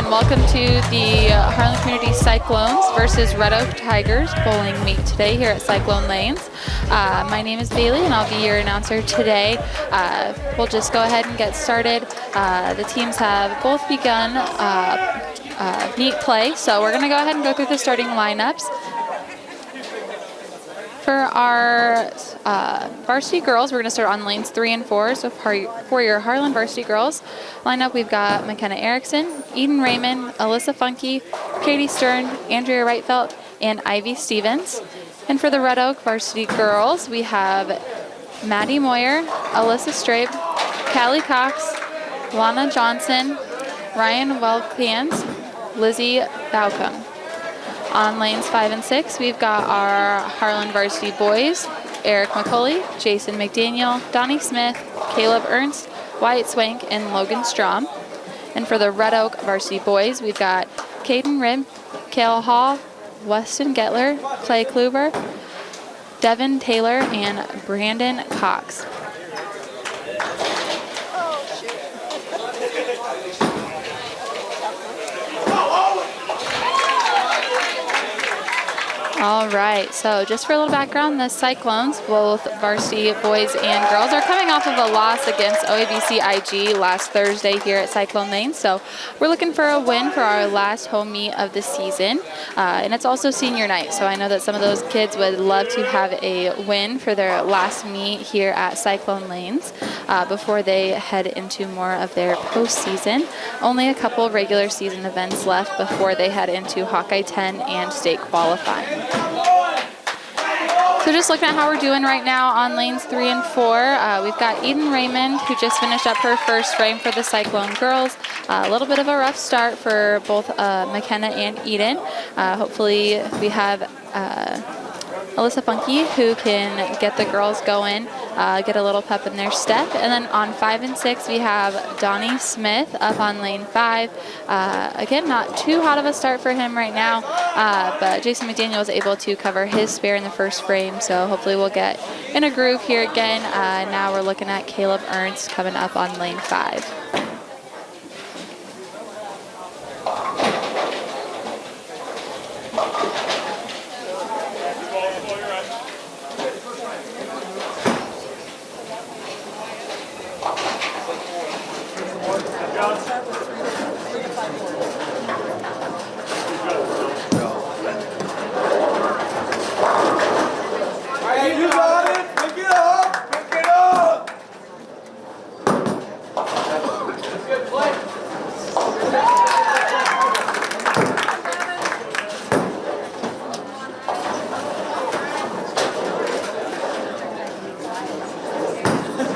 and welcome to the Harlan Community Cyclones versus Red Oak Tigers bowling meet today here at Cyclone Lanes. My name is Bailey and I'll be your announcer today. We'll just go ahead and get started. The teams have both begun meet play, so we're going to go ahead and go through the starting lineups. For our varsity girls, we're going to start on lanes 3 and 4. So for your Harlan varsity girls lineup, we've got McKenna Erickson, Eden Raymond, Alyssa Funke, Katie Stern, Andrea Wrightfelt, and Ivy Stevens. And for the Red Oak varsity girls, we have Maddie Moyer, Alyssa Strabe, Callie Cox, Lana Johnson, Ryan Welkans, Lizzie Baucom. On lanes 5 and 6, we've got our Harlan varsity boys, Eric McCulley, Jason McDaniel, Donnie Smith, Caleb Ernst, Wyatt Swank, and Logan Strom. And for the Red Oak varsity boys, we've got Caden Ribb, Kale Hall, Weston Getler, Clay Kluber, Devin Taylor, and Brandon Cox. All right, so just for a little background, the Cyclones, both varsity boys and girls, are coming off of a loss against OABC IG last Thursday here at Cyclone Lane. So we're looking for a win for our last home meet of the season. And it's also senior night, so I know that some of those kids would love to have a win for their last meet here at Cyclone Lanes before they head into more of their postseason. Only a couple of regular season events left before they head into Hawkeye 10 and state qualifying. So just looking at how we're doing right now on lanes 3 and 4, we've got Eden Raymond, who just finished up her first frame for the Cyclone girls. A little bit of a rough start for both McKenna and Eden. Hopefully we have Alyssa Funke, who can get the girls going, get a little pep in their step. And then on 5 and 6, we have Donnie Smith up on lane 5. Again, not too hot of a start for him right now, but Jason McDaniel was able to cover his spare in the first frame, so hopefully we'll get in a groove here again. Now we're looking at Caleb Ernst coming up on lane 5.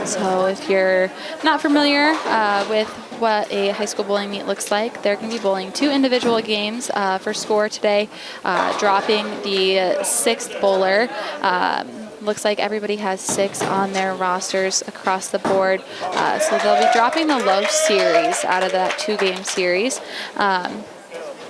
So if you're not familiar with what a high school bowling meet looks like, they're going to be bowling 2 individual games for score today, dropping the 6th bowler. Looks like everybody has 6 on their rosters across the board. So they'll be dropping the low series out of that 2-game series.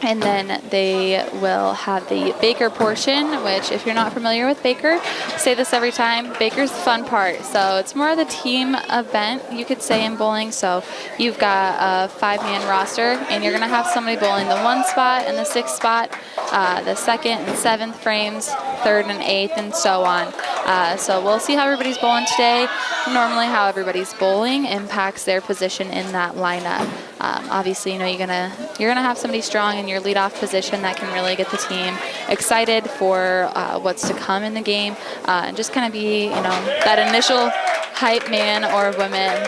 And then they will have the Baker portion, which if you're not familiar with Baker, I say this every time, Baker's the fun part. So it's more of the team event, you could say, in bowling. So you've got a 5-man roster, and you're going to have somebody bowling the 1 spot and the 6th spot, the 2nd and 7th frames, 3rd and 8th, and so on. So we'll see how everybody's bowling today. Normally how everybody's bowling impacts their position in that lineup. Obviously, you know, you're gonna have somebody strong in your leadoff position that can really get the team excited for what's to come in the game, and just kind of be, you know, that initial hype man or woman.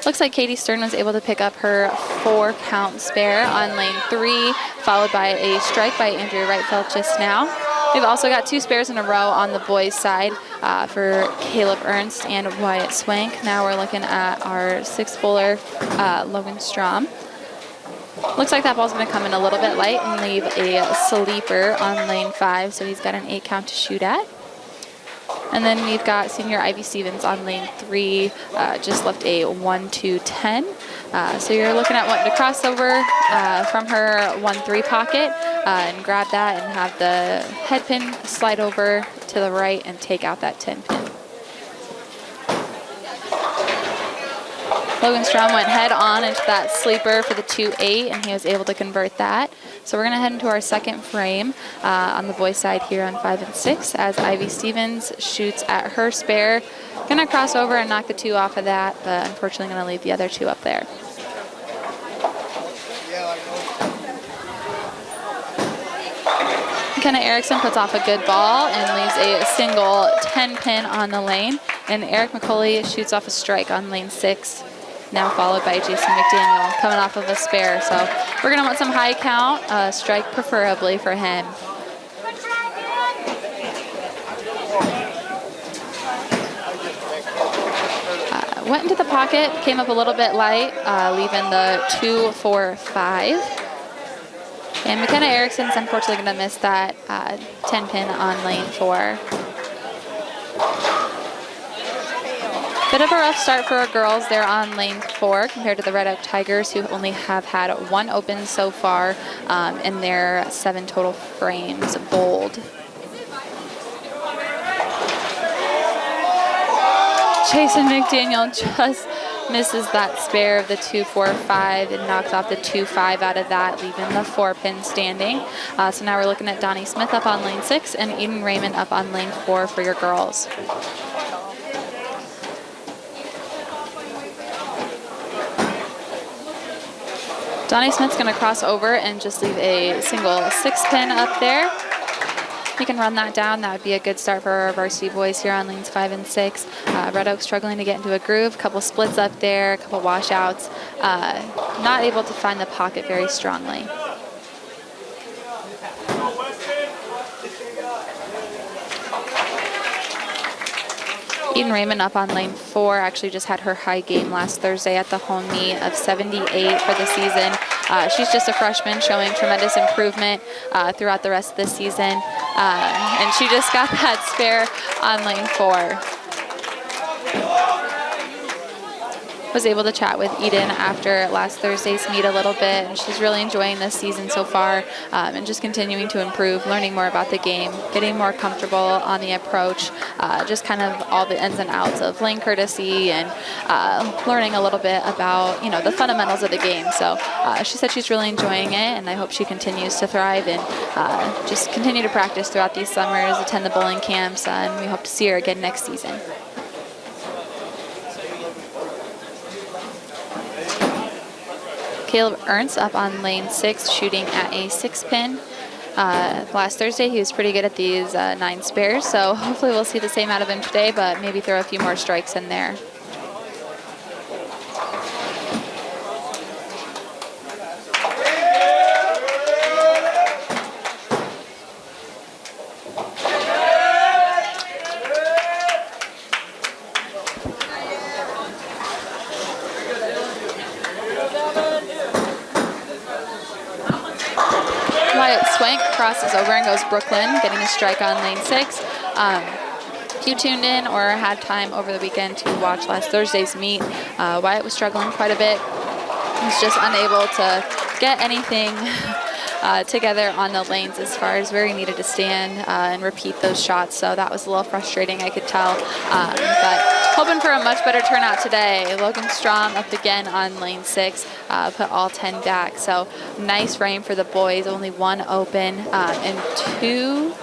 Looks like Katie Stern was able to pick up her 4-count spare on lane 3, followed by a strike by Andrea Wrightfelt just now. We've also got 2 spares in a row on the boys' side for Caleb Ernst and Wyatt Swank. Now we're looking at our 6th bowler, Logan Strom. Looks like that ball's going to come in a little bit light and leave a sleeper on lane 5, so he's got an 8-count to shoot at. And then we've got senior Ivy Stevens on lane 3, just left a 1-2-10. So you're looking at wanting to cross over from her 1-3 pocket and grab that and have the head pin slide over to the right and take out that 10 pin. Logan Strom went head on into that sleeper for the 2-8, and he was able to convert that. So we're going to head into our second frame on the boys' side here on 5 and 6 as Ivy Stevens shoots at her spare. Going to cross over and knock the 2 off of that, but unfortunately going to leave the other 2 up there. McKenna Erickson puts off a good ball and leaves a single 10-pin on the lane. And Eric McCauley shoots off a strike on lane 6, now followed by Jason McDaniel coming off of a spare. So we're going to want some high count, strike preferably for him. Went into the pocket, came up a little bit light, leaving the 2-4-5. And McKenna Erickson's unfortunately going to miss that 10-pin on lane 4. Bit of a rough start for our girls there on lane 4 compared to the Red Oak Tigers, who only have had 1 open so far in their 7 total frames bowled. Jason McDaniel just misses that spare of the 2-4-5 and knocks off the 2-5 out of that, leaving the 4-pin standing. So now we're looking at Donnie Smith up on lane 6 and Eden Raymond up on lane 4 for your girls. Donnie Smith's going to cross over and just leave a single 6-pin up there. You can run that down. That would be a good start for our varsity boys here on lanes 5 and 6. Red Oak struggling to get into a groove. A couple splits up there, a couple washouts. Not able to find the pocket very strongly. Eden Raymond up on lane 4 actually just had her high game last Thursday at the home meet of 78 for the season. She's just a freshman showing tremendous improvement throughout the rest of the season. And she just got that spare on lane 4. Was able to chat with Eden after last Thursday's meet a little bit, and she's really enjoying this season so far and just continuing to improve, learning more about the game, getting more comfortable on the approach, just kind of all the ins and outs of lane courtesy and learning a little bit about, you know, the fundamentals of the game. So she said she's really enjoying it, and I hope she continues to thrive and just continue to practice throughout these summers, attend the bowling camps, and we hope to see her again next season. Caleb Ernst up on lane 6, shooting at a 6-pin. Last Thursday, he was pretty good at these 9 spares, so hopefully we'll see the same out of him today, but maybe throw a few more strikes in there. Crosses over and goes Brooklyn, getting a strike on lane 6. If you tuned in or had time over the weekend to watch last Thursday's meet, Wyatt was struggling quite a bit. He was just unable to get anything together on the lanes as far as where he needed to stand and repeat those shots. So that was a little frustrating, I could tell. But hoping for a much better turnout today. Logan Strom up again on lane 6, put all 10 back. So nice frame for the boys. Only 1 open and 2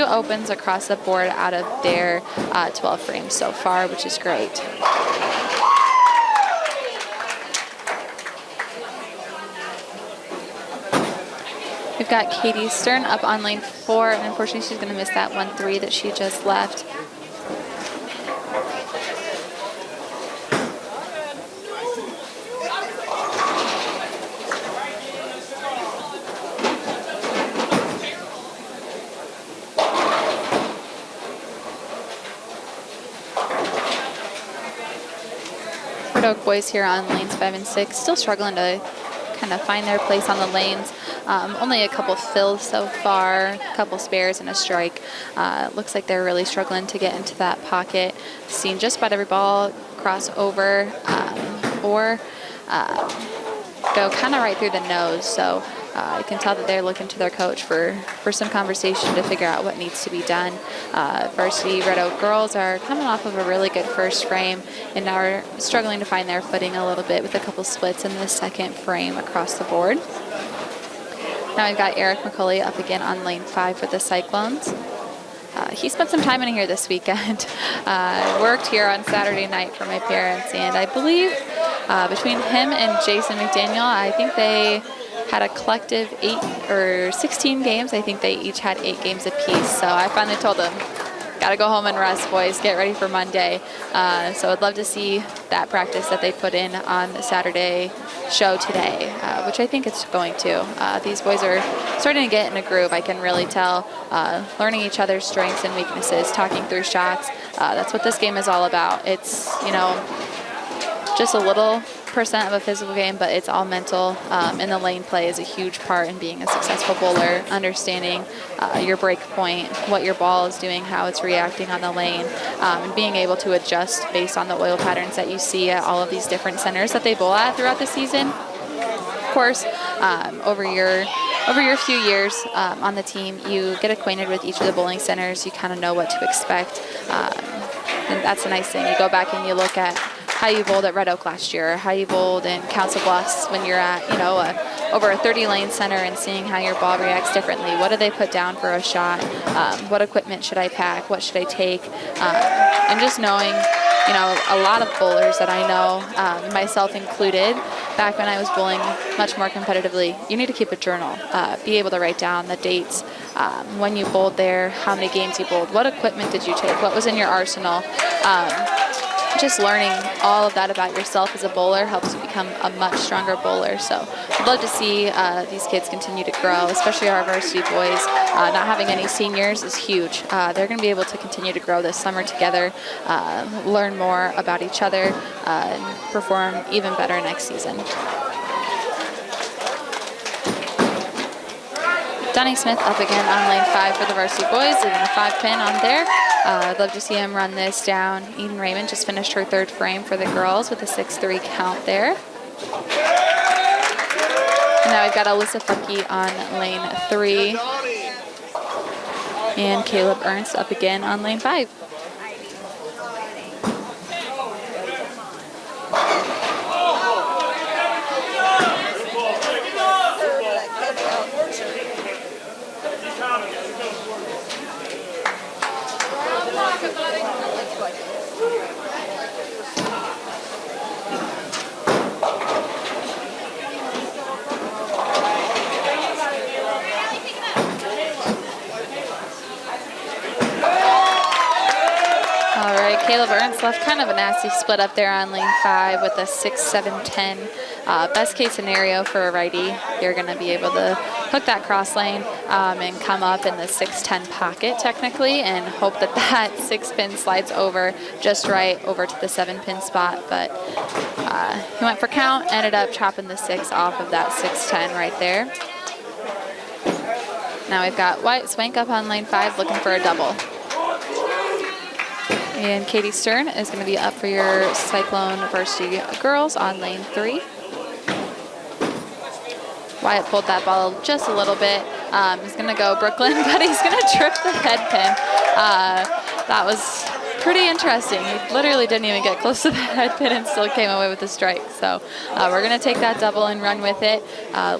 opens across the board out of their 12 frames so far, which is great. We've got Katie Stern up on lane 4, and unfortunately she's going to miss that 1-3 that she just left. Red Oak boys here on lanes 5 and 6, still struggling to kind of find their place on the lanes. Only a couple fills so far, a couple spares and a strike. Looks like they're really struggling to get into that pocket. Seen just about every ball cross over or go kind of right through the nose. So I can tell that they're looking to their coach for some conversation to figure out what needs to be done. Varsity Red Oak girls are coming off of a really good first frame and now are struggling to find their footing a little bit with a couple splits in the second frame across the board. Now we've got Eric McCulley up again on lane 5 with the Cyclones. He spent some time in here this weekend. Worked here on Saturday night for my parents, and I believe between him and Jason McDaniel, I think they had a collective 8 or 16 games. I think they each had 8 games apiece. So I finally told them, gotta go home and rest, boys. Get ready for Monday. So I'd love to see that practice that they put in on the Saturday show today, which I think it's going to. These boys are starting to get in a groove. I can really tell, learning each other's strengths and weaknesses, talking through shots. That's what this game is all about. It's, just a little percent of a physical game, but it's all mental, and the lane play is a huge part in being a successful bowler, understanding your break point, what your ball is doing, how it's reacting on the lane, and being able to adjust based on the oil patterns that you see at all of these different centers that they bowl at throughout the season. Of course, over your few years on the team, you get acquainted with each of the bowling centers. You kind of know what to expect, and that's a nice thing. You go back and you look at how you bowled at Red Oak last year, or how you bowled in Council Bluffs when you're at, over a 30-lane center, and seeing how your ball reacts differently. What do they put down for a shot? What equipment should I pack? What should I take? And just knowing, a lot of bowlers that I know, myself included, back when I was bowling much more competitively, you need to keep a journal. Be able to write down the dates, when you bowled there, how many games you bowled, what equipment did you take, what was in your arsenal. Just learning all of that about yourself as a bowler helps you become a much stronger bowler. So I'd love to see these kids continue to grow, especially our varsity boys. Not having any seniors is huge. They're going to be able to continue to grow this summer together, learn more about each other, and perform even better next season. Donnie Smith up again on lane 5 for the varsity boys, leaving a 5-pin on there. I'd love to see him run this down. Eden Raymond just finished her 3rd frame for the girls with a 6-3 count there. And now we've got Alyssa Fucky on lane 3. And Caleb Ernst up again on lane 5. Caleb Ernst left kind of a nasty split up there on lane 5 with a 6-7-10. Best case scenario for a righty, you're going to be able to hook that cross lane and come up in the 6-10 pocket technically, and hope that that 6-pin slides over just right over to the 7-pin spot. But he went for count, ended up chopping the 6 off of that 6-10 right there. Now we've got Wyatt Swank up on lane 5 looking for a double. And Katie Stern is going to be up for your Cyclone varsity girls on lane 3. Wyatt pulled that ball just a little bit. He's going to go Brooklyn, but he's going to trip the head pin. That was pretty interesting. He literally didn't even get close to the head pin and still came away with a strike. So we're going to take that double and run with it.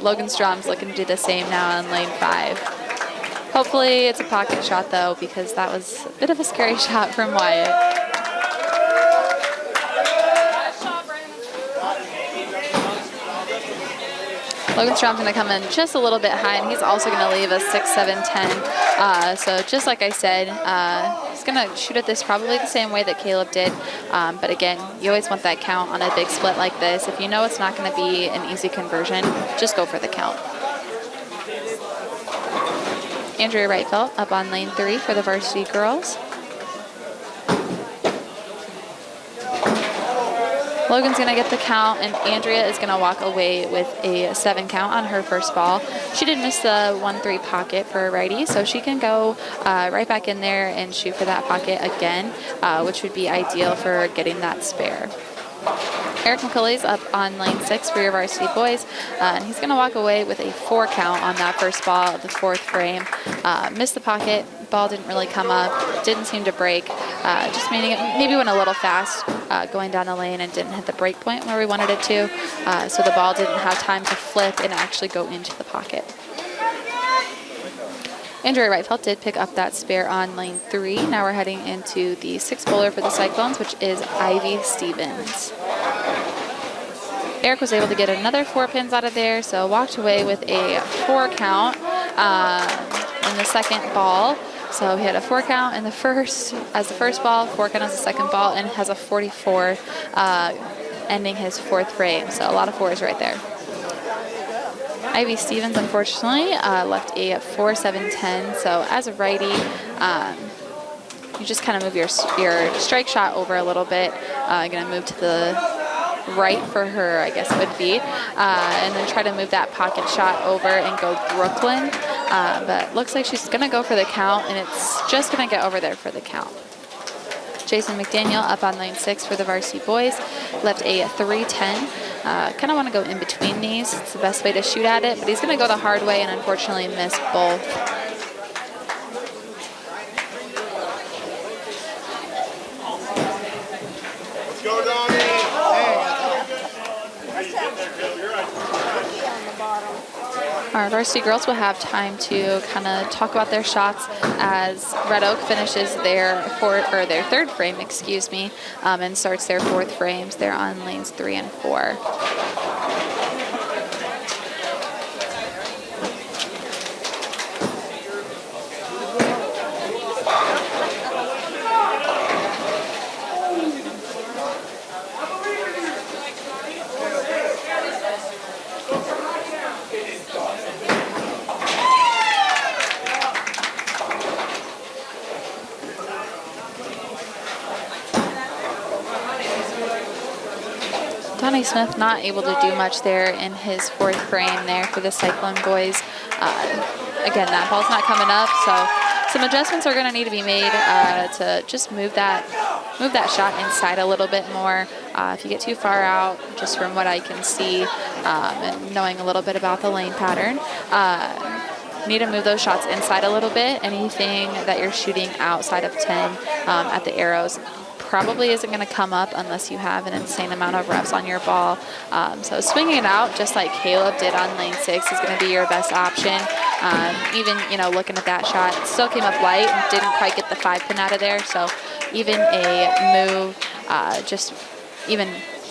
Logan Strom's looking to do the same now on lane 5. Hopefully it's a pocket shot though, because that was a bit of a scary shot from Wyatt. Logan Strom's going to come in just a little bit high, and he's also going to leave a 6-7-10. So just like I said, he's going to shoot at this probably the same way that Caleb did. But again, you always want that count on a big split like this. If you know it's not going to be an easy conversion, just go for the count. Andrea Wrightfeld up on lane 3 for the varsity girls. Logan's going to get the count, and Andrea is going to walk away with a 7 count on her first ball. She did miss the 1-3 pocket for a righty, so she can go right back in there and shoot for that pocket again, which would be ideal for getting that spare. Eric McCulley's up on lane 6 for your varsity boys, and he's going to walk away with a 4 count on that first ball of the 4th frame. Missed the pocket, ball didn't really come up, didn't seem to break, just meaning it maybe went a little fast going down the lane and didn't hit the break point where we wanted it to, so the ball didn't have time to flip and actually go into the pocket. Andrea Reitfeld did pick up that spare on lane 3. Now we're heading into the 6th bowler for the Cyclones, which is Ivy Stevens. Eric was able to get another 4 pins out of there, so walked away with a 4 count in the second ball. So he had a 4 count in the first as the first ball, 4 count as the second ball, and has a 44 ending his 4th frame. So a lot of 4s right there. Ivy Stevens, unfortunately, left a 4-7-10. So as a righty, you just kind of move your strike shot over a little bit. Going to move to the right for her, I guess it would be, and then try to move that pocket shot over and go Brooklyn. But looks like she's going to go for the count, and it's just going to get over there for the count. Jason McDaniel up on lane 6 for the varsity boys, left a 3-10. Kind of want to go in between these. It's the best way to shoot at it, but he's going to go the hard way and unfortunately miss both. Let's go, Donnie. Our varsity girls will have time to kind of talk about their shots as Red Oak finishes their 3rd frame, and starts their 4th frames. They're on lanes 3 and 4. Donnie Smith not able to do much there in his 4th frame there for the Cyclone boys. Again, that ball's not coming up, so some adjustments are going to need to be made to just move that shot inside a little bit more. If you get too far out, just from what I can see and knowing a little bit about the lane pattern, need to move those shots inside a little bit. Anything that you're shooting outside of 10 at the arrows probably isn't going to come up unless you have an insane amount of reps on your ball. So swinging it out just like Caleb did on lane 6 is going to be your best option. Even, looking at that shot, it still came up light and didn't quite get the 5 pin out of there. So even a move, just even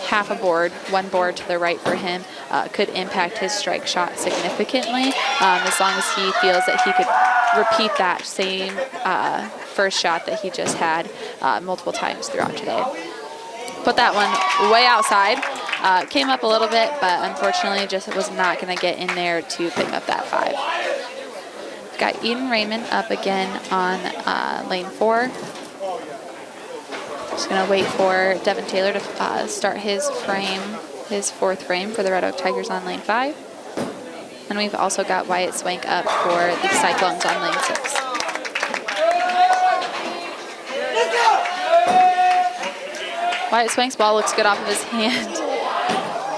half a board, 1 board to the right for him could impact his strike shot significantly, as long as he feels that he could repeat that same first shot that he just had multiple times throughout today. Put that one way outside. Came up a little bit, but unfortunately just was not going to get in there to pick up that 5. Got Eden Raymond up again on lane 4. Just going to wait for Devin Taylor to start his 4th frame for the Red Oak Tigers on lane 5. And we've also got Wyatt Swank up for the Cyclones on lane 6. Wyatt Swank's ball looks good off of his hand.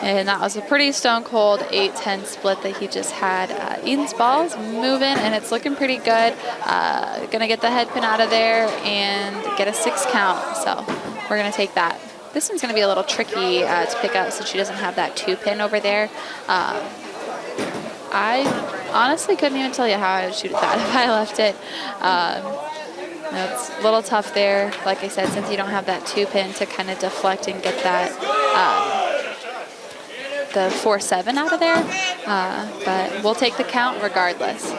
And that was a pretty stone cold 8-10 split that he just had. Eden's ball's moving and it's looking pretty good. Gonna get the head pin out of there and get a 6 count. So we're gonna take that. This one's gonna be a little tricky to pick up since she doesn't have that 2 pin over there. I honestly couldn't even tell you how I would shoot at that if I left it. It's a little tough there, like I said, since you don't have that 2 pin to kind of deflect and get that the 4-7 out of there, but we'll take the count regardless.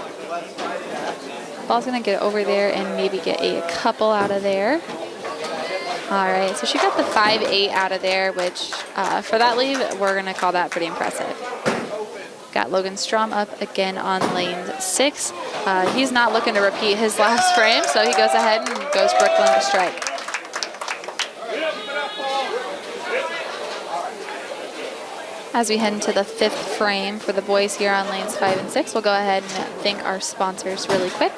Ball's gonna get over there and maybe get a couple out of there. All right, so she got the 5-8 out of there, which for that leave, we're gonna call that pretty impressive. Got Logan Strom up again on lane 6. He's not looking to repeat his last frame, so he goes ahead and goes Brooklyn to strike. As we head into the 5th frame for the boys here on lanes 5 and 6, we'll go ahead and thank our sponsors really quick.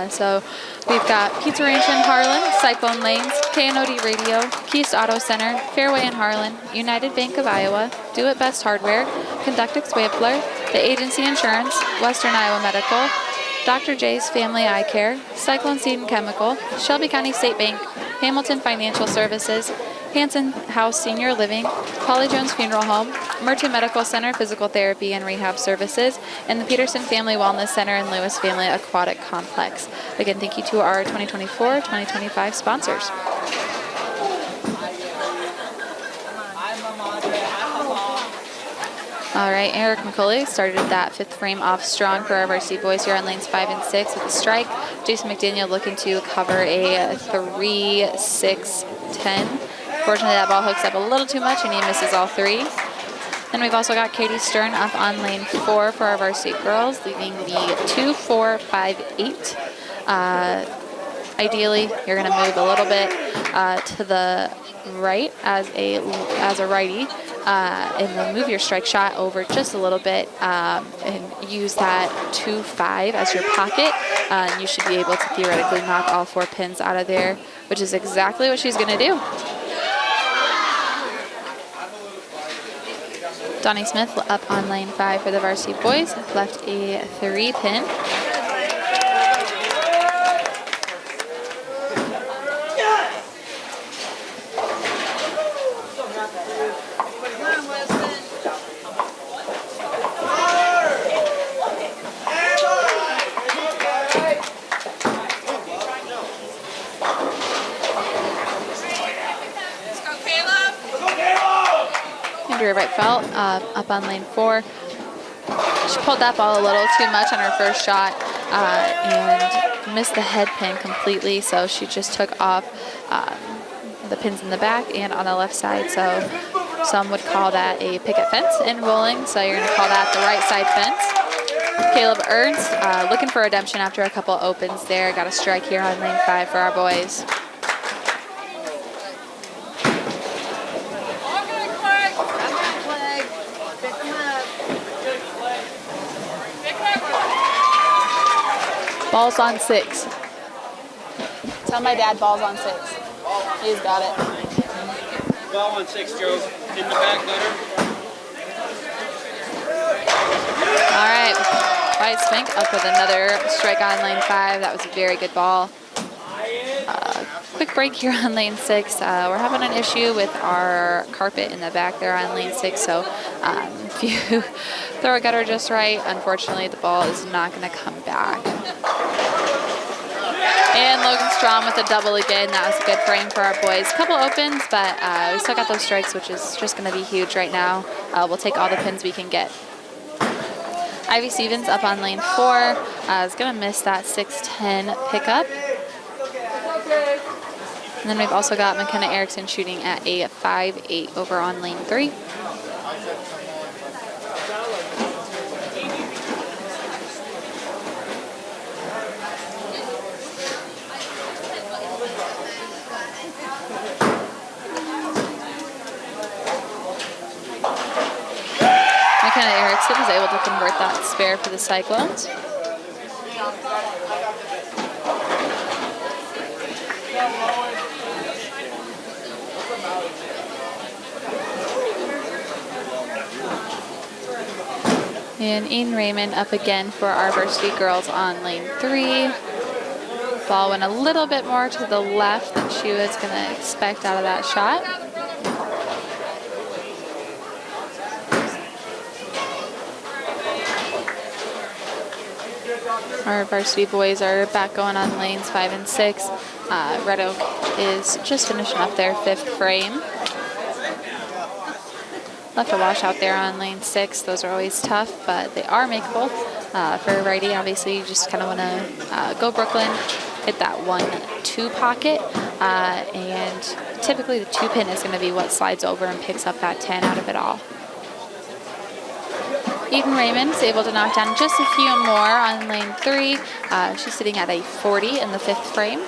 So we've got Pizza Ranch in Harlan, Cyclone Lanes, KNOD Radio, Keys Auto Center, Fairway in Harlan, United Bank of Iowa, Do It Best Hardware, Conductix Wavler, The Agency Insurance, Western Iowa Medical, Dr. J's Family Eye Care, Cyclone Seed and Chemical, Shelby County State Bank, Hamilton Financial Services, Hanson House Senior Living, Polly Jones Funeral Home, Merton Medical Center Physical Therapy and Rehab Services, and the Peterson Family Wellness Center and Lewis Family Aquatic Complex. Again, thank you to our 2024-2025 sponsors. All right, Eric McCulley started that 5th frame off strong for our varsity boys here on lanes 5 and 6 with a strike. Jason McDaniel looking to cover a 3-6-10. Fortunately, that ball hooks up a little too much and he misses all 3. Then we've also got Katie Stern up on lane 4 for our varsity girls, leaving the 2-4-5-8. Ideally, you're going to move a little bit to the right as a righty, and then move your strike shot over just a little bit and use that 2-5 as your pocket. And you should be able to theoretically knock all 4 pins out of there, which is exactly what she's going to do. Donnie Smith up on lane 5 for the varsity boys, left a 3-pin. Right felt up on lane 4. She pulled that ball a little too much on her first shot and missed the head pin completely, so she just took off the pins in the back and on the left side. So some would call that a picket fence in bowling, so you're going to call that the right side fence. Caleb Ernst looking for redemption after a couple opens there. Got a strike here on lane 5 for our boys. Ball's on 6. Tell my dad ball's on 6. He's got it. Ball on 6, Joe. In the back gutter. All right. White Spink up with another strike on lane 5. That was a very good ball. Quick break here on lane 6. We're having an issue with our carpet in the back there on lane 6, so if you throw a gutter just right, unfortunately the ball is not going to come back. And Logan Strom with a double again. That was a good frame for our boys. Couple opens, but we still got those strikes, which is just going to be huge right now. We'll take all the pins we can get. Ivy Stevens up on lane 4 is going to miss that 6-10 pickup. And then we've also got McKenna Erickson shooting at a 5-8 over on lane 3. McKenna Erickson is able to convert that spare for the Cyclones. And Eden Raymond up again for our varsity girls on lane 3. Ball went a little bit more to the left than she was going to expect out of that shot. Our varsity boys are back going on lanes 5 and 6. Red Oak is just finishing up their 5th frame. Left a wash out there on lane 6. Those are always tough, but they are makeable. For a righty, obviously, you just kind of want to go Brooklyn, hit that 1-2 pocket, and typically the 2 pin is going to be what slides over and picks up that 10 out of it all. Eden Raymond is able to knock down just a few more on lane 3. She's sitting at a 40 in the 5th frame.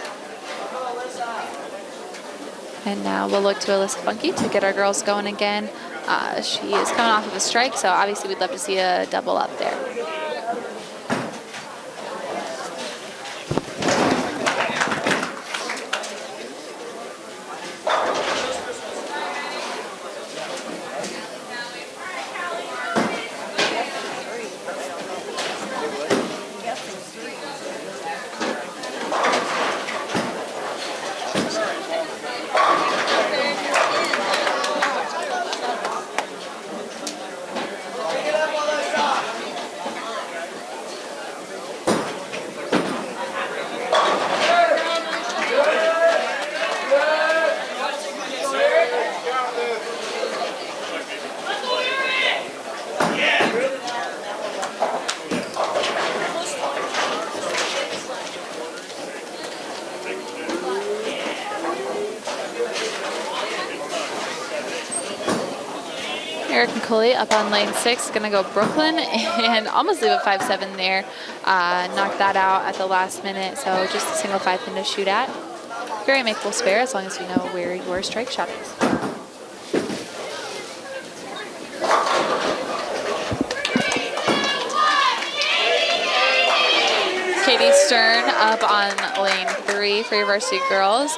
And now we'll look to Alyssa Funky to get our girls going again She is coming off of a strike, so obviously we'd love to see a double up there. Eric McCulley up on lane 6, gonna go Brooklyn and almost leave a 5-7 there. Knocked that out at the last minute, so just a single 5-pin to shoot at. Very makeable spare as long as you know where your strike shot is. Katie Stern up on lane 3 for your varsity girls.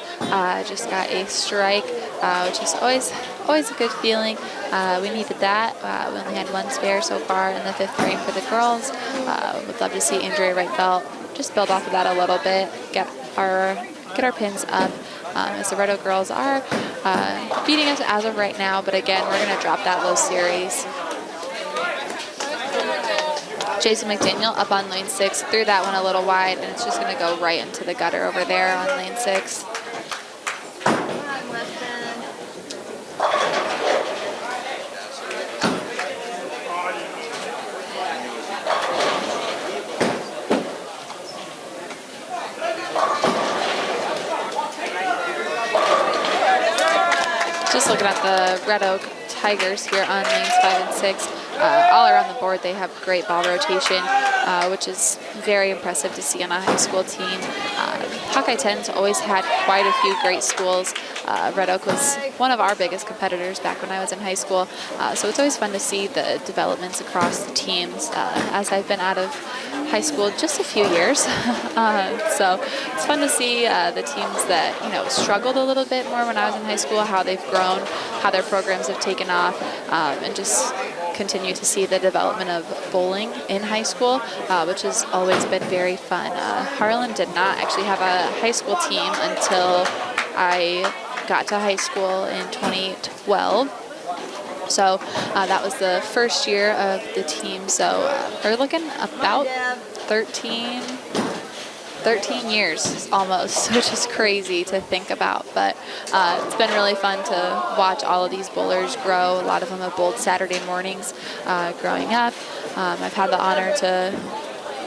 Just got a strike, which is always a good feeling. We needed that. We only had one spare so far in the 5th frame for the girls. Would love to see Andrea Right Belt just build off of that a little bit, get our pins up. As the Red Oak girls are beating us as of right now, but again, we're going to drop that low series. Jason McDaniel up on lane 6, threw that one a little wide, and it's just going to go right into the gutter over there on lane 6. Just looking at the Red Oak Tigers here on lanes 5 and 6. All around the board, they have great ball rotation, which is very impressive to see on a high school team. Hawkeye 10's always had quite a few great schools. Red Oak was one of our biggest competitors back when I was in high school, so it's always fun to see the developments across the teams as I've been out of high school just a few years. So it's fun to see the teams that struggled a little bit more when I was in high school, how they've grown, how their programs have taken off, and just continue to see the development of bowling in high school, which has always been very fun. Harlan did not actually have a high school team until I got to high school in 2012. So that was the first year of the team. So we're looking about 13 years almost, which is crazy to think about. But it's been really fun to watch all of these bowlers grow. A lot of them have bowled Saturday mornings growing up. I've had the honor to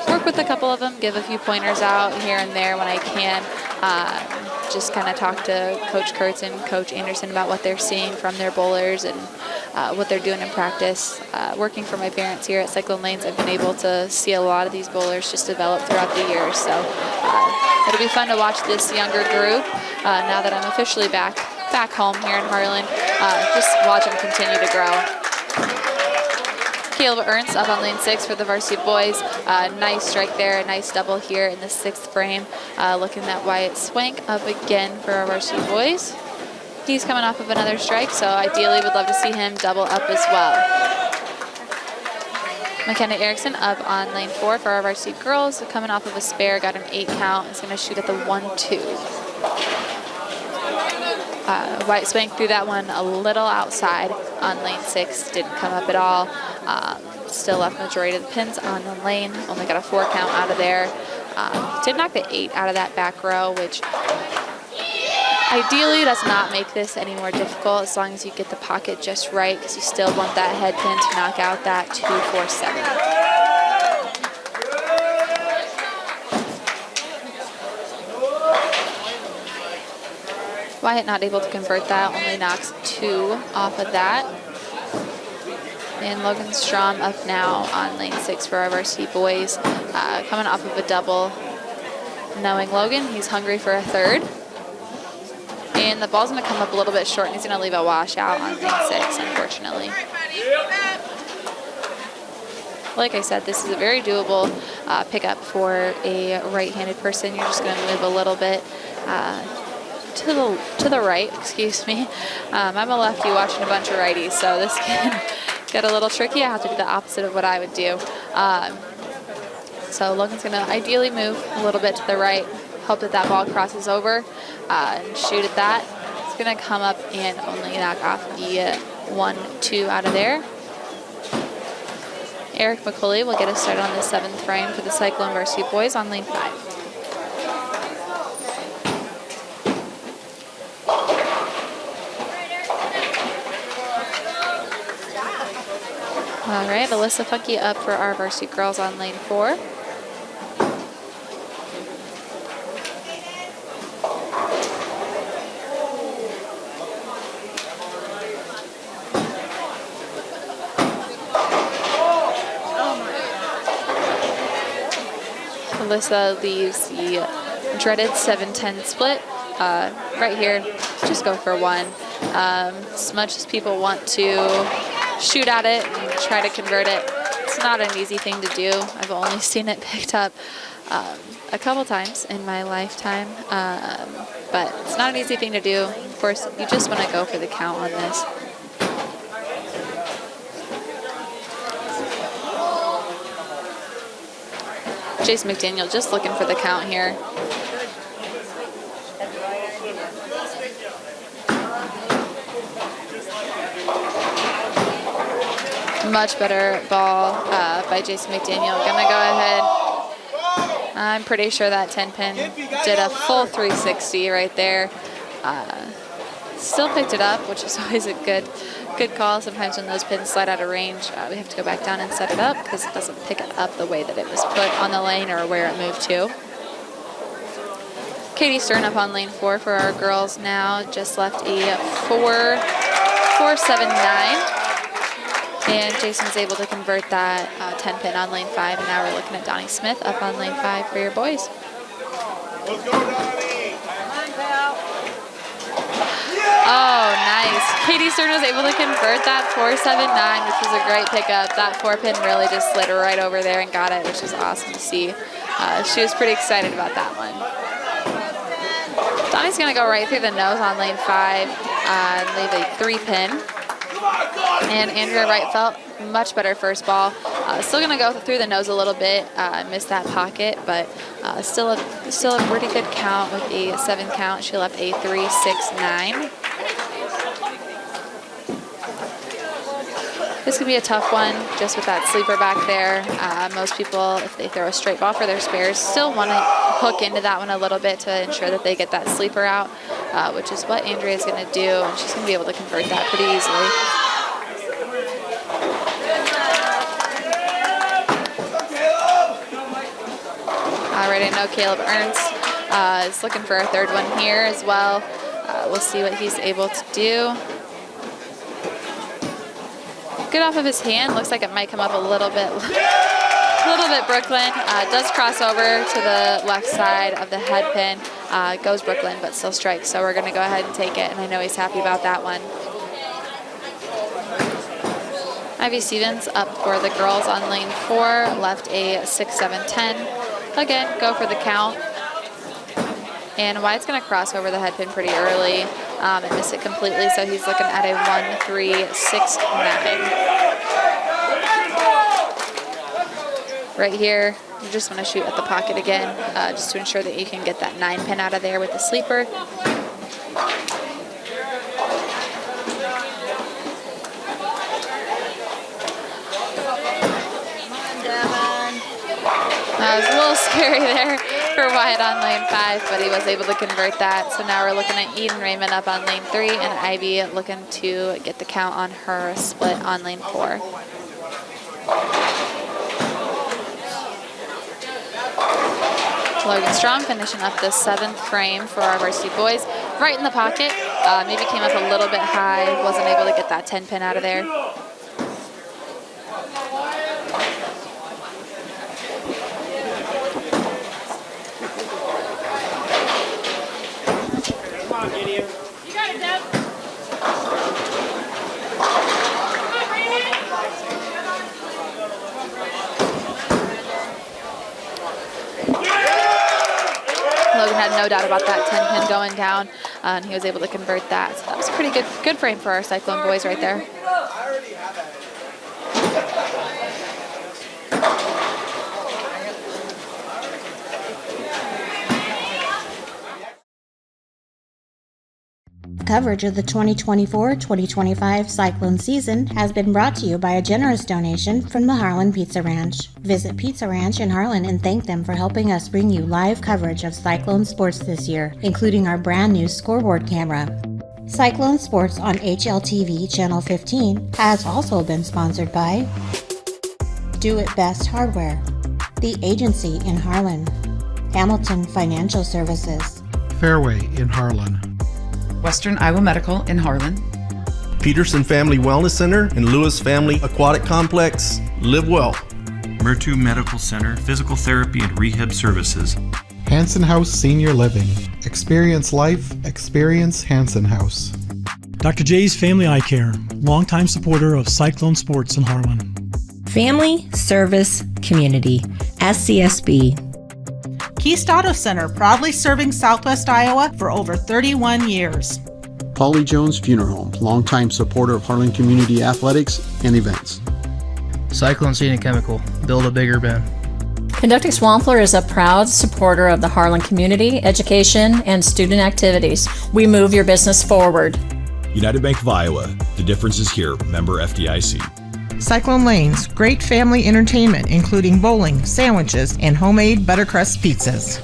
work with a couple of them, give a few pointers out here and there when I can. Just kind of talk to Coach Kurtz and Coach Anderson about what they're seeing from their bowlers and what they're doing in practice. Working for my parents here at Cyclone Lanes, I've been able to see a lot of these bowlers just develop throughout the years. So it'll be fun to watch this younger group now that I'm officially back home here in Harlan. Just watch them continue to grow. Caleb Ernst up on lane 6 for the varsity boys. Nice strike there, a nice double here in the 6th frame. Looking at Wyatt Swank up again for our varsity boys. He's coming off of another strike, so ideally would love to see him double up as well. McKenna Erickson up on lane 4 for our varsity girls. Coming off of a spare, got an 8 count. He's going to shoot at the 1-2. Wyatt Swank threw that one a little outside on lane 6. Didn't come up at all. Still left majority of the pins on the lane. Only got a 4 count out of there. Did knock the 8 out of that back row, which ideally does not make this any more difficult as long as you get the pocket just right, because you still want that head pin to knock out that 2-4-7. Wyatt not able to convert that, only knocks 2 off of that. And Logan Strom up now on lane 6 for our varsity boys. Coming off of a double. Knowing Logan, he's hungry for a 3rd. And the ball's going to come up a little bit short, and he's going to leave a washout on lane 6, unfortunately. Like I said, this is a very doable pickup for a right-handed person. You're just going to move a little bit to the right, excuse me. I'm a lefty watching a bunch of righties, so this can get a little tricky. I have to do the opposite of what I would do. So Logan's going to ideally move a little bit to the right, hope that that ball crosses over, and shoot at that. It's going to come up and only knock off the 1-2 out of there. Eric McCulley will get us started on the 7th frame for the Cyclone varsity boys on lane 5. All right, Alyssa Funky up for our varsity girls on lane 4. Alyssa leaves the dreaded 7-10 split. Right here, just go for 1. As much as people want to shoot at it and try to convert it, it's not an easy thing to do. I've only seen it picked up a couple times in my lifetime, but it's not an easy thing to do. Of course, you just want to go for the count on this. Jason McDaniel just looking for the count here. Much better ball by Jason McDaniel. Gonna go ahead. I'm pretty sure that 10 pin did a full 360 right there. Still picked it up, which is always a good call. Sometimes when those pins slide out of range, we have to go back down and set it up because it doesn't pick it up the way that it was put on the lane or where it moved to. Katie Stern up on lane 4 for our girls now. Just left a 4-7-9. And Jason's able to convert that 10 pin on lane 5. And now we're looking at Donnie Smith up on lane 5 for your boys. Let's go, Donnie. Oh, nice. Katie Stern was able to convert that 4-7-9, which was a great pickup. That 4 pin really just slid right over there and got it, which is awesome to see. She was pretty excited about that one. Donnie's going to go right through the nose on lane 5 and leave a 3 pin. And Andrea Wright felt much better first ball. Still going to go through the nose a little bit, missed that pocket, but still a pretty good count with a 7 count. She left a 3-6-9. This could be a tough one just with that sleeper back there. Most people, if they throw a straight ball for their spares, still want to hook into that one a little bit to ensure that they get that sleeper out, which is what Andrea is going to do, and she's going to be able to convert that pretty easily. Alright, I know Caleb Ernst is looking for a 3rd one here as well. We'll see what he's able to do. Good off of his hand. Looks like it might come up a little bit Brooklyn. Does cross over to the left side of the head pin. Goes Brooklyn, but still strikes. So we're going to go ahead and take it, and I know he's happy about that one. Ivy Stevens up for the girls on lane 4. Left a 6-7-10. Again, go for the count. And Wyatt's going to cross over the head pin pretty early and miss it completely, so he's looking at a 1-3-6-9. Right here, you just want to shoot at the pocket again, just to ensure that you can get that 9 pin out of there with the sleeper. It was a little scary there for Wyatt on lane 5, but he was able to convert that. So now we're looking at Eden Raymond up on lane 3 and Ivy looking to get the count on her split on lane 4. Logan Strong finishing up the 7th frame for our varsity boys. Right in the pocket, maybe came up a little bit high, wasn't able to get that 10 pin out of there. had no doubt about that 10 pin going down, and he was able to convert that. So that was a pretty good frame for our Cyclone boys right there. Coverage of the 2024-2025 Cyclone season has been brought to you by a generous donation from the Harlan Pizza Ranch. Visit Pizza Ranch in Harlan and thank them for helping us bring you live coverage of Cyclone sports this year, including our brand new scoreboard camera. Cyclone Sports on HLTV Channel 15 has also been sponsored by Do It Best Hardware, The Agency in Harlan, Hamilton Financial Services, Fairway in Harlan, Western Iowa Medical in Harlan, Peterson Family Wellness Center and Lewis Family Aquatic Complex. Live well. Murtu Medical Center, Physical Therapy and Rehab Services. Hanson House Senior Living. Experience life, experience Hanson House. Dr. J's Family Eye Care, longtime supporter of Cyclone Sports in Harlan. Family Service Community, SCSB. Keast Auto Center, proudly serving Southwest Iowa for over 31 years. Polly Jones Funeral Home, longtime supporter of Harlan Community Athletics and events. Cyclone Seed and Chemical, build a bigger bin. Conducting Swampler is a proud supporter of the Harlan community, education, and student activities. We move your business forward. United Bank of Iowa, the difference is here, member FDIC. Cyclone Lanes, great family entertainment, including bowling, sandwiches, and homemade buttercrust pizzas.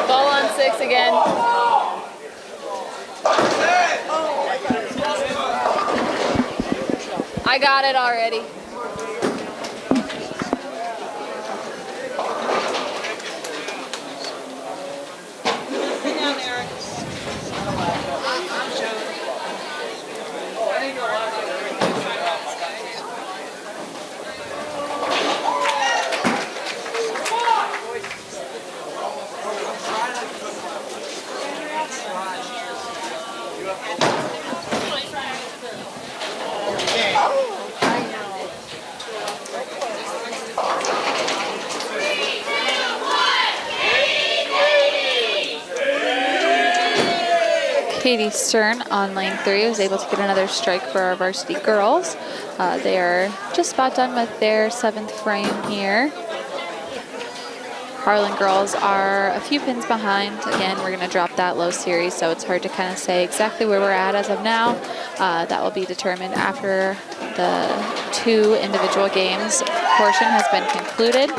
Ball on 6 again. I got it already. Katie Stern on lane 3 was able to get another strike for our varsity girls. They are just about done with their 7th frame here. Harlan girls are a few pins behind. Again, we're going to drop that low series, so it's hard to kind of say exactly where we're at as of now. That will be determined after the 2 individual games portion has been concluded.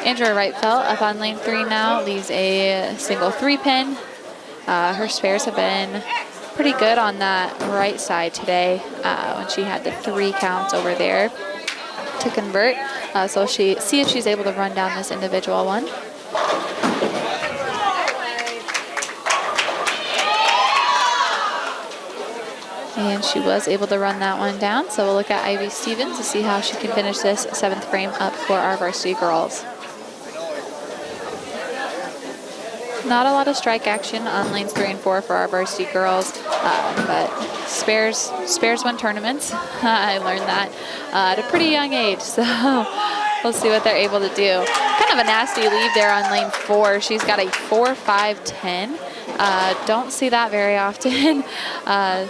Andrea Wrightfeld up on lane 3 now, leaves a single 3-pin. Her spares have been pretty good on that right side today when she had the 3 counts over there to convert. So see if she's able to run down this individual one. And she was able to run that one down. So we'll look at Ivy Stevens to see how she can finish this 7th frame up for our varsity girls. Not a lot of strike action on lanes 3 and 4 for our varsity girls, but spares win tournaments. I learned that at a pretty young age, so we'll see what they're able to do. Kind of a nasty lead there on lane 4. She's got a 4-5-10. Don't see that very often.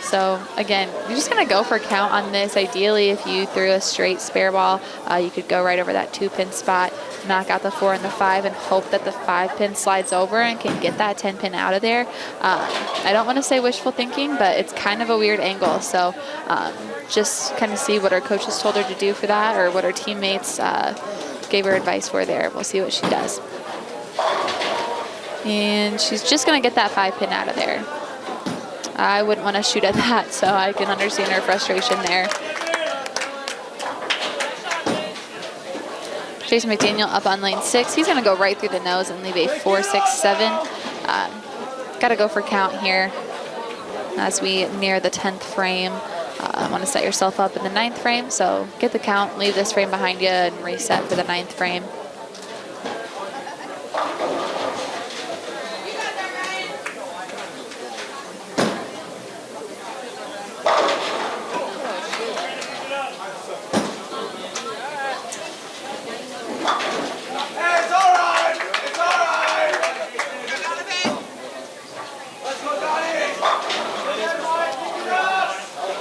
So again, you're just gonna go for count on this. Ideally, if you threw a straight spare ball, you could go right over that 2-pin spot, knock out the 4 and the 5, and hope that the 5-pin slides over and can get that 10-pin out of there. I don't want to say wishful thinking, but it's kind of a weird angle. So just kind of see what our coaches told her to do for that, or what her teammates gave her advice for there. We'll see what she does. And she's just going to get that 5-pin out of there. I wouldn't want to shoot at that, so I can understand her frustration there. Jason McDaniel up on lane 6. He's going to go right through the nose and leave a 4.67. Got to go for count here as we near the 10th frame. Want to set yourself up in the 9th frame, so get the count, leave this frame behind you, and reset for the 9th frame.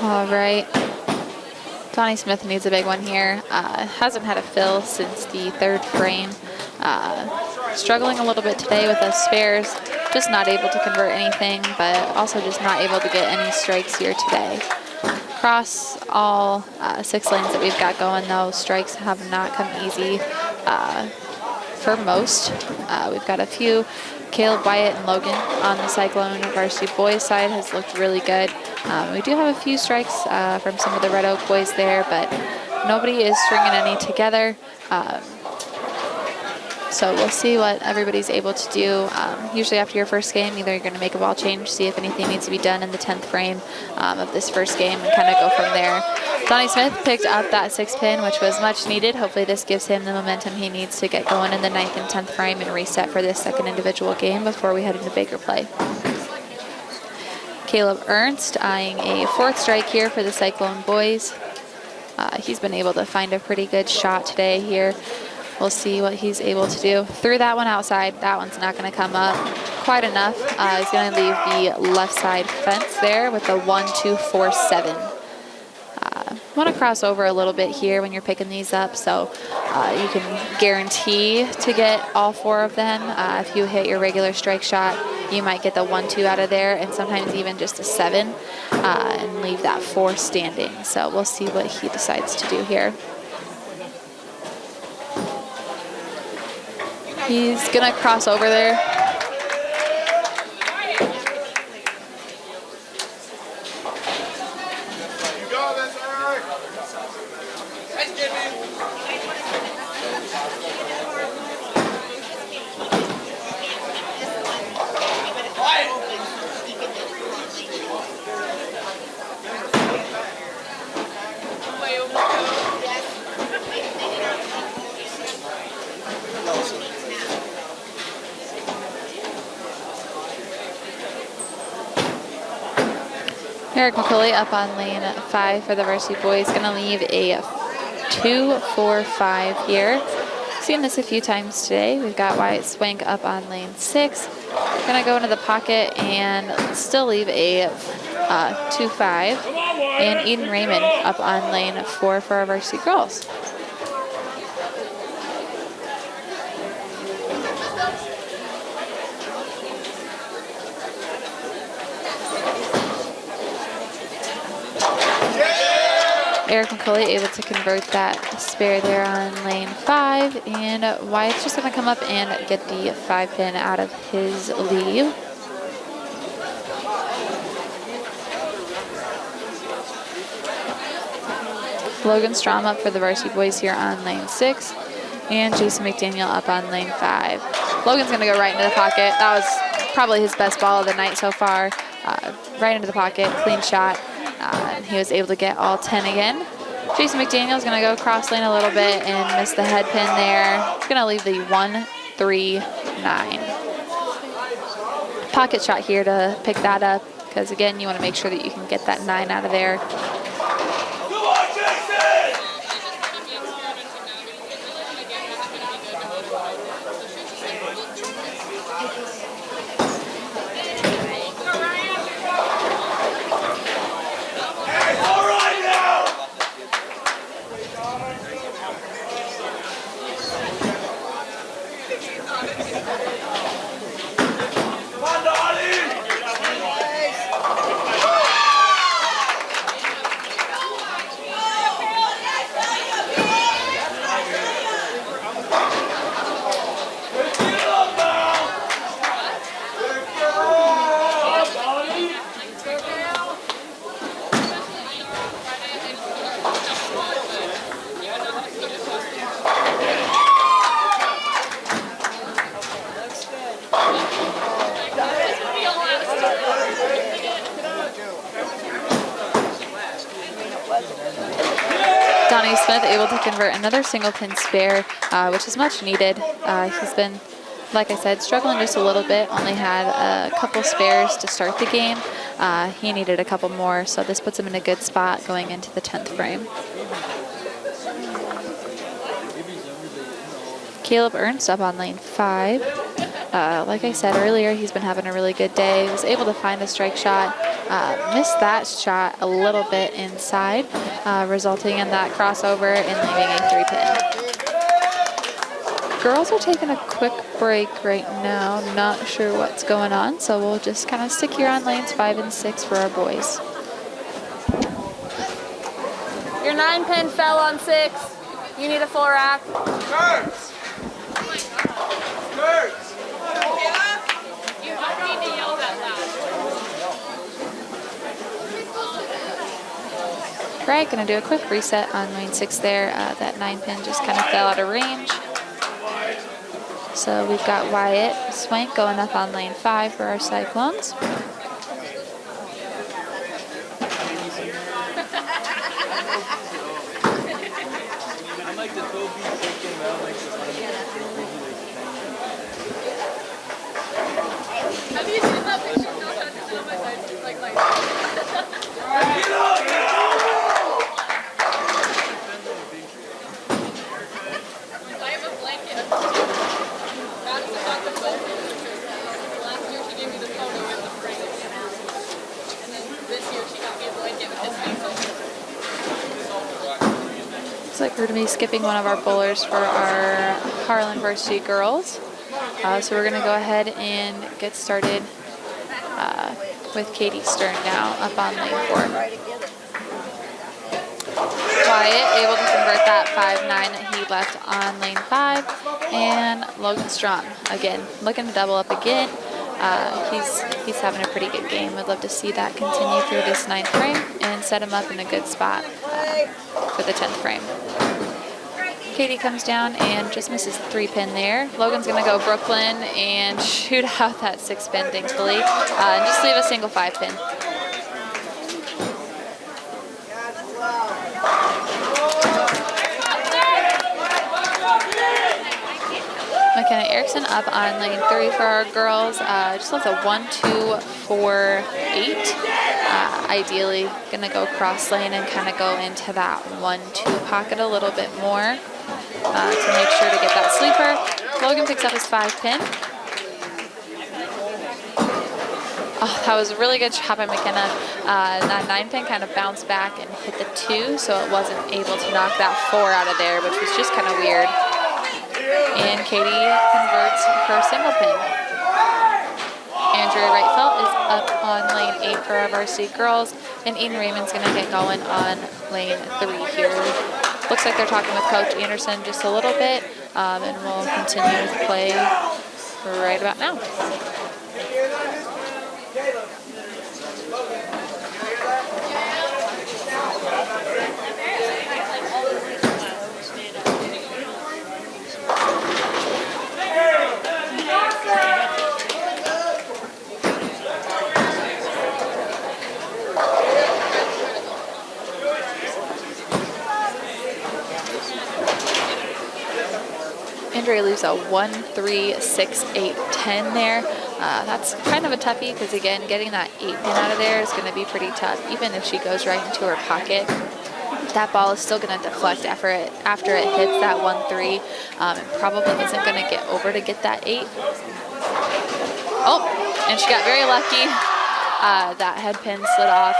All right. Donnie Smith needs a big one here. Hasn't had a fill since the 3rd frame. Struggling a little bit today with those spares. Just not able to convert anything, but also just not able to get any strikes here today. Across all 6 lanes that we've got going, though, strikes have not come easy for most. We've got a few. Caleb, Wyatt, and Logan on the Cyclone varsity boys side has looked really good. We do have a few strikes from some of the Red Oak boys there, but nobody is stringing any together. So we'll see what everybody's able to do. Usually after your first game, either you're going to make a ball change, see if anything needs to be done in the 10th frame of this first game, and kind of go from there. Donnie Smith picked up that 6 pin, which was much needed. Hopefully this gives him the momentum he needs to get going in the 9th and 10th frame and reset for this second individual game before we head into Baker play. Caleb Ernst eyeing a 4th strike here for the Cyclone boys. He's been able to find a pretty good shot today here. We'll see what he's able to do. Threw that one outside. That one's not going to come up quite enough. He's going to leave the left side fence there with a 1-2-4-7. Want to cross over a little bit here when you're picking these up, so you can guarantee to get all 4 of them. If you hit your regular strike shot, you might get the 1-2 out of there, and sometimes even just a 7, and leave that 4 standing. So we'll see what he decides to do here. He's gonna cross over there. Eric McCulley up on lane 5 for the varsity boys. Going to leave a 2-4-5 here. Seen this a few times today. We've got Wyatt Swank up on lane 6. Going to go into the pocket and still leave a 2-5. And Eden Raymond up on lane 4 for our varsity girls. Eric McCulley able to convert that spare there on lane 5, and Wyatt's just going to come up and get the 5 pin out of his lead. Logan Strom up for the varsity boys here on lane 6, and Jason McDaniel up on lane 5. Logan's going to go right into the pocket. That was probably his best ball of the night so far. Right into the pocket, clean shot. And he was able to get all 10 again. Jason McDaniel is going to go cross lane a little bit and miss the head pin there. He's going to leave the 1-3-9. Pocket shot here to pick that up, because again, you want to make sure that you can get that 9 out of there. Johnny Smith able to convert another single pin spare, which is much needed. He's been, like I said, struggling just a little bit. Only had a couple spares to start the game. He needed a couple more, so this puts him in a good spot going into the 10th frame. Caleb Ernst up on lane 5. Like I said earlier, he's been having a really good day. He was able to find a strike shot, missed that shot a little bit inside, resulting in that crossover and leaving a 3-pin. Girls are taking a quick break right now. Not sure what's going on, so we'll just kind of stick here on lanes 5 and 6 for our boys. Your 9-pin fell on 6. You need a full rack. Skirts! Skirts! You don't need to yell that loud. Right, gonna do a quick reset on lane 6 there. That 9-pin just kind of fell out of range. So we've got Wyatt Swank going up on lane 5 for our Cyclones. Have you seen that picture? No, that's on my side. Like, I have a blanket. That's the fact of both pictures. Last year she gave me the photo with the frame. And then this year she got me a blanket with his face over it. Looks like we're going to be skipping one of our bowlers for our Harlan varsity girls. So we're going to go ahead and get started with Katie Stern now up on lane 4. Wyatt able to convert that 5-9 that he left on lane 5. And Logan Strong, again, looking to double up again. He's having a pretty good game. I'd love to see that continue through this 9th frame and set him up in a good spot for the 10th frame. Katie comes down and just misses the 3-pin there. Logan's gonna go Brooklyn and shoot out that 6-pin, thankfully, and just leave a single 5-pin. McKenna Erickson up on lane 3 for our girls. Just left a 1-2-4-8. Ideally, gonna go cross lane and kind of go into that 1-2 pocket a little bit more to make sure to get that sleeper. Logan picks up his 5-pin. Oh, that was a really good job by McKenna. That 9-pin kind of bounced back and hit the 2, so it wasn't able to knock that 4 out of there, which was just kind of weird. And Katie converts her single pin. Andrea Wrightfeld is up on lane 8 for our varsity girls, and Eden Raymond's going to get going on lane 3 here. Looks like they're talking with Coach Anderson just a little bit, and we'll continue with play right about now. Andrea leaves a 1-3-6-8-10 there. That's kind of a toughie because, again, getting that 8-pin out of there is going to be pretty tough. Even if she goes right into her pocket, that ball is still going to deflect after it hits that 1-3 and probably isn't going to get over to get that 8. Oh, and she got very lucky. That head pin slid off,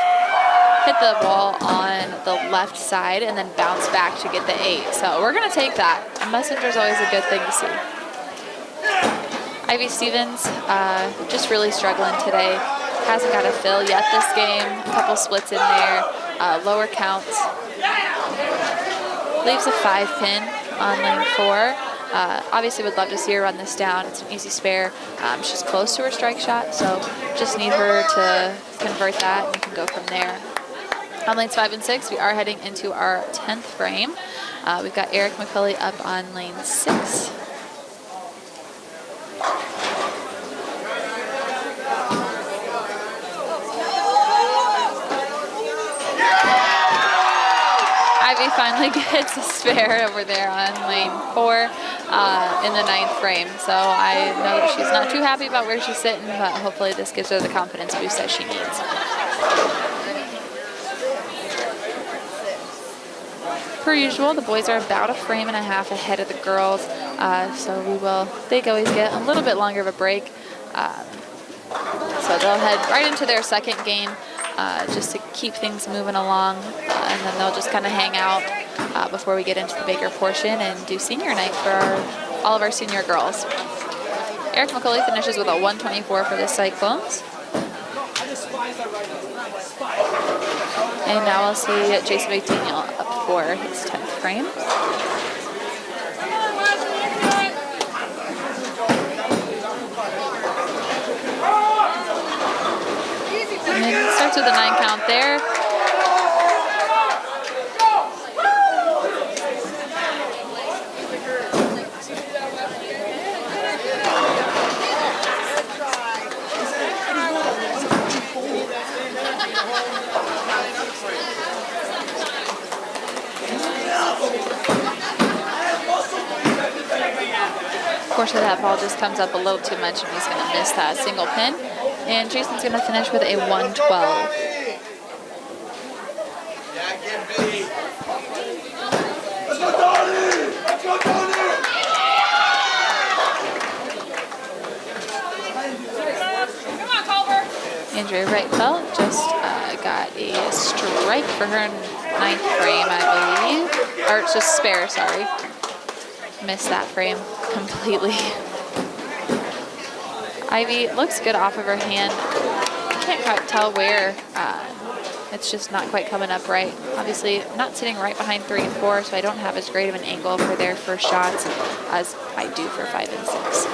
hit the wall on the left side, and then bounced back to get the 8. So we're going to take that. A messenger is always a good thing to see. Ivy Stevens just really struggling today. Hasn't got a fill yet this game. A couple splits in there, lower counts. Leaves a 5-pin on lane 4. Obviously would love to see her run this down. It's an easy spare. She's close to her strike shot, so just need her to convert that and we can go from there. On lanes 5 and 6, we are heading into our 10th frame. We've got Eric McCulley up on lane 6. Ivy Ivy finally gets a spare over there on lane 4 in the 9th frame. So I know that she's not too happy about where she's sitting, but hopefully this gives her the confidence boost that she needs. Per usual, the boys are about a frame and a half ahead of the girls, so they always get a little bit longer of a break. So they'll head right into their second game just to keep things moving along, and then they'll just kind of hang out before we get into the bigger portion and do senior night for all of our senior girls. Eric McCauley finishes with a 124 for the Cyclones. And now we'll see Jason McDaniel up for his 10th frame. And it starts with a 9 count there. Unfortunately, that ball just comes up a little too much, and he's going to miss that single pin. And Jason's going to finish with a 112. Andrea Wright-Bell just got a strike for her 9th frame, I believe. Or just spare, sorry. Missed that frame completely. Ivy looks good off of her hand. Can't quite tell where. It's just not quite coming up right. Obviously, I'm not sitting right behind 3 and 4, so I don't have as great of an angle for their first shots as I do for 5 and 6.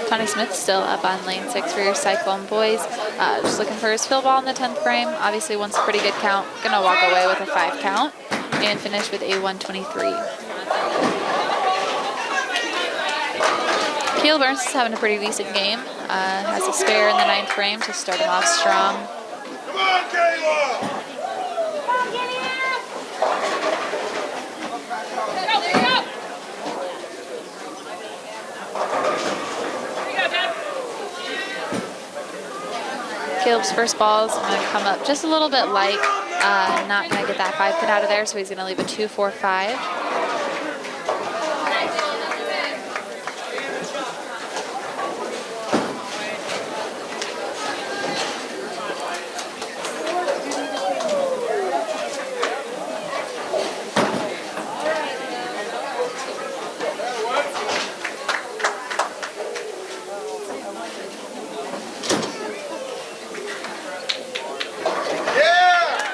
Connie Smith still up on lane 6 for your Cyclone boys. Just looking for his fill ball in the 10th frame. Obviously wants a pretty good count. Gonna walk away with a 5 count and finish with a 123. Kayla Burns is having a pretty decent game. Has a spare in the 9th frame to start him off strong. Come on, Kayla! Caleb's first ball is going to come up just a little bit light. Not going to get that 5 pin out of there, so he's going to leave a 2-4-5.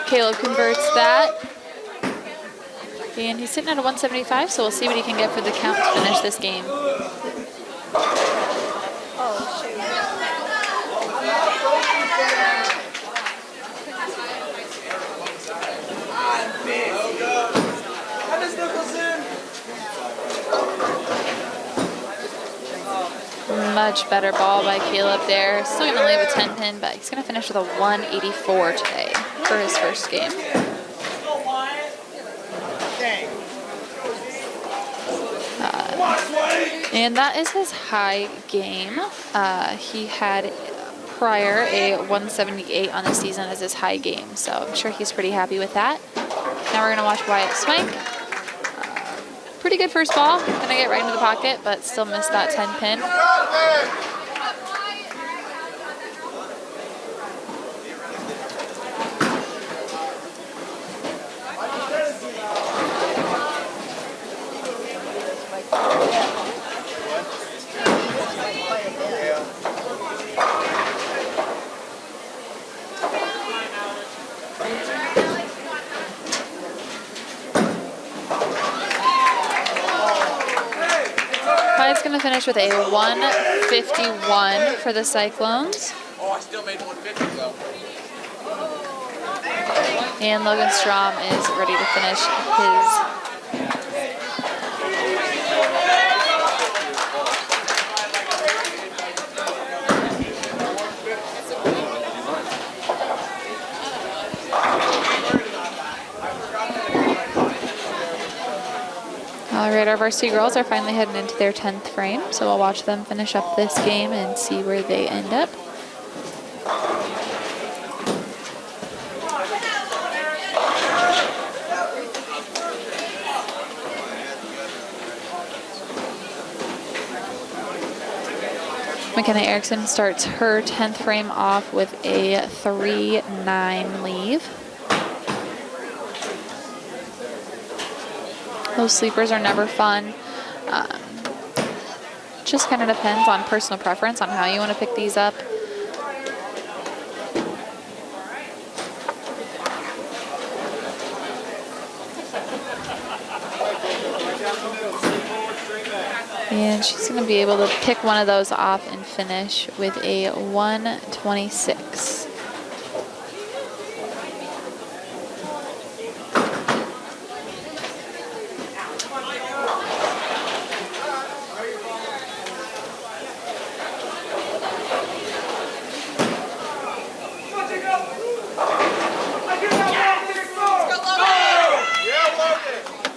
Caleb converts that. And he's sitting at a 175, so we'll see what he can get for the count to finish this game. Much better ball by Caleb there. Still going to leave a 10 pin, but he's going to finish with a 184 today for his first game. And that is his high game. He had prior a 178 on the season as his high game, so I'm sure he's pretty happy with that. Now we're going to watch Wyatt Swank. Pretty good first ball. Going to get right into the pocket, but still missed that 10 pin. That's going to finish with a 151 for the Cyclones. Oh, I still made 150 though. And Logan Strom is ready to finish his. All right, our varsity girls are finally heading into their 10th frame, so we'll watch them finish up this game and see where they end up. McKenna Erickson starts her 10th frame off with a 3-9 leave. Those sleepers are never fun. Just kind of depends on personal preference on how you want to pick these up. And she's going to be able to pick one of those off and finish with a 126.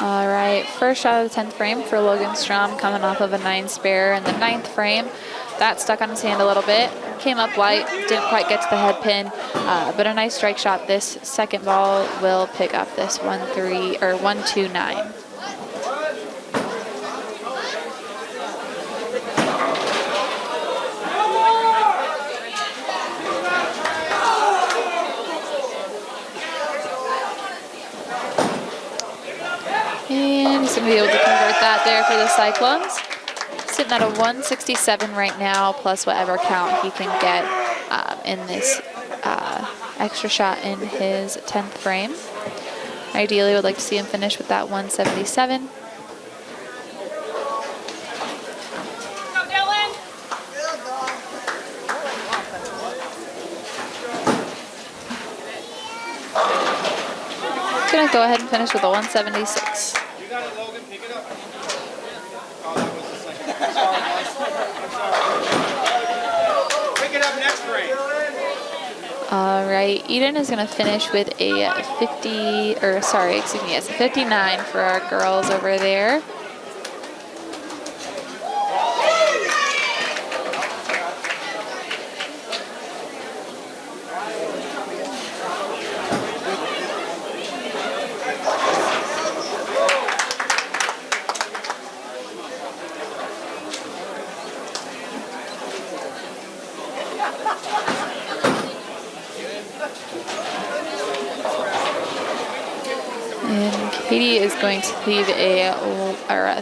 All right, first shot of the 10th frame for Logan Strom, coming off of a 9 spare. In the 9th frame, that stuck on his hand a little bit, came up light, didn't quite get to the head pin, but a nice strike shot. This second ball will pick up this 129. And he's going to be able to convert that there for the Cyclones. Sitting at a 167 right now, plus whatever count he can get in this extra shot in his 10th frame. Ideally, would like to see him finish with that 177. Gonna go ahead and finish with a 176. You got it, Logan. Pick it up. Oh, that was the second. Pick it up next frame. All right, Eden is gonna finish with a 59 for our girls over there. And Katie is going to leave a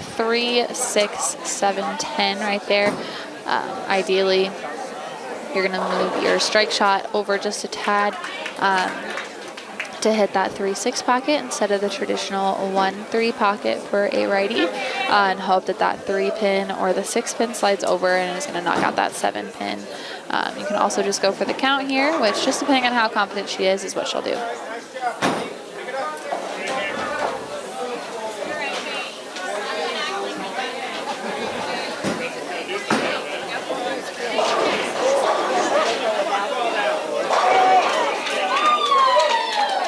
3, 6, 7, 10 right there. Ideally, you're going to move your strike shot over just a tad to hit that 3-6 pocket instead of the traditional 1-3 pocket for a righty, and hope that that 3 pin or the 6 pin slides over and is going to knock out that 7 pin. You can also just go for the count here, which, just depending on how confident she is what she'll do.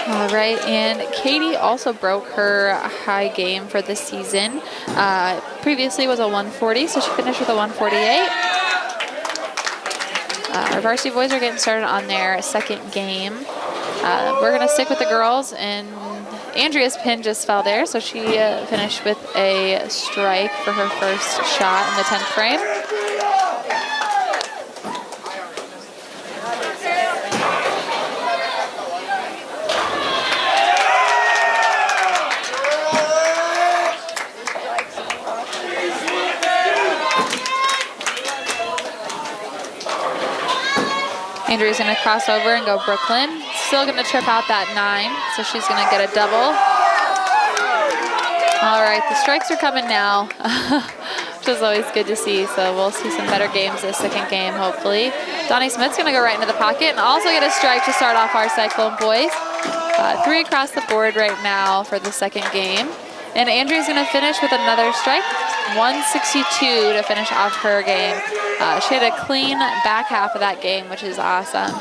All right, and Katie also broke her high game for the season. Previously was a 140, so she finished with a 148. Our varsity boys are getting started on their second game. We're going to stick with the girls, and Andrea's pin just fell there, so she finished with a strike for her first shot in the 10th frame. Andrea's going to cross over and go Brooklyn. Still going to trip out that 9, so she's going to get a double. All right, the strikes are coming now. which is always good to see. So we'll see some better games this second game, hopefully. Donnie Smith's going to go right into the pocket and also get a strike to start off our Cyclone boys. 3 across the board right now for the second game. And Andrea's going to finish with another strike, 162 to finish off her game. She had a clean back half of that game, which is awesome.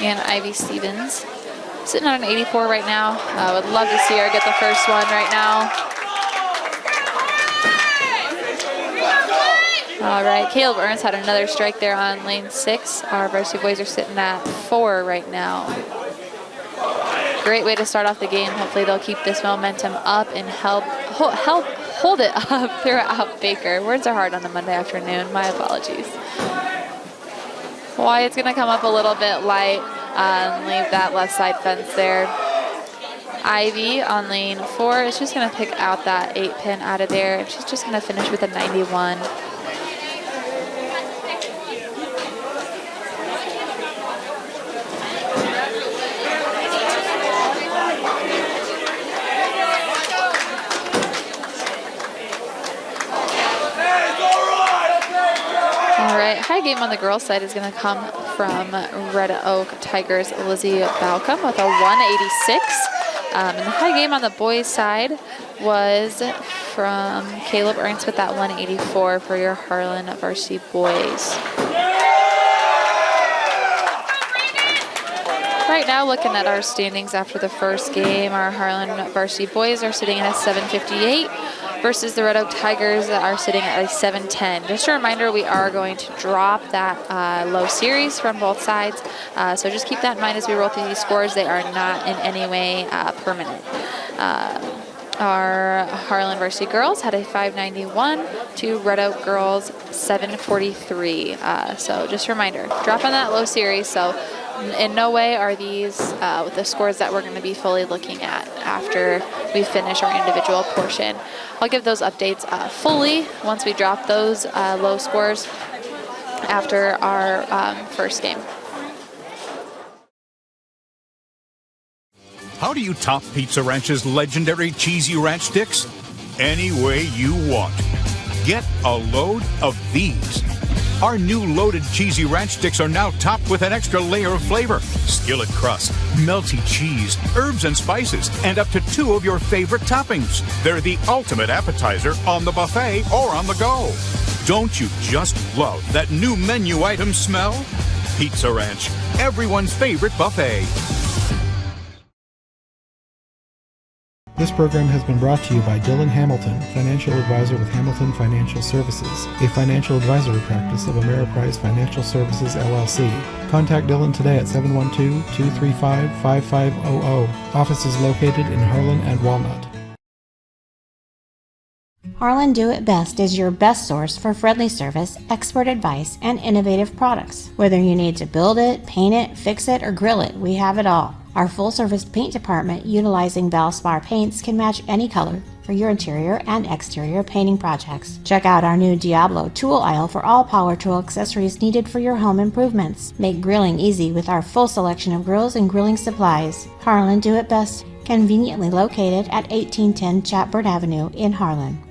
And Ivy Stevens sitting on an 84 right now. Would love to see her get the first one right now. All right, Caleb Ernst had another strike there on lane 6. Our varsity boys are sitting at 4 right now. Great way to start off the game. Hopefully they'll keep this momentum up and help hold it up throughout Baker. Words are hard on a Monday afternoon. My apologies. Wyatt's going to come up a little bit light and leave that left side fence there. Ivy on lane 4 is just going to pick out that 8-pin out of there. She's just going to finish with a 91. High game on the girls' side is going to come from Red Oak Tigers' Lizzie Balcom with a 186. And the high game on the boys' side was from Caleb Ernst with that 184 for your Harlan varsity boys. Right now, looking at our standings after the first game, our Harlan varsity boys are sitting at a 758 versus the Red Oak Tigers that are sitting at a 710. Just a reminder, we are going to drop that low series from both sides. So just keep that in mind as we roll through these scores. They are not in any way permanent. Our Harlan varsity girls had a 591 to Red Oak girls 743. So just a reminder, drop on that low series. So in no way are these the scores that we're going to be fully looking at after we finish our individual portion. I'll give those updates fully once we drop those low scores after our first game. How do you top Pizza Ranch's legendary cheesy ranch sticks? Any way you want. Get a load of these. Our new loaded cheesy ranch sticks are now topped with an extra layer of flavor. Skillet crust, melty cheese, herbs and spices, and up to 2 of your favorite toppings. They're the ultimate appetizer on the buffet or on the go. Don't you just love that new menu item smell? Pizza Ranch, everyone's favorite buffet. This program has been brought to you by Dylan Hamilton, financial advisor with Hamilton Financial Services, a financial advisory practice of Ameriprise Financial Services, LLC. Contact Dylan today at 712-235-5500. Office is located in Harlan and Walnut. Harlan Do It Best is your best source for friendly service, expert advice, and innovative products. Whether you need to build it, paint it, fix it, or grill it, we have it all. Our full-service paint department, utilizing Valspar paints, can match any color for your interior and exterior painting projects. Check out our new Diablo tool aisle for all power tool accessories needed for your home improvements. Make grilling easy with our full selection of grills and grilling supplies. Harlan Do It Best, conveniently located at 1810 Chatbird Avenue in Harlan.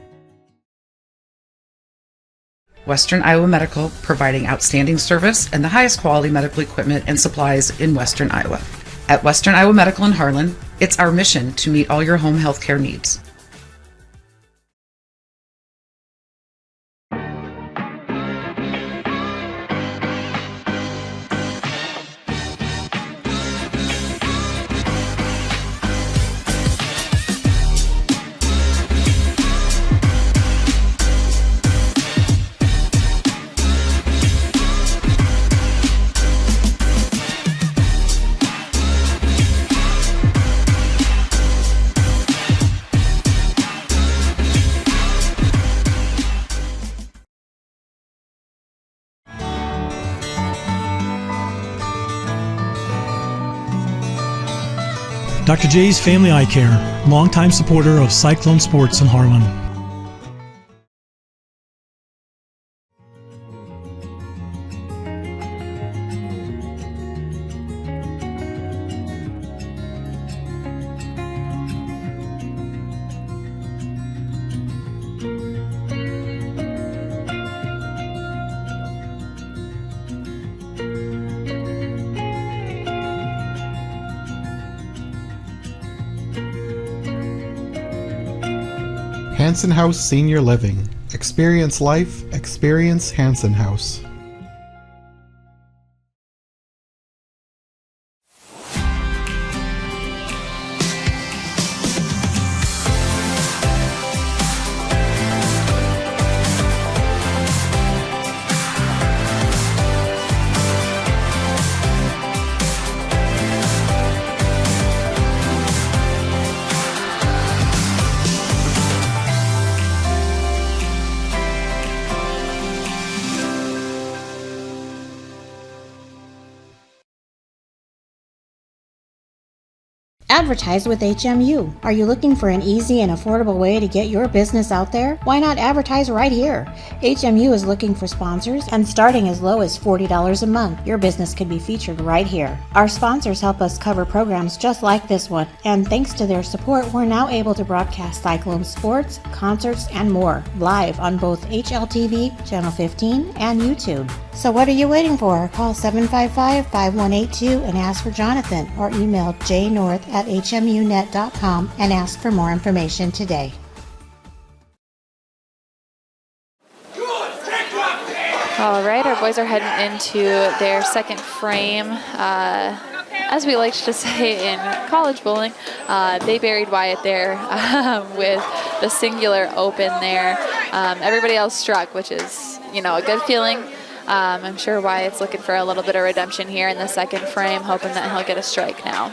Western Iowa Medical, providing outstanding service and the highest quality medical equipment and supplies in Western Iowa. At Western Iowa Medical in Harlan, it's our mission to meet all your home health care needs. Dr. J's Family Eye Care, longtime supporter of Cyclone Sports in Harlan. Hanson House Senior Living. Experience life, experience Hanson House. Advertise with HMU. Are you looking for an easy and affordable way to get your business out there? Why not advertise right here? HMU is looking for sponsors, and starting as low as $40 a month, your business could be featured right here. Our sponsors help us cover programs just like this one, and thanks to their support, we're now able to broadcast Cyclone sports, concerts, and more live on both HLTV, Channel 15, and YouTube. So what are you waiting for? Call 755-5182 and ask for Jonathan, or email jnorth@hmunet.com and ask for more information today. All right, our boys are heading into their second frame. As we like to say in college bowling, they buried Wyatt there with the singular open there. Everybody else struck, which is, a good feeling. I'm sure Wyatt's looking for a little bit of redemption here in the second frame, hoping that he'll get a strike now.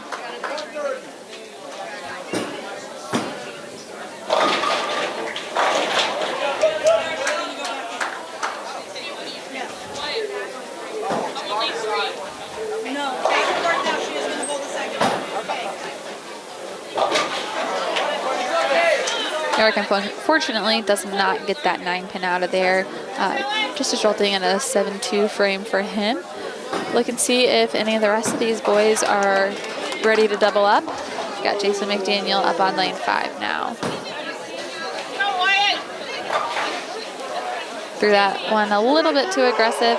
Eric, unfortunately, does not get that 9-pin out of there, just resulting in a 7-2 frame for him. Look and see if any of the rest of these boys are ready to double up. Got Jason McDaniel up on lane 5 now. Threw that one a little bit too aggressive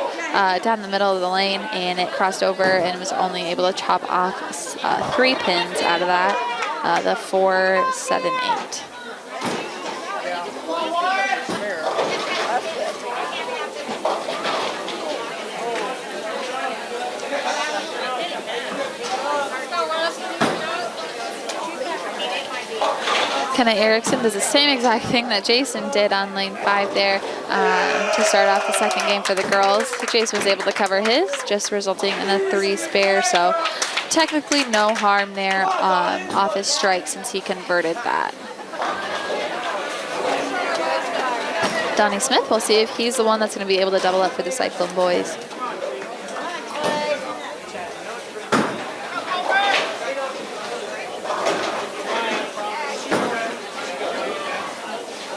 down the middle of the lane, and it crossed over and was only able to chop off 3 pins out of that, the 4, 7, 8. Kenna Erickson does the same exact thing that Jason did on lane 5 there to start off the second game for the girls. Jason was able to cover his, just resulting in a 3 spare, so technically no harm there off his strike since he converted that. Donnie Smith, we'll see if he's the one that's going to be able to double up for the Cyclone boys.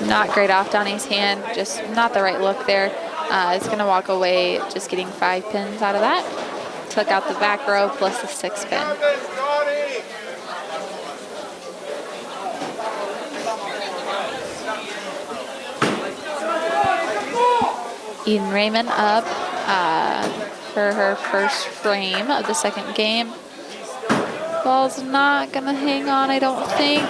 Not great off Donnie's hand, just not the right look there. It's going to walk away just getting 5 pins out of that. Took out the back row plus the 6 pin. Eden Raymond up for her first frame of the second game. Ball's not going to hang on, I don't think.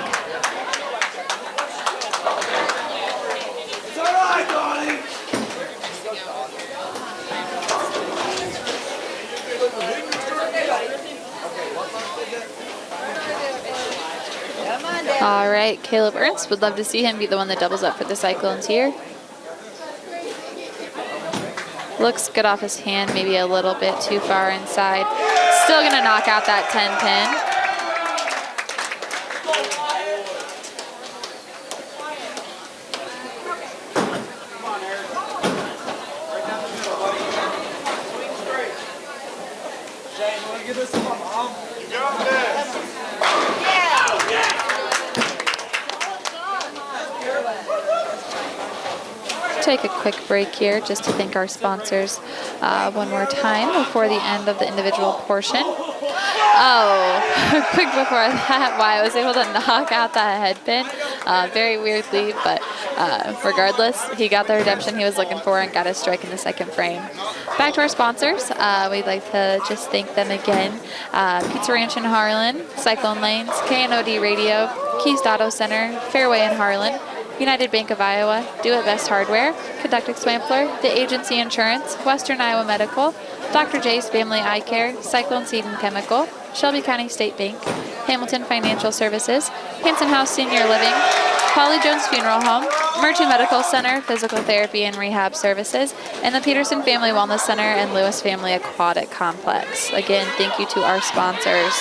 All right, Caleb Ernst, would love to see him be the one that doubles up for the Cyclones here. Looks good off his hand, maybe a little bit too far inside. Still gonna knock out that 10 pin. Take a quick break here just to thank our sponsors one more time before the end of the individual portion. Oh, quick before that, Wyatt was able to knock out that head pin. Very weird lead, but regardless, he got the redemption he was looking for and got a strike in the second frame. Back to our sponsors. We'd like to just thank them again. Pizza Ranch in Harlan, Cyclone Lanes, KNOD Radio, Keys Auto Center, Fairway in Harlan, United Bank of Iowa, Do It Best Hardware, Conductic Swampler, The Agency Insurance, Western Iowa Medical, Dr. J's Family Eye Care, Cyclone Seed and Chemical, Shelby County State Bank, Hamilton Financial Services, Hanson House Senior Living, Polly Jones Funeral Home, Murchie Medical Center, Physical Therapy and Rehab Services, and the Peterson Family Wellness Center and Lewis Family Aquatic Complex. Again, thank you to our sponsors.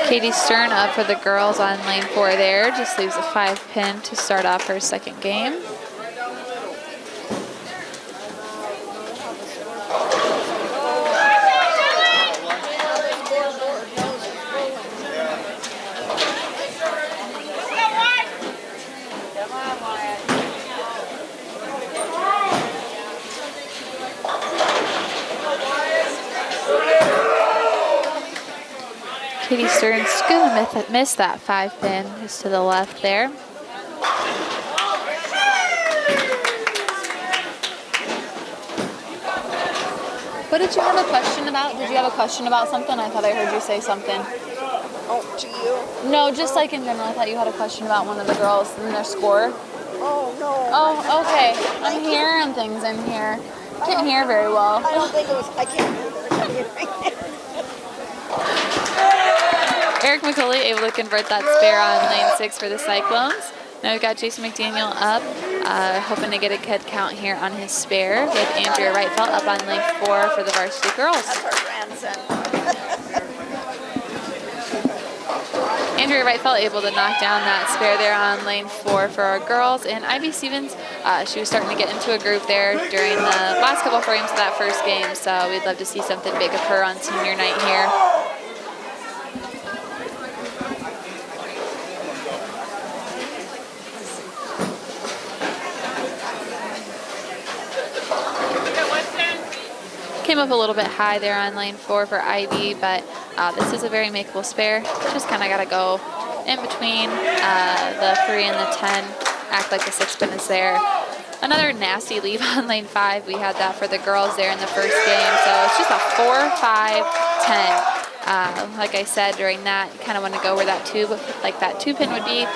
Katie Stern up for the girls on lane 4 there. Just leaves a 5-pin to start off her second game. Katie Stern's going to miss that 5-pin just to the left there. What did you have a question about? Did you have a question about something? I thought I heard you say something. Oh, to you? No, just like in general. I thought you had a question about one of the girls and their score. Oh, no. Oh, okay. I'm hearing things in here. Can't hear very well. I don't think it was, I can't hear. Eric McCulley able to convert that spare on lane 6 for the Cyclones. Now we've got Jason McDaniel up, hoping to get a head count here on his spare, with Andrea Wrightfeld up on lane 4 for the varsity girls. That's our grandson. Andrea Wrightfeld able to knock down that spare there on lane 4 for our girls. And Ivy Stevens, she was starting to get into a groove there during the last couple frames of that first game, so we'd love to see something big of her on senior night here. Came up a little bit high there on lane 4 for Ivy, but this is a very makeable spare. Just kind of got to go in between the 3 and the 10, act like the 6-pin is there. Another nasty leave on lane 5. We had that for the girls there in the first game, so it's just a 4, 5, 10. Like I said, during that, you kind of want to go where that 2-pin would be,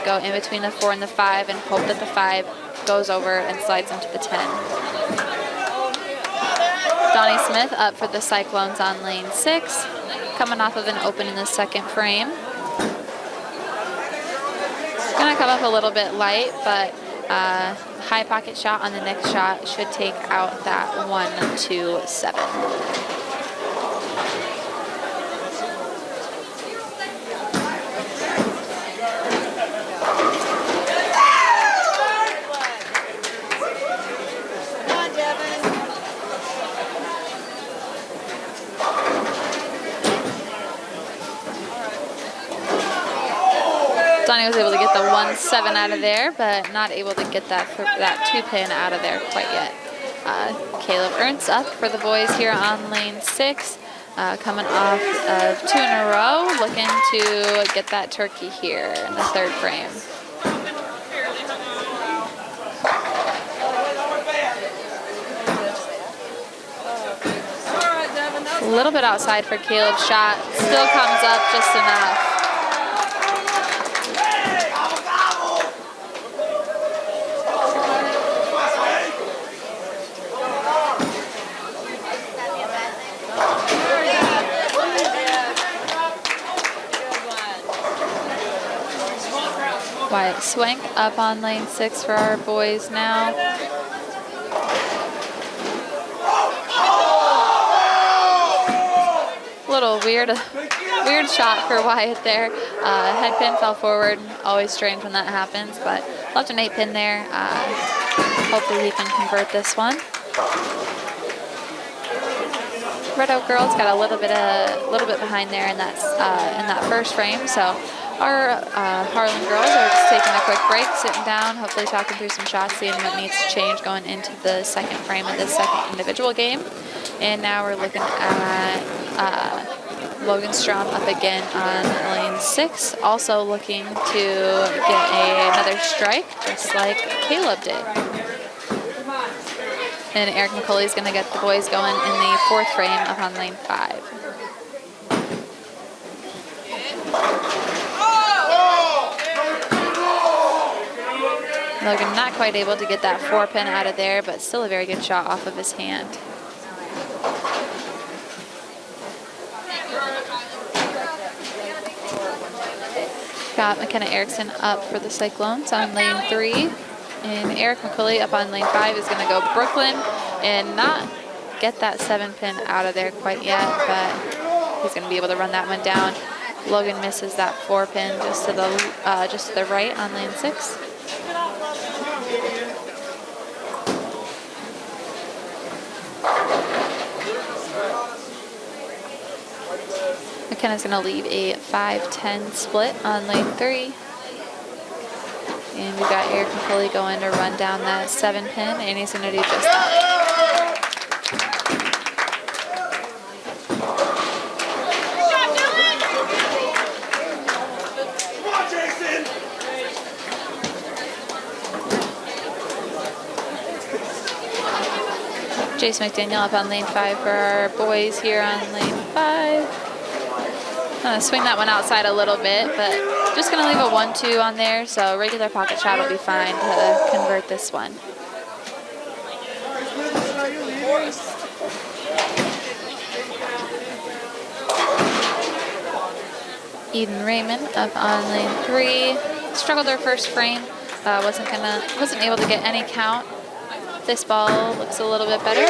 go in between the 4 and the 5 and hope that the 5 goes over and slides into the 10. Donnie Smith up for the Cyclones on lane 6, coming off of an open in the second frame. Going to come up a little bit light, but high pocket shot on the next shot should take out that 1-2-7. Donnie was able to get the 1-7 out of there, but not able to get that 2-pin out of there quite yet. Caleb Ernst up for the boys here on lane 6, coming off of 2 in a row, looking to get that turkey here in the third frame. A little bit outside for Caleb's shot, still comes up just enough. Wyatt Swank up on lane 6 for our boys now. Little weird shot for Wyatt there. Head pin fell forward. Always strange when that happens, but left an 8-pin there. Hopefully he can convert this one. Red Oak girls got a little bit behind there in that first frame, so our Harlan girls are just taking a quick break, sitting down, hopefully talking through some shots, seeing what needs to change going into the second frame of this second individual game. And now we're looking at Logan Strom up again on lane 6, also looking to get another strike, just like Caleb did. And Eric McCauley is going to get the boys going in the 4th frame up on lane 5. Logan not quite able to get that 4-pin out of there, but still a very good shot off of his hand. Got McKenna Erickson up for the Cyclones on lane 3. And Eric McCauley up on lane 5 is going to go Brooklyn and not get that 7-pin out of there quite yet, but he's going to be able to run that one down. Logan misses that 4-pin just to the right on lane 6. McKenna's going to leave a 5-10 split on lane 3. And we've got Eric McCauley going to run down that 7-pin, and he's going to do just that. Jason McDaniel up on lane 5 for our boys here on lane 5. Swing that one outside a little bit, but just going to leave a 1-2 on there, so regular pocket shot will be fine to convert this one. Eden Raymond up on lane 3. Struggled her first frame, wasn't able to get any count. This ball looks a little bit better.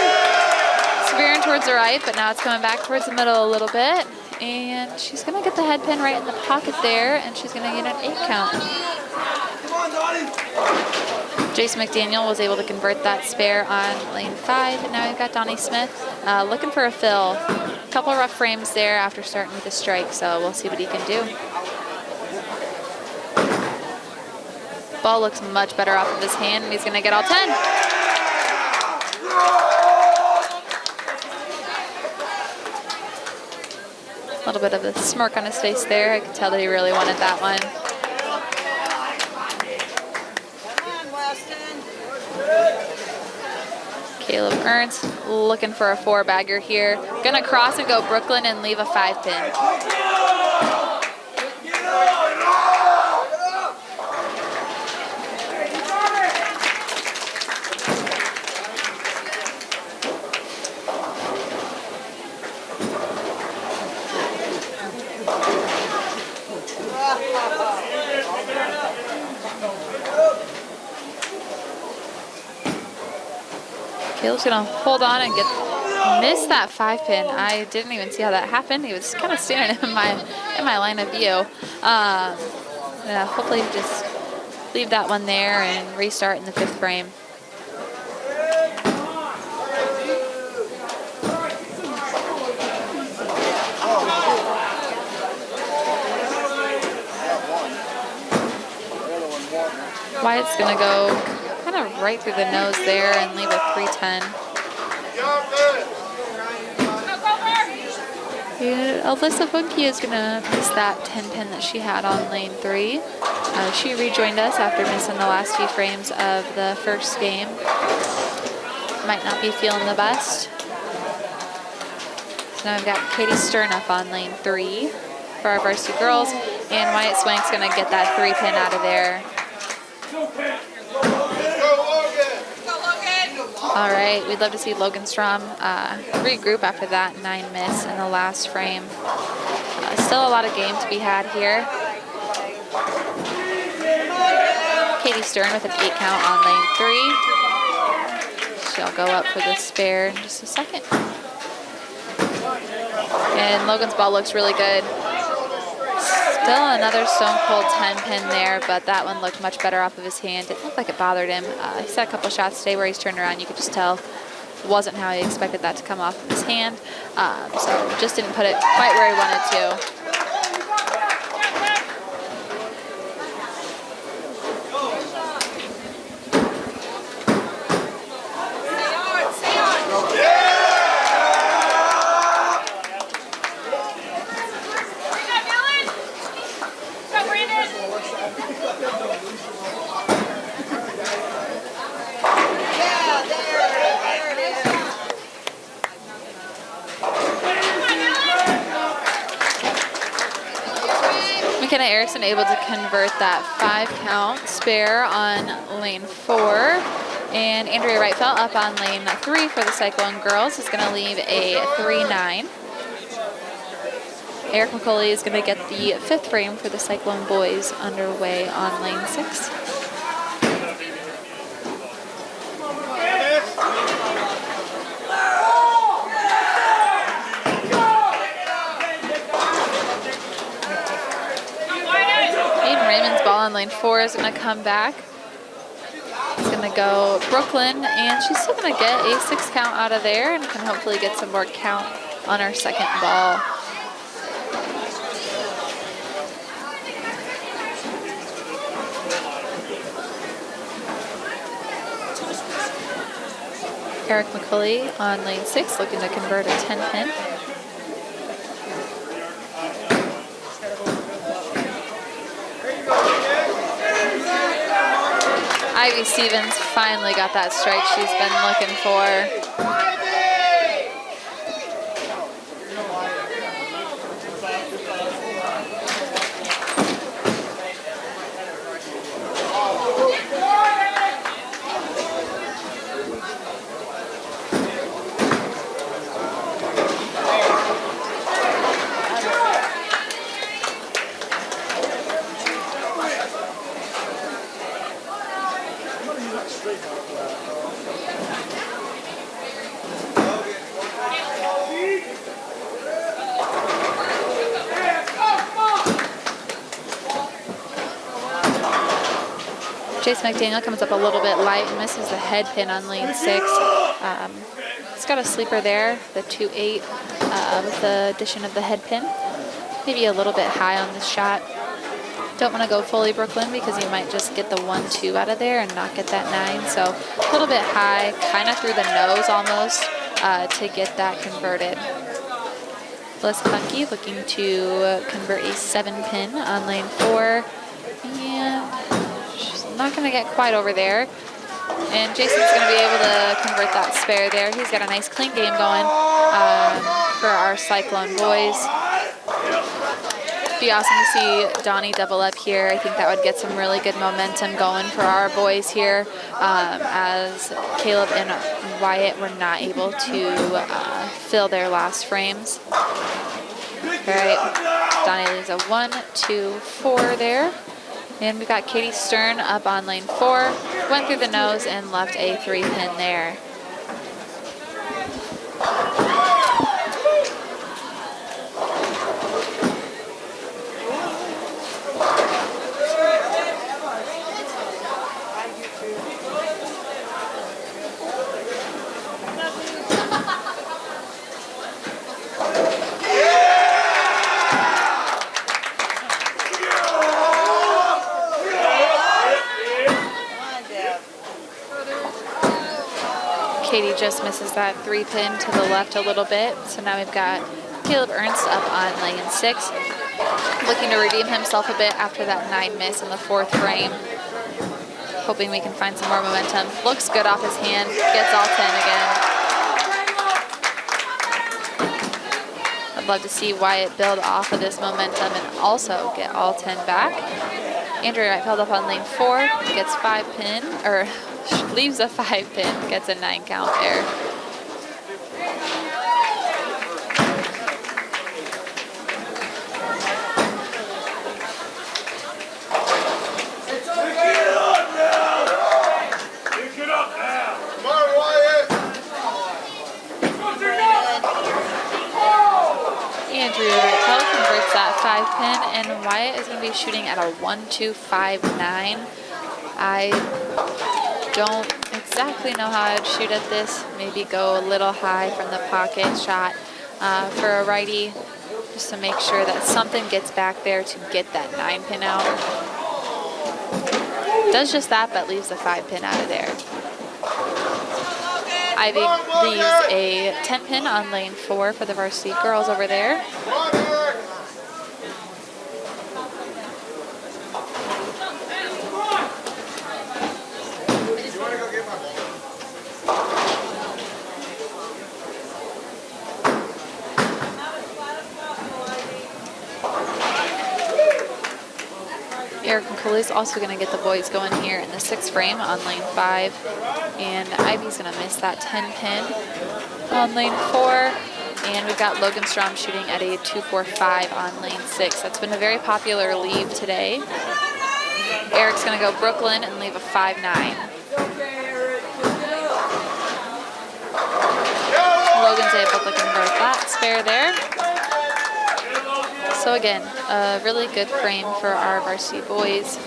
It's veering towards the right, but now it's coming back towards the middle a little bit. And she's going to get the head pin right in the pocket there, and she's going to get an 8 count. Jason McDaniel was able to convert that spare on lane 5, and now we've got Donnie Smith looking for a fill. A couple rough frames there after starting with a strike, so we'll see what he can do. Ball looks much better off of his hand, and he's going to get all 10. A little bit of a smirk on his face there. I could tell that he really wanted that one. Caleb Ernst looking for a 4-bagger here. Gonna cross and go Brooklyn and leave a 5-pin. Caleb's gonna hold on and miss that 5-pin. I didn't even see how that happened. He was kind of standing in my line of view. Hopefully just leave that one there and restart in the 5th frame. Wyatt's gonna go kind of right through the nose there and leave a 3-10. And Alyssa Bunke is gonna miss that 10-pin that she had on lane 3. She rejoined us after missing the last few frames of the first game. Might not be feeling the best. So now we've got Katie Stern up on lane 3 for our varsity girls, and Wyatt Swank's gonna get that 3-pin out of there. All right, we'd love to see Logan Strom regroup after that 9 miss in the last frame. Still a lot of game to be had here. Katie Stern with an 8 count on lane 3. She'll go up for the spare in just a second. And Logan's ball looks really good. Still another stone cold 10-pin there, but that one looked much better off of his hand. It looked like it bothered him. He's had a couple shots today where he's turned around. You could just tell it wasn't how he expected that to come off of his hand. So just didn't put it quite where he wanted to. Hannah Erickson able to convert that 5-count spare on lane 4. And Andrea Wrightfeld up on lane 3 for the Cyclone girls is going to leave a 3-9. Eric McCauley is going to get the 5th frame for the Cyclone boys underway on lane 6. On lane 4 is going to come back. It's going to go Brooklyn, and she's still going to get a 6 count out of there and can hopefully get some more count on her second ball. Eric McCulley on lane 6 looking to convert a 10 pin. Ivy Stevens finally got that strike she's been looking for. Chase McDaniel comes up a little bit light and misses the head pin on lane 6. It's got a sleeper there, the 2-8 with the addition of the head pin. Maybe a little bit high on this shot. Don't want to go fully Brooklyn because you might just get the 1-2 out of there and not get that 9. So a little bit high, kind of through the nose almost to get that converted. Bliss Funky looking to convert a 7 pin on lane 4. And she's not going to get quite over there. And Jason's going to be able to convert that spare there. He's got a nice clean game going for our Cyclone boys. It'd be awesome to see Donnie double up here. I think that would get some really good momentum going for our boys here as Caleb and Wyatt were not able to fill their last frames. All right, Donnie leaves a 1, 2, 4 there. And we've got Katie Stern up on lane 4, went through the nose and left a 3 pin there. Katie just misses that 3 pin to the left a little bit. So now we've got Caleb Ernst up on lane 6, looking to redeem himself a bit after that 9 miss in the 4th frame. Hoping we can find some more momentum. Looks good off his hand, gets all 10 again. I'd love to see Wyatt build off of this momentum and also get all 10 back. Andrea held up on lane 4, gets 5 pin, or leaves a 5 pin, gets a 9 count there. Andrew converts that 5 pin, and Wyatt is going to be shooting at a 1-2-5-9. I don't exactly know how I'd shoot at this. Maybe go a little high from the pocket shot for a righty, just to make sure that something gets back there to get that 9 pin out. Does just that, but leaves the 5 pin out of there. Ivy leaves a 10 pin on lane 4 for the varsity girls over there. Tully's also going to get the boys going here in the 6th frame on lane 5. And Ivy's going to miss that 10 pin on lane 4. And we've got Logan Strom shooting at a 2.45 on lane 6. That's been a very popular leave today. Eric's going to go Brooklyn and leave a 5.9. Logan's able to convert that spare there. So again, a really good frame for our varsity boys.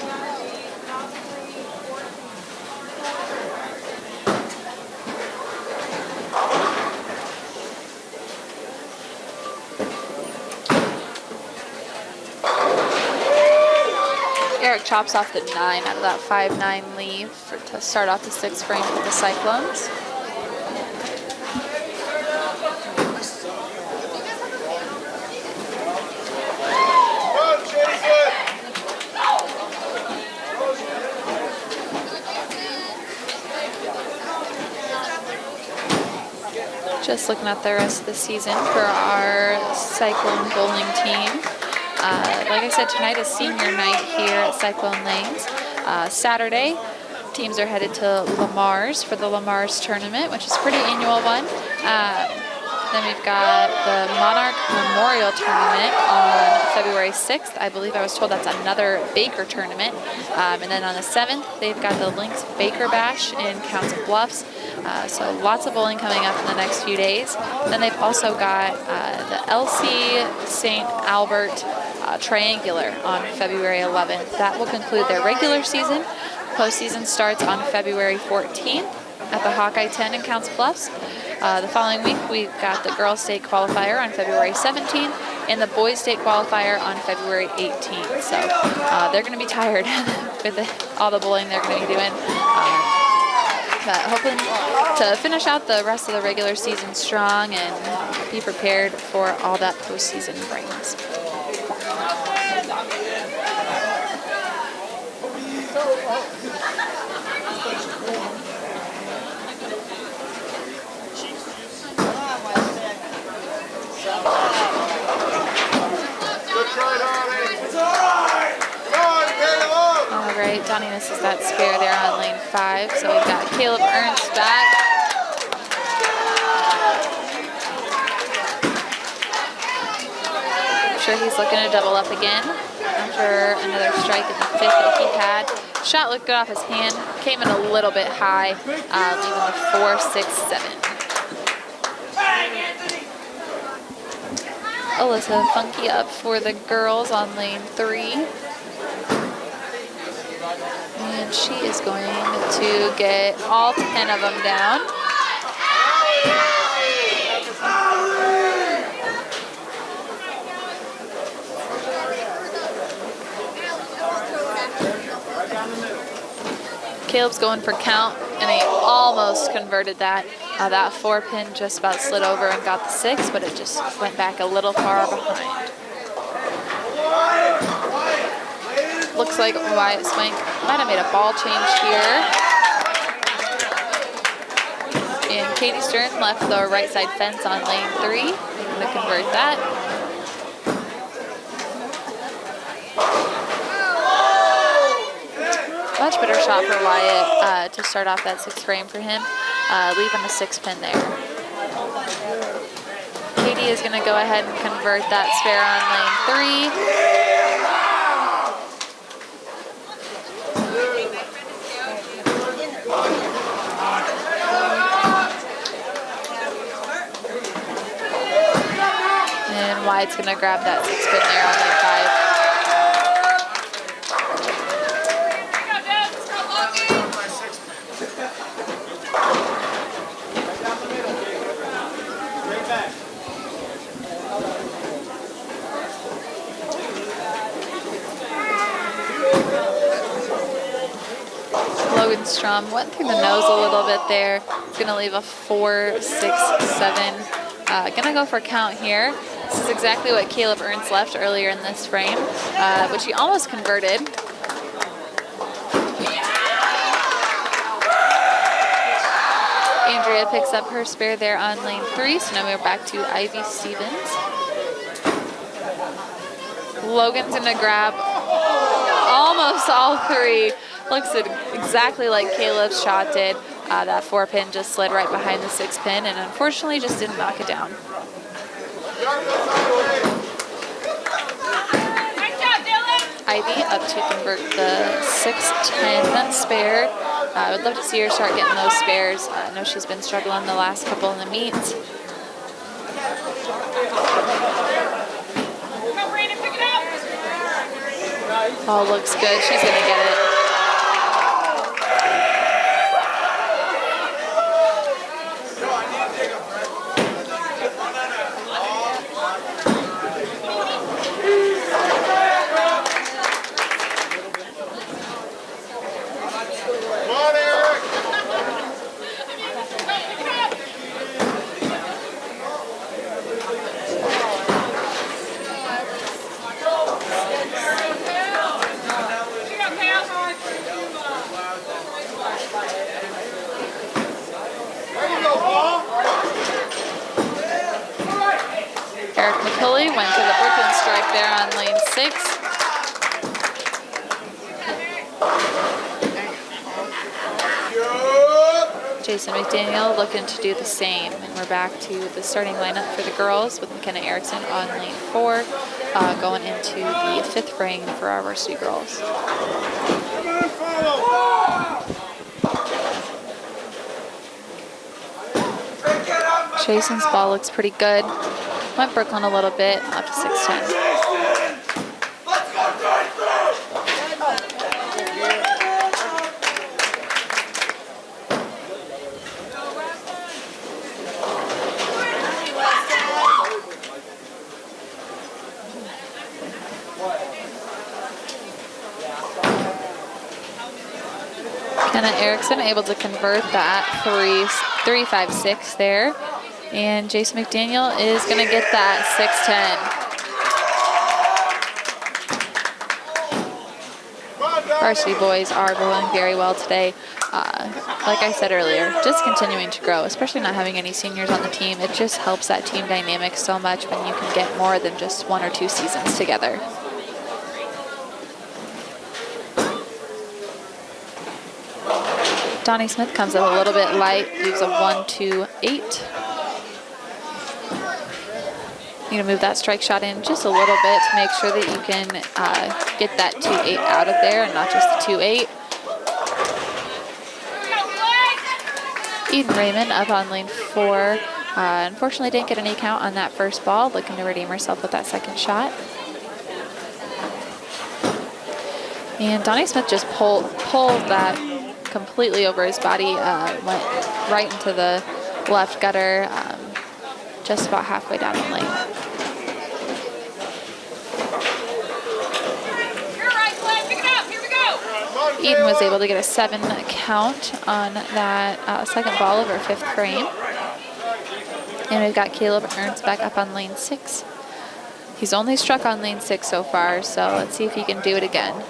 Eric chops off the 9 out of that 5.9 leave to start off the 6th frame for the Cyclones. Just looking at the rest of the season for our Cyclone bowling team. Like I said, tonight is senior night here at Cyclone Lanes. Saturday, teams are headed to Lamar's for the Lamar's tournament, which is a pretty annual one. Then we've got the Monarch Memorial Tournament on February 6th. I believe I was told that's another Baker tournament. And then on the 7th, they've got the Lynx Baker Bash in Council Bluffs. So lots of bowling coming up in the next few days. Then they've also got the LC St. Albert Triangular on February 11th. That will conclude their regular season. Postseason starts on February 14th at the Hawkeye 10 in Council Bluffs. The following week, we've got the Girls State Qualifier on February 17th and the Boys State Qualifier on February 18th. So they're going to be tired with all the bowling they're going to be doing. But hoping to finish out the rest of the regular season strong and be prepared for all that postseason brings. All right, Donnie misses that spare there on lane 5. So we've got Caleb Ernst back. I'm sure he's looking to double up again after another strike in the 5th that he had. Shot looked good off his hand, came in a little bit high, leaving the 4.67. Alyssa Funky up for the girls on lane 3. And she is going to get all 10 of them down. Caleb's going for count, and he almost converted that. That 4-pin just about slid over and got the 6, but it just went back a little far behind. Looks like Wyatt Swank might have made a ball change here. And Katie Stern left the right side fence on lane 3. I'm going to convert that. Much better shot for Wyatt to start off that 6th frame for him, leaving the 6-pin there. Katie is going to go ahead and convert that spare on lane 3. And Wyatt's going to grab that 6-pin there on lane 5. Logan Strom went through the nose a little bit there. It's going to leave a 4.67. Going to go for count here. This is exactly what Caleb Ernst left earlier in this frame, which he almost converted. Andrea picks up her spare there on lane 3, so now we're back to Ivy Stevens. Logan's going to grab almost all three. Looks exactly like Caleb's shot did. That 4-pin just slid right behind the 6-pin and unfortunately just didn't knock it down. Ivy up to convert the 6-10 spare. I would love to see her start getting those spares. I know she's been struggling the last couple in the meets. Ball looks good. She's going to get it. Went to the Brooklyn strike there on lane 6. Jason McDaniel looking to do the same. And we're back to the starting lineup for the girls with McKenna Erickson on lane 4, going into the 5th frame for our varsity girls. Jason's ball looks pretty good. Went Brooklyn a little bit, up to 6-10. Kenna Erickson able to convert that 3-5-6 there. And Jason McDaniel is going to get that 6-10. Varsity boys are going very well today. Like I said earlier, just continuing to grow, especially not having any seniors on the team. It just helps that team dynamic so much when you can get more than just 1 or 2 seasons together. Donnie Smith comes up a little bit light, leaves a 1-2-8. You're gonna move that strike shot in just a little bit to make sure that you can get that 2-8 out of there and not just the 2-8. Eden Raymond up on lane 4. Unfortunately didn't get any count on that first ball, looking to redeem herself with that second shot. And Donnie Smith just pulled that completely over his body, went right into the left gutter, just about halfway down the lane. Eden was able to get a 7 count on that second ball of her 5th frame. And we've got Caleb Ernst back up on lane 6. He's only struck on lane 6 so far, so let's see if he can do it again.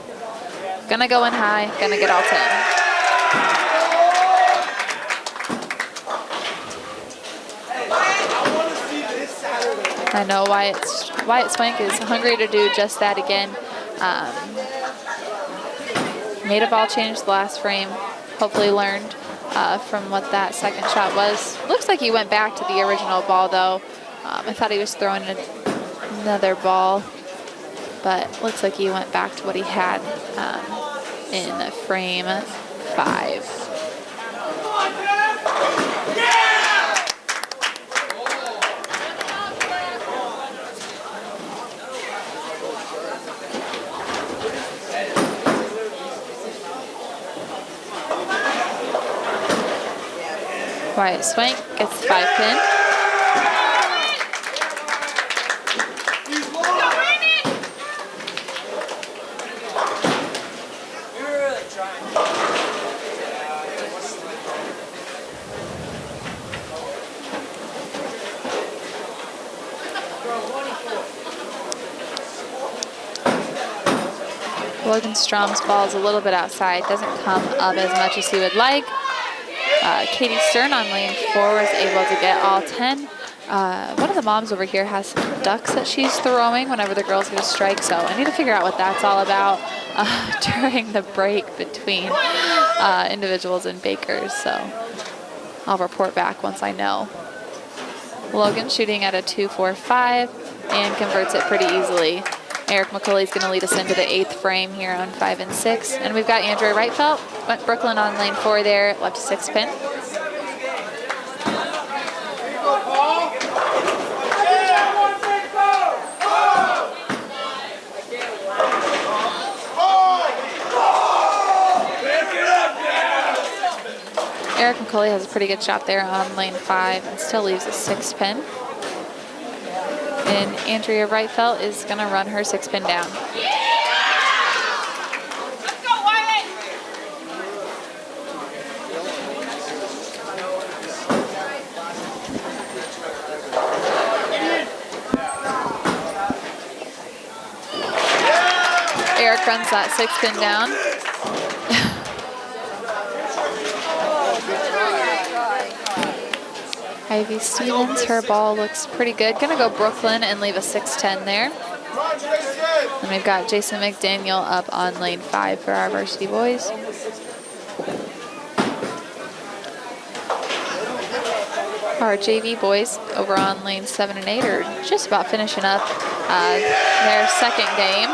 Gonna go in high, gonna get all 10. I know Wyatt Swank is hungry to do just that again. Made a ball change the last frame. Hopefully learned from what that second shot was. Looks like he went back to the original ball though. I thought he was throwing another ball, but looks like he went back to what he had in frame 5. Wyatt Swank gets the 5-pin. Logan Strom's ball is a little bit outside, doesn't come up as much as he would like. Katie Stern on lane 4 was able to get all 10. One of the moms over here has some ducks that she's throwing whenever the girls get a strike, so I need to figure out what that's all about during the break between individuals and bakers, so I'll report back once I know. Logan shooting at a 2.45 and converts it pretty easily. Eric McCulley's going to lead us into the 8th frame here on 5 and 6. And we've got Andrea Reitfeld, went Brooklyn on lane 4 there, left 6 pin. Eric McCulley has a pretty good shot there on lane 5 and still leaves a 6 pin. And Andrea Reitfeld is going to run her 6 pin down. Eric runs that 6 pin down. Ivy Stevens, her ball looks pretty good. Gonna go Brooklyn and leave a 6-10 there. And we've got Jason McDaniel up on lane 5 for our varsity boys. Our JV boys over on lane 7 and 8 are just about finishing up their second game.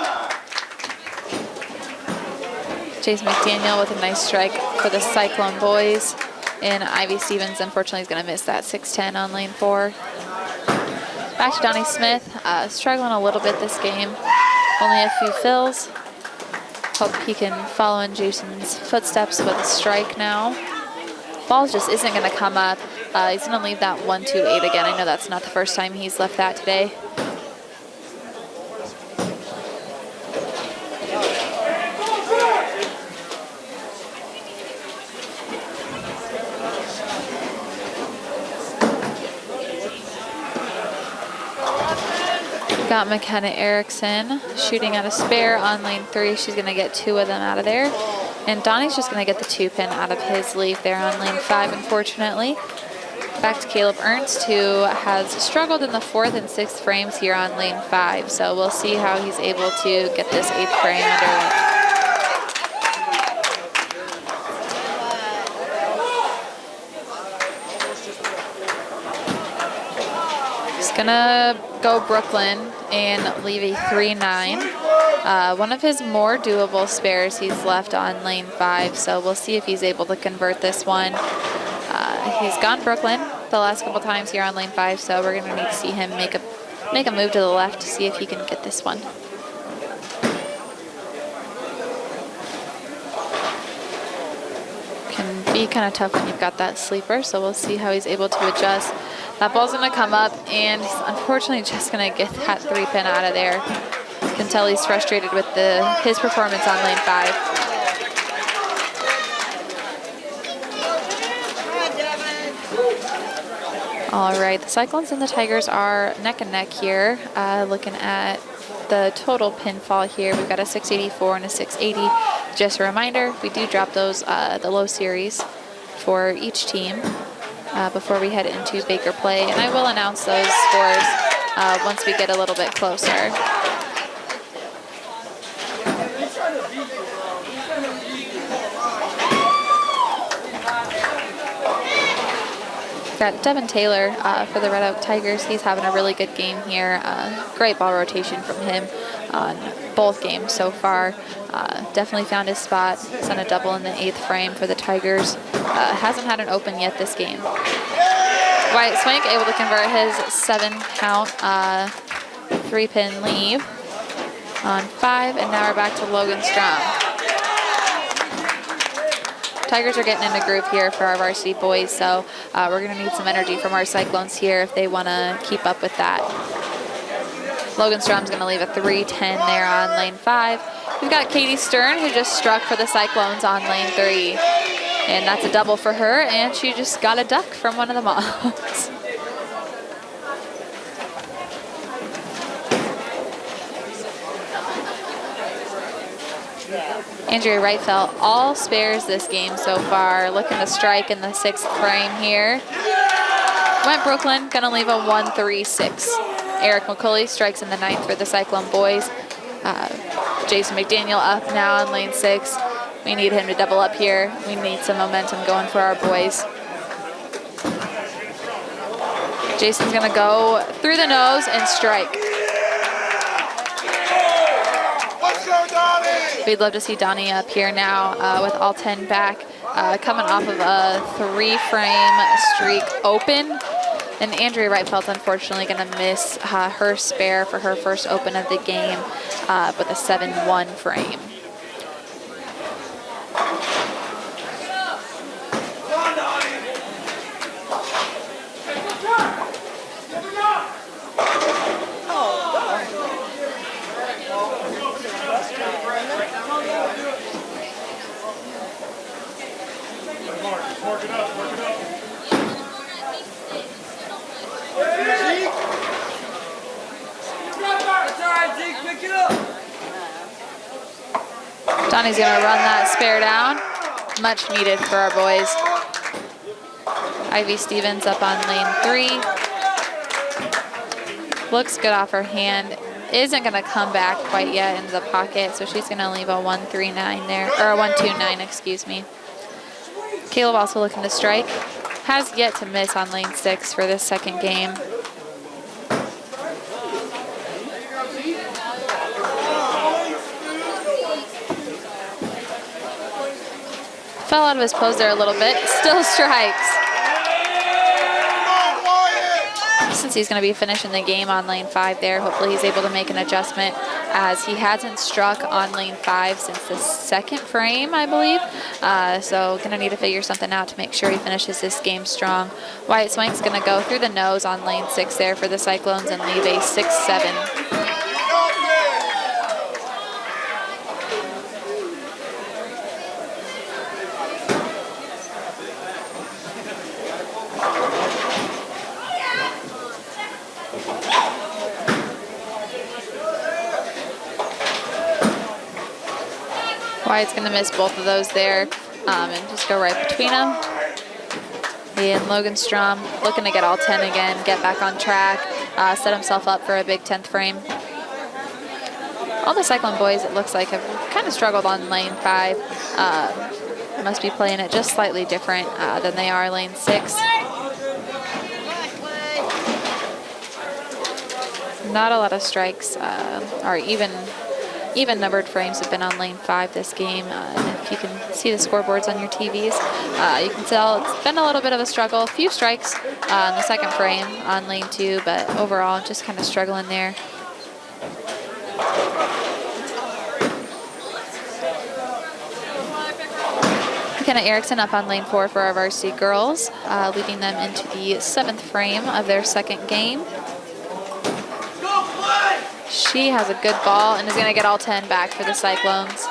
Jason McDaniel with a nice strike for the Cyclone boys. And Ivy Stevens, unfortunately, is going to miss that 6-10 on lane 4. Back to Donnie Smith, struggling a little bit this game. Only a few fills. Hope he can follow in Jason's footsteps with a strike now. Ball just isn't going to come up. He's going to leave that 1-2-8 again. I know that's not the first time he's left that today. Got McKenna Erickson shooting at a spare on lane 3. She's going to get 2 of them out of there. And Donnie's just going to get the 2 pin out of his leave there on lane 5, unfortunately. Back to Caleb Ernst, who has struggled in the 4th and 6th frames here on lane 5. So we'll see how he's able to get this 8th frame underway. Gonna go Brooklyn and leave a 3-9. One of his more doable spares he's left on lane 5, so we'll see if he's able to convert this one. He's gone Brooklyn the last couple times here on lane 5, so we're gonna need to see him make a move to the left to see if he can get this one. Can be kind of tough when you've got that sleeper, so we'll see how he's able to adjust. That ball's going to come up, and he's unfortunately just going to get that 3 pin out of there. You can tell he's frustrated with his performance on lane 5. All right, the Cyclones and the Tigers are neck and neck here. Looking at the total pinfall here, we've got a 684 and a 680. Just a reminder, we do drop those, the low series for each team. Before we head into Baker play, and I will announce those scores once we get a little bit closer. Got Devin Taylor for the Red Oak Tigers. He's having a really good game here. Great ball rotation from him on both games so far. Definitely found his spot. He's on a double in the 8th frame for the Tigers. Hasn't had an open yet this game. Wyatt Swank able to convert his 7-count 3-pin leave on 5, and now we're back to Logan Strom. Tigers are getting in the groove here for our varsity boys, so we're going to need some energy from our Cyclones here if they want to keep up with that. Logan Strom's going to leave a 3-10 there on lane 5. We've got Katie Stern, who just struck for the Cyclones on lane 3. And that's a double for her, and she just got a duck from one of the moms. Andrea Reitfeld all spares this game so far, looking to strike in the 6th frame here. Went Brooklyn, gonna leave a 1-3-6. Eric McCulley strikes in the 9th for the Cyclone boys. Jason McDaniel up now in lane 6. We need him to double up here. We need some momentum going for our boys. Jason's gonna go through the nose and strike. We'd love to see Donnie up here now with all 10 back, coming off of a 3-frame streak open. And Andrea Reitfeld's unfortunately going to miss her spare for her first open of the game with a 7-1 frame. Donnie's going to run that spare down. Much needed for our boys. Ivy Stevens up on lane 3. Looks good off her hand. Isn't going to come back quite yet into the pocket, so she's going to leave a 1-3-9 there, or a 1-2-9, excuse me. Caleb also looking to strike. Has yet to miss on lane 6 for this second game. Fell out of his pose there a little bit. Still strikes. Since he's going to be finishing the game on lane 5 there, hopefully he's able to make an adjustment, as he hasn't struck on lane 5 since the 2nd frame, I believe. So going to need to figure something out to make sure he finishes this game strong. Wyatt Swank's going to go through the nose on lane 6 there for the Cyclones and leave a 6-7. Wyatt's going to miss both of those there and just go right between them. And Logan Strom looking to get all 10 again, get back on track, set himself up for a big 10th frame. All the Cyclone boys, it looks like, have kind of struggled on lane 5. Must be playing it just slightly different than they are lane 6. Not a lot of strikes or even numbered frames have been on lane 5 this game. If you can see the scoreboards on your TVs, you can tell it's been a little bit of a struggle. A few strikes on the 2nd frame on lane 2, but overall just kind of struggling there. McKenna Erickson up on lane 4 for our varsity girls, leading them into the 7th frame of their 2nd game. She has a good ball and is going to get all 10 back for the Cyclones.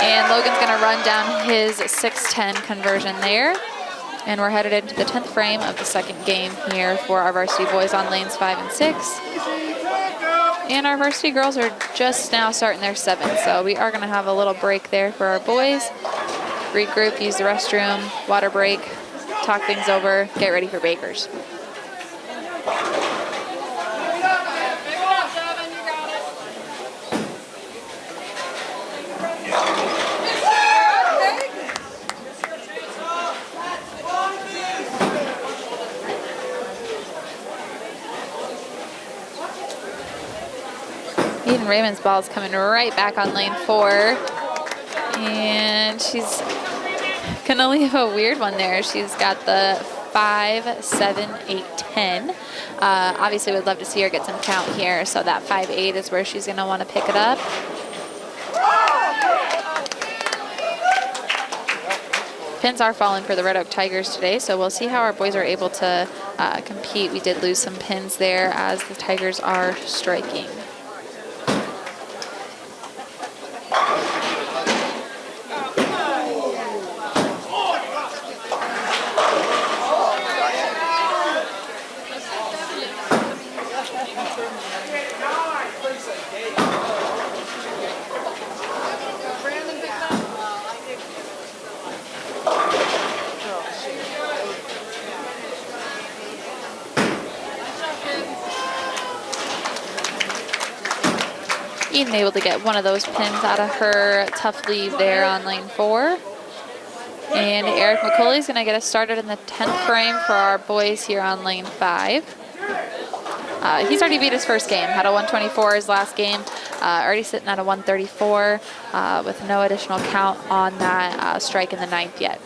And Logan's going to run down his 6-10 conversion there. And we're headed into the 10th frame of the 2nd game here for our varsity boys on lanes 5 and 6. And our varsity girls are just now starting their 7th, so we are going to have a little break there for our boys. Regroup, use the restroom, water break, talk things over, get ready for Bakers. Eden Raymond's ball is coming right back on lane 4. And she's going to leave a weird one there. She's got the 5, 7, 8, 10. Obviously, we'd love to see her get some count here. So that 5, 8 is where she's going to want to pick it up. Pins are falling for the Red Oak Tigers today, so we'll see how our boys are able to compete. We did lose some pins there as the Tigers are striking. being able to get one of those pins out of her tough lead there on lane 4. And Eric McCauley is going to get us started in the 10th frame for our boys here on lane 5. He's already beat his first game, had a 124 his last game, already sitting at a 134 with no additional count on that strike in the 9th yet.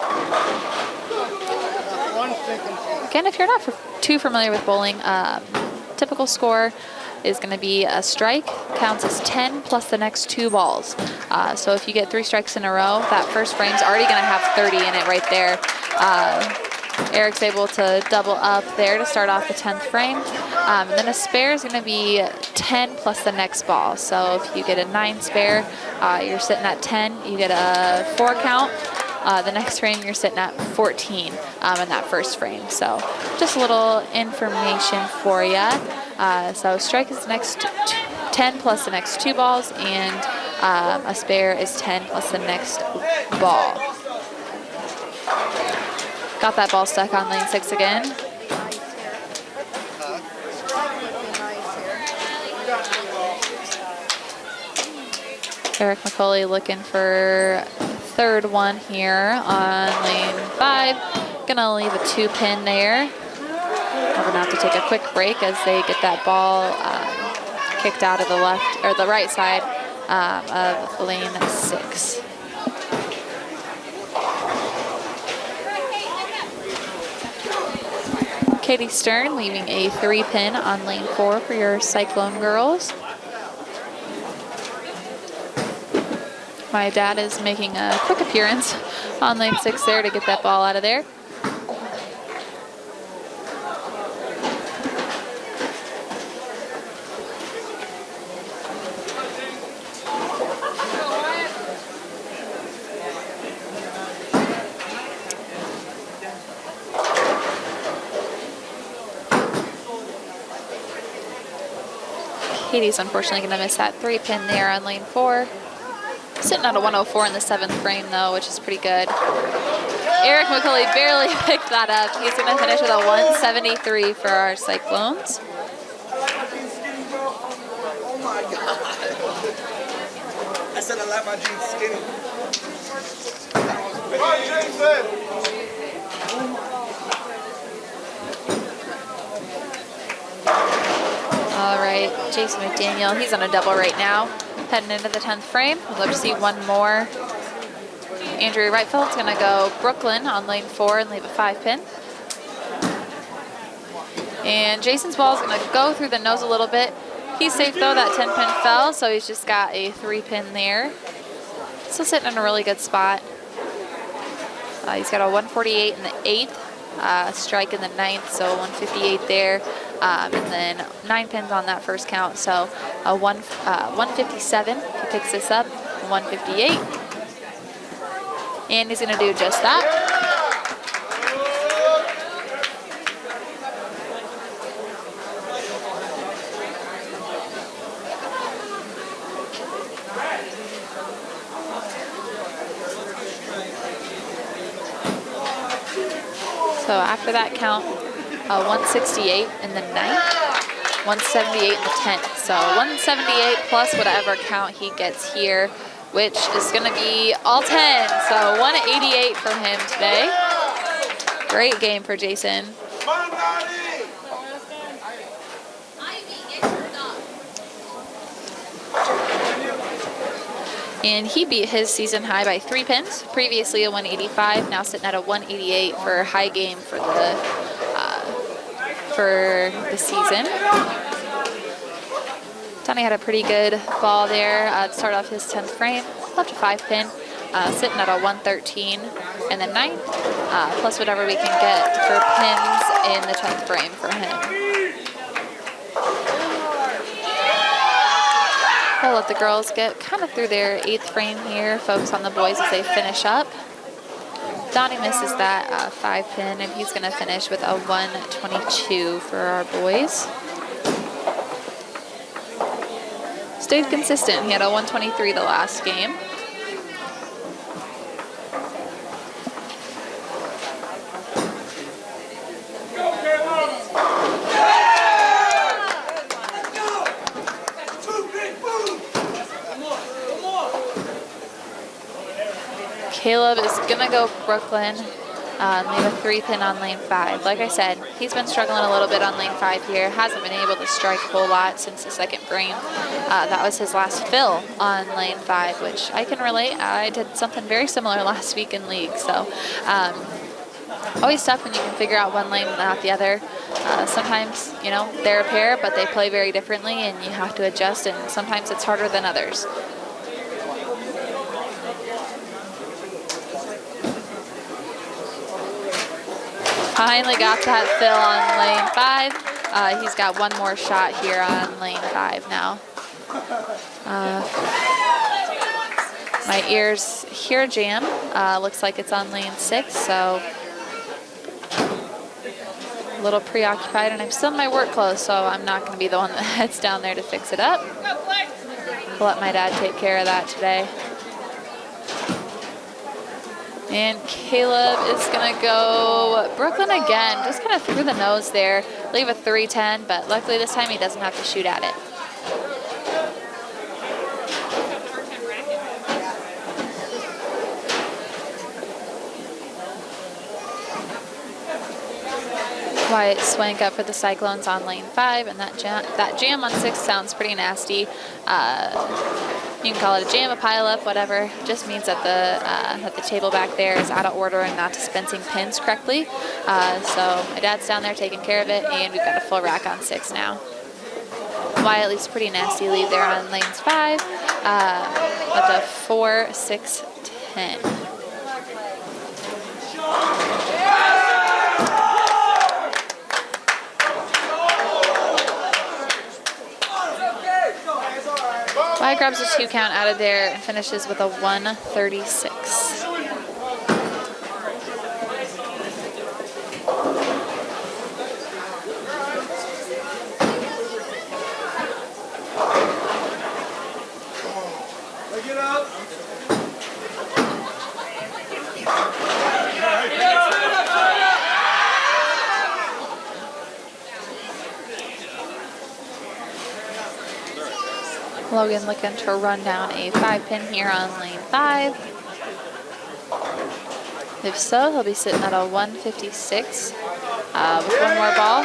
Again, if you're not too familiar with bowling, typical score is going to be a strike, counts as 10 plus the next 2 balls. So if you get 3 strikes in a row, that first frame's already going to have 30 in it right there. Eric's able to double up there to start off the 10th frame. And then a spare is going to be 10 plus the next ball. So if you get a 9 spare, you're sitting at 10. You get a 4 count. The next frame, you're sitting at 14 in that first frame. So just a little information for you. So strike is the next 10 plus the next 2 balls, and a spare is 10 plus the next ball. Got that ball stuck on lane 6 again. Eric McCauley looking for 3rd one here on lane 5. Gonna leave a 2 pin there. We're gonna have to take a quick break as they get that ball kicked out of the left or the right side of lane 6. Katie Stern leaving a 3 pin on lane 4 for your Cyclone girls. My dad is making a quick appearance on lane 6 there to get that ball out of there. Katie's unfortunately going to miss that 3 pin there on lane 4. Sitting at a 104 in the 7th frame though, which is pretty good. Eric McCauley barely picked that up. He's going to finish with a 173 for our Cyclones. Oh my God. I said I like my jeans skinny. All right, Jason McDaniel, he's on a double right now, heading into the 10th frame. We'd love to see one more. Andrew Rightfeld's going to go Brooklyn on lane 4 and leave a 5 pin. And Jason's ball is going to go through the nose a little bit. He's safe though, that 10 pin fell, so he's just got a 3 pin there. Still sitting in a really good spot. He's got a 148 in the 8th, strike in the 9th, so 158 there. And then 9 pins on that first count, so a 157. He picks this up, 158. And he's going to do just that. So after that count, 168 in the 9th, 178 in the 10th. So 178 plus whatever count he gets here, which is going to be all 10. So 188 for him today. Great game for Jason. And he beat his season high by 3 pins. Previously a 185, now sitting at a 188 for high game for the season. Donnie had a pretty good ball there to start off his 10th frame. Left a 5 pin, sitting at a 113 in the 9th, plus whatever we can get for pins in the 10th frame for him. I'll let the girls get kind of through their 8th frame here, focus on the boys as they finish up. Donnie misses that 5 pin, and he's going to finish with a 122 for our boys. Stayed consistent. He had a 123 the last game. Caleb is going to go Brooklyn. Leave a 3-pin on lane 5. Like I said, he's been struggling a little bit on lane 5 here. Hasn't been able to strike a whole lot since the second frame. That was his last fill on lane 5, which I can relate. I did something very similar last week in league. So always tough when you can figure out one lane and not the other. Sometimes, you know, they're a pair, but they play very differently, and you have to adjust, and sometimes it's harder than others. Finally got that fill on lane 5. He's got one more shot here on lane 5 now. My ears hear jam. Looks like it's on lane 6, so a little preoccupied, and I'm still in my work clothes, so I'm not going to be the one that heads down there to fix it up. I'll let my dad take care of that today. And Caleb is going to go Brooklyn again, just kind of through the nose there. Leave a 3-10, but luckily this time he doesn't have to shoot at it. Wyatt Swank up for the Cyclones on lane 5, and that jam on 6 sounds pretty nasty. You can call it a jam, a pile-up, whatever. Just means that the table back there is out of order and not dispensing pins correctly. So my dad's down there taking care of it, and we've got a full rack on 6 now. Wyatt leaves a pretty nasty lead there on lanes 5 with a 4, 6, 10. Wyatt grabs a 2 count out of there and finishes with a 136. Get up. Logan looking to run down a 5-pin here on lane 5. If so, he'll be sitting at a 156 with one more ball.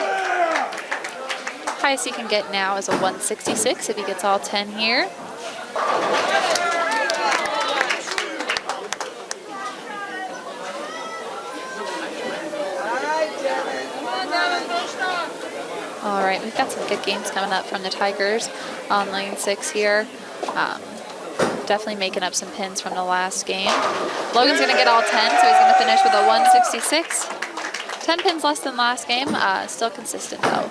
Highest he can get now is a 166 if he gets all 10 here. All right, we've got some good games coming up from the Tigers on lane 6 here. Definitely making up some pins from the last game. Logan's going to get all 10, so he's going to finish with a 166. 10 pins less than last game, still consistent though.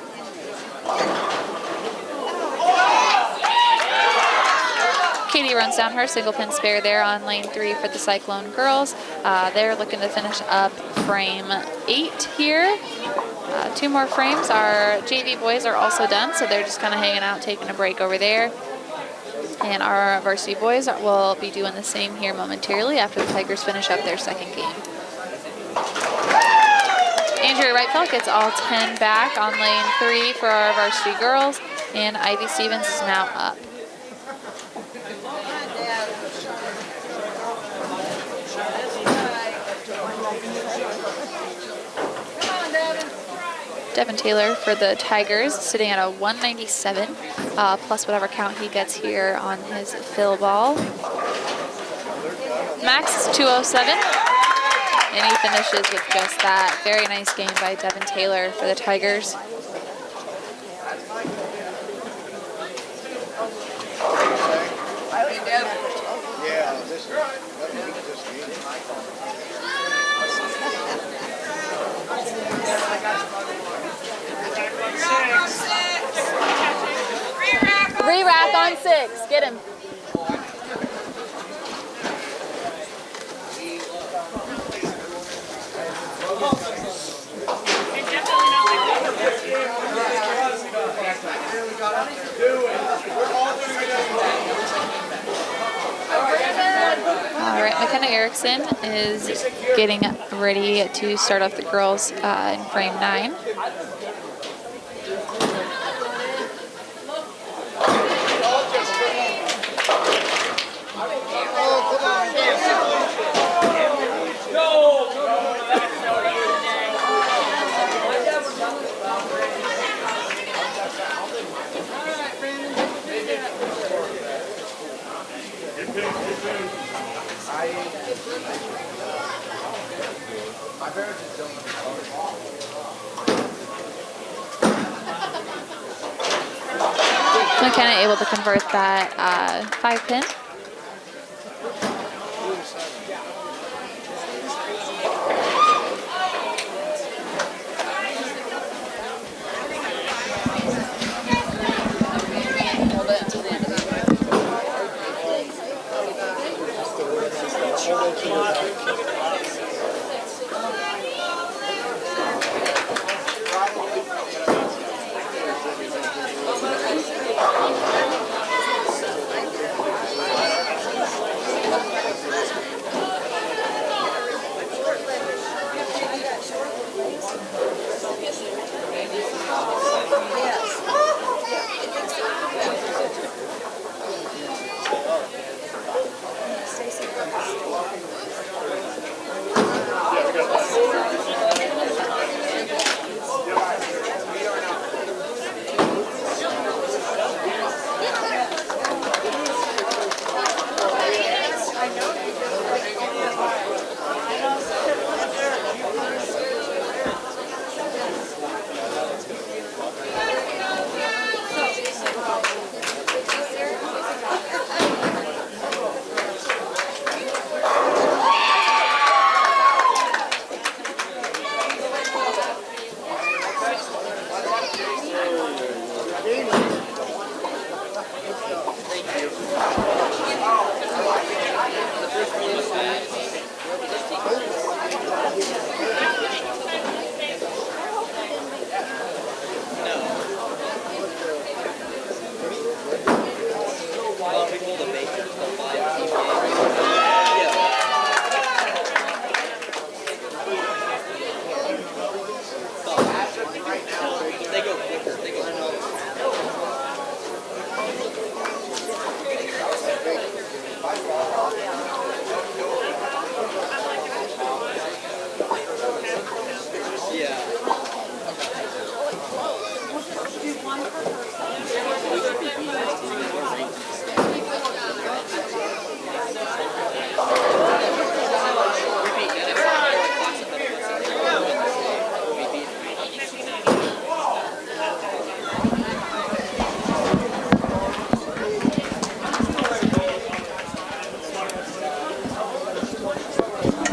Katie runs down her single pin spare there on lane 3 for the Cyclone girls. They're looking to finish up frame 8 here. 2 more frames. Our JV boys are also done, so they're just kind of hanging out, taking a break over there. And our varsity boys will be doing the same here momentarily after the Tigers finish up their second game. Andrea Wrightfeld gets all 10 back on lane 3 for our varsity girls, and Ivy Stevens is now up. Devin Taylor for the Tigers, sitting at a 197, plus whatever count he gets here on his fill ball. Max is 207, and he finishes with just that. Very nice game by Devin Taylor for the Tigers. Re-rack on 6. Get him. All right, McKenna Erickson is getting ready to start off the girls in frame 9. McKenna able to convert that 5-pin.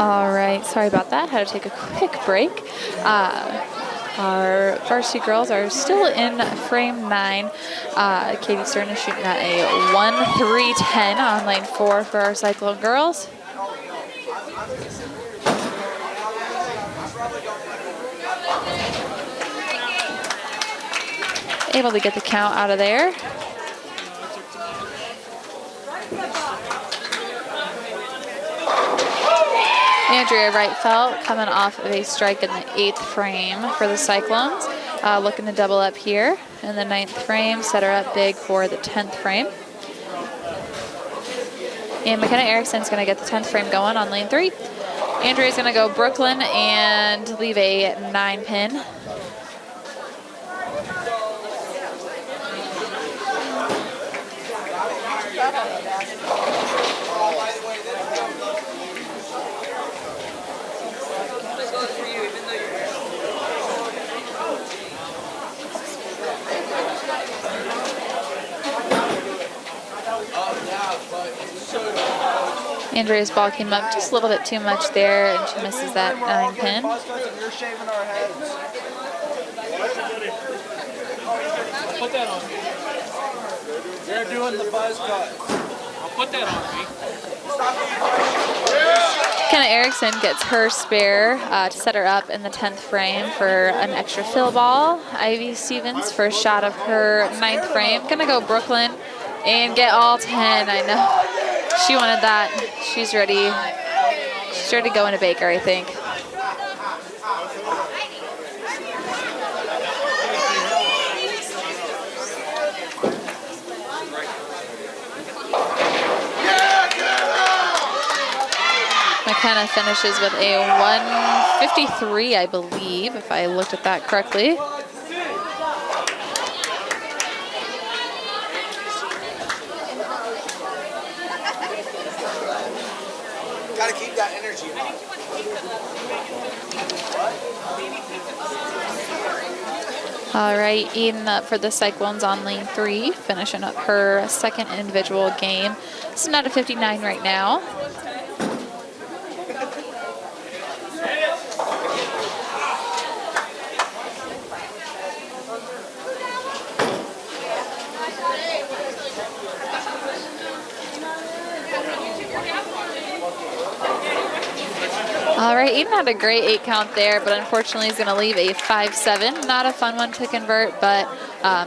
All right, sorry about that. Had to take a quick break. Our varsity girls are still in frame 9. Katie Stern is shooting at a 1-3-10 on lane 4 for our Cyclone girls. Able to get the count out of there. Andrea Wright-Felt coming off of a strike in the 8th frame for the Cyclones. Looking to double up here in the 9th frame, set her up big for the 10th frame. And McKenna Erickson's going to get the 10th frame going on lane 3. Andrea's going to go Brooklyn and leave a 9-pin. Andrea's ball came up just a little bit too much there, and she misses that 9-pin. Put that on me. They're doing the buzz cut. I'll put that on me. Kenna Erickson gets her spare to set her up in the 10th frame for an extra fill ball. Ivy Stevens for a shot of her 9th frame. Gonna go Brooklyn and get all 10. I know she wanted that. She's ready. She's ready to go into Baker, I think. McKenna finishes with a 153, I believe, if I looked at that correctly. Gotta keep that energy up. All right, Eden up for the Cyclones on lane 3, finishing up her second individual game. It's not a 59 right now. All right, Eden had a great 8 count there, but unfortunately is going to leave a 5-7. Not a fun one to convert, but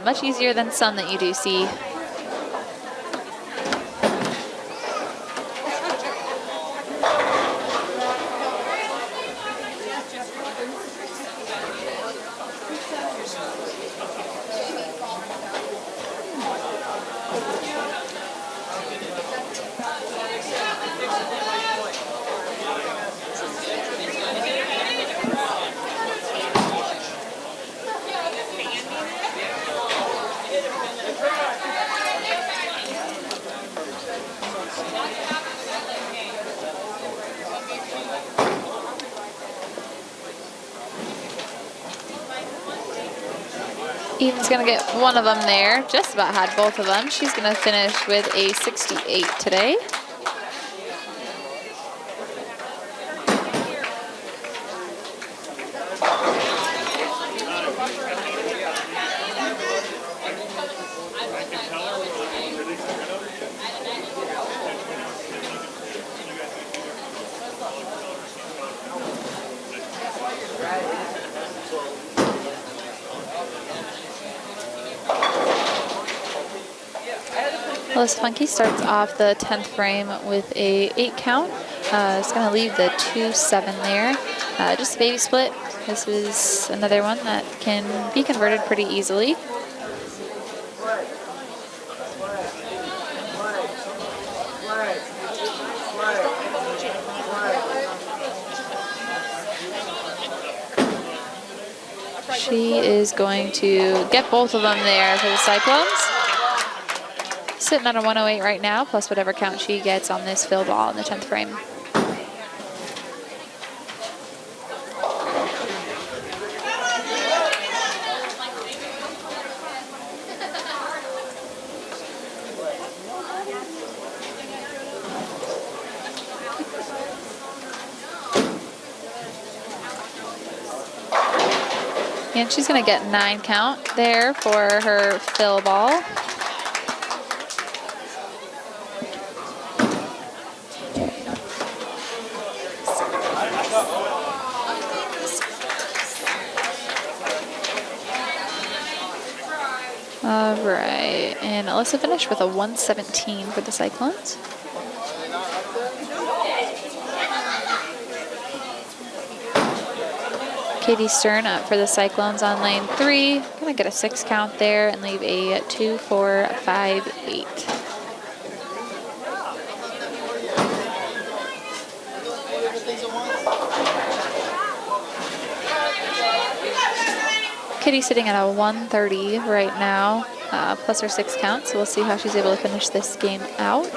much easier than some that you do see. Eden's going to get one of them there. Just about had both of them. She's going to finish with a 68 today. Alice Funky starts off the 10th frame with a 8 count. It's going to leave the 2-7 there. Just a baby split. This is another one that can be converted pretty easily. She is going to get both of them there for the Cyclones. Sitting at a 108 right now, plus whatever count she gets on this fill ball in the 10th frame. And she's going to get 9 count there for her fill ball. All right, and Alyssa finished with a 117 for the Cyclones. Katie Stern up for the Cyclones on lane 3. Gonna get a 6 count there and leave a 2, 4, 5, 8. Kitty sitting at a 130 right now, plus her 6 count, so we'll see how she's able to finish this game out.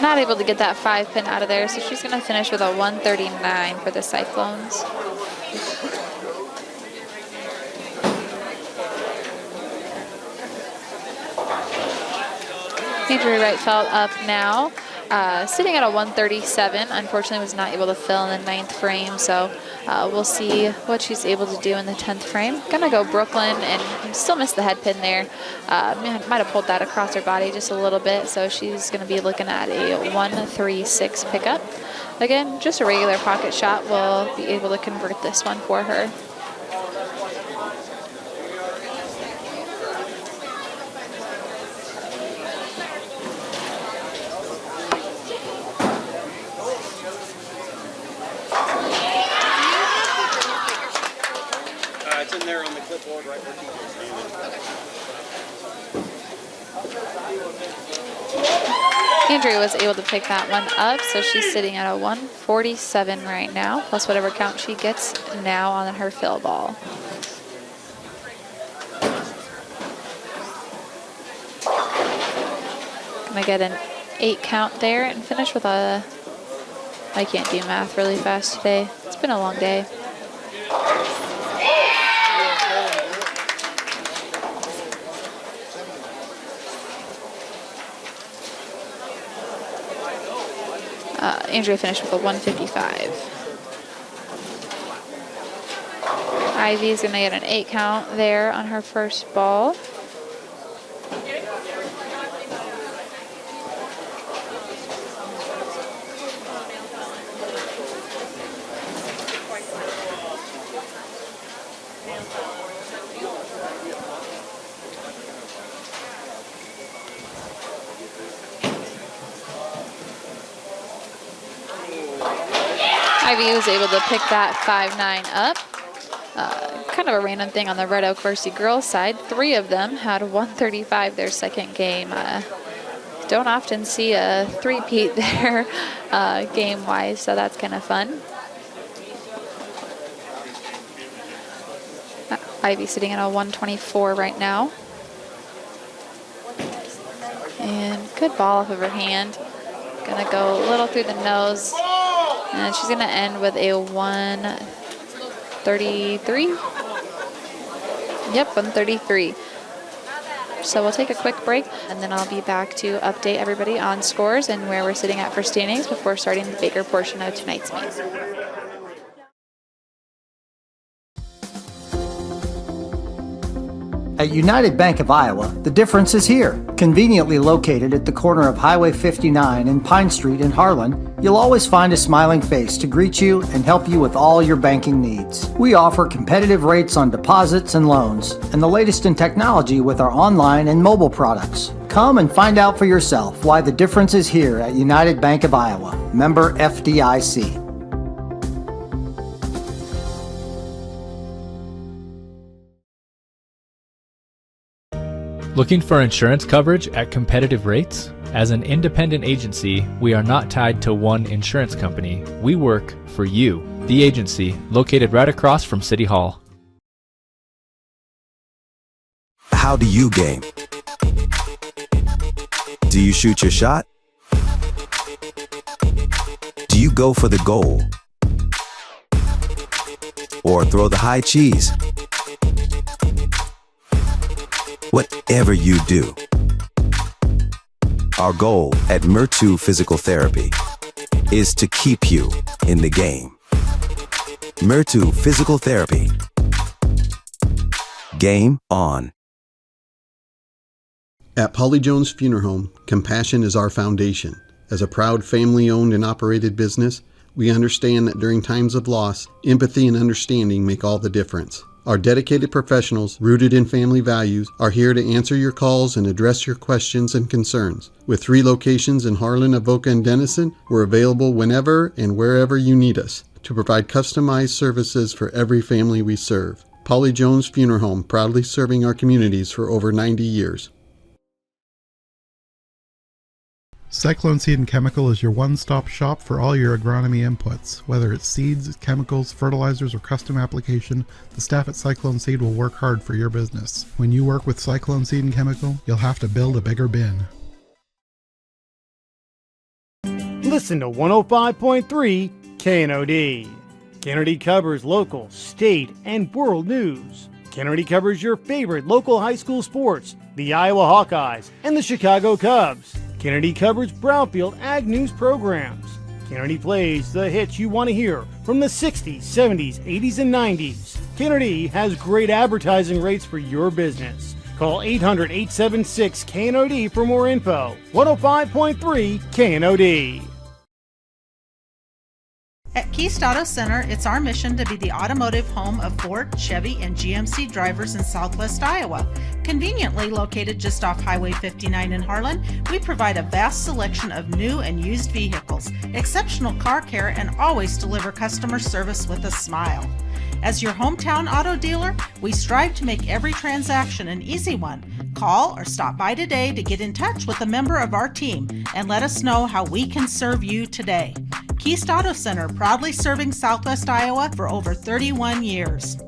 Not able to get that 5 pin out of there, so she's going to finish with a 139 for the Cyclones. Adrienne Wright-Felt up now. Sitting at a 137, unfortunately was not able to fill in the 9th frame, so we'll see what she's able to do in the 10th frame. Gonna go Brooklyn and still missed the head pin there. Might have pulled that across her body just a little bit, so she's gonna be looking at a 136 pickup. Again, just a regular pocket shot. We'll be able to convert this one for her. It's in there on the clipboard right where TJ's standing. Andrea was able to pick that one up, so she's sitting at a 147 right now, plus whatever count she gets now on her fill ball. Gonna get an 8 count there and finish with a I can't do math really fast today. It's been a long day. Andrea finished with a 155. Ivy's going to get an 8 count there on her first ball. Ivy was able to pick that 5-9 up. Kind of a random thing on the Red Oak Varsity girls side. 3 of them had 135 their second game. Don't often see a three-peat there game-wise, so that's kind of fun. Ivy sitting at a 124 right now. And good ball off of her hand. Gonna go a little through the nose. And she's gonna end with a 133. Yep, 133. So we'll take a quick break, and then I'll be back to update everybody on scores and where we're sitting at for standings before starting the bigger portion of tonight's meet. At United Bank of Iowa, the difference is here. Conveniently located at the corner of Highway 59 and Pine Street in Harlan, you'll always find a smiling face to greet you and help you with all your banking needs. We offer competitive rates on deposits and loans, and the latest in technology with our online and mobile products. Come and find out for yourself why the difference is here at United Bank of Iowa. Member FDIC. Looking for insurance coverage at competitive rates? As an independent agency, we are not tied to one insurance company. We work for you, the agency, located right across from City Hall. How do you game? Do you shoot your shot? Do you go for the goal? Or throw the high cheese? Whatever you do, our goal at Murtu Physical Therapy is to keep you in the game. Murtu Physical Therapy. Game on. At Polly Jones Funeral Home, compassion is our foundation. As a proud family-owned and operated business, we understand that during times of loss, empathy and understanding make all the difference. Our dedicated professionals, rooted in family values, are here to answer your calls and address your questions and concerns. With 3 locations in Harlan, Avoca, and Denison, we're available whenever and wherever you need us to provide customized services for every family we serve. Polly Jones Funeral Home, proudly serving our communities for over 90 years. Cyclone Seed and Chemical is your one-stop shop for all your agronomy inputs. Whether it's seeds, chemicals, fertilizers, or custom application, the staff at Cyclone Seed will work hard for your business. When you work with Cyclone Seed and Chemical, you'll have to build a bigger bin. Listen to 105.3 KNOD. KNOD covers local, state, and world news. KNOD covers your favorite local high school sports, the Iowa Hawkeyes and the Chicago Cubs. KNOD covers Brownfield Ag News programs. KNOD plays the hits you want to hear from the 60s, 70s, 80s, and 90s. KNOD has great advertising rates for your business. Call 800-876-KNOD for more info. 105.3 KNOD. At Keast Auto Center, it's our mission to be the automotive home of Ford, Chevy, and GMC drivers in Southwest Iowa. Conveniently located just off Highway 59 in Harlan, we provide a vast selection of new and used vehicles, exceptional car care, and always deliver customer service with a smile. As your hometown auto dealer, we strive to make every transaction an easy one. Call or stop by today to get in touch with a member of our team and let us know how we can serve you today. Keast Auto Center, proudly serving Southwest Iowa for over 31 years.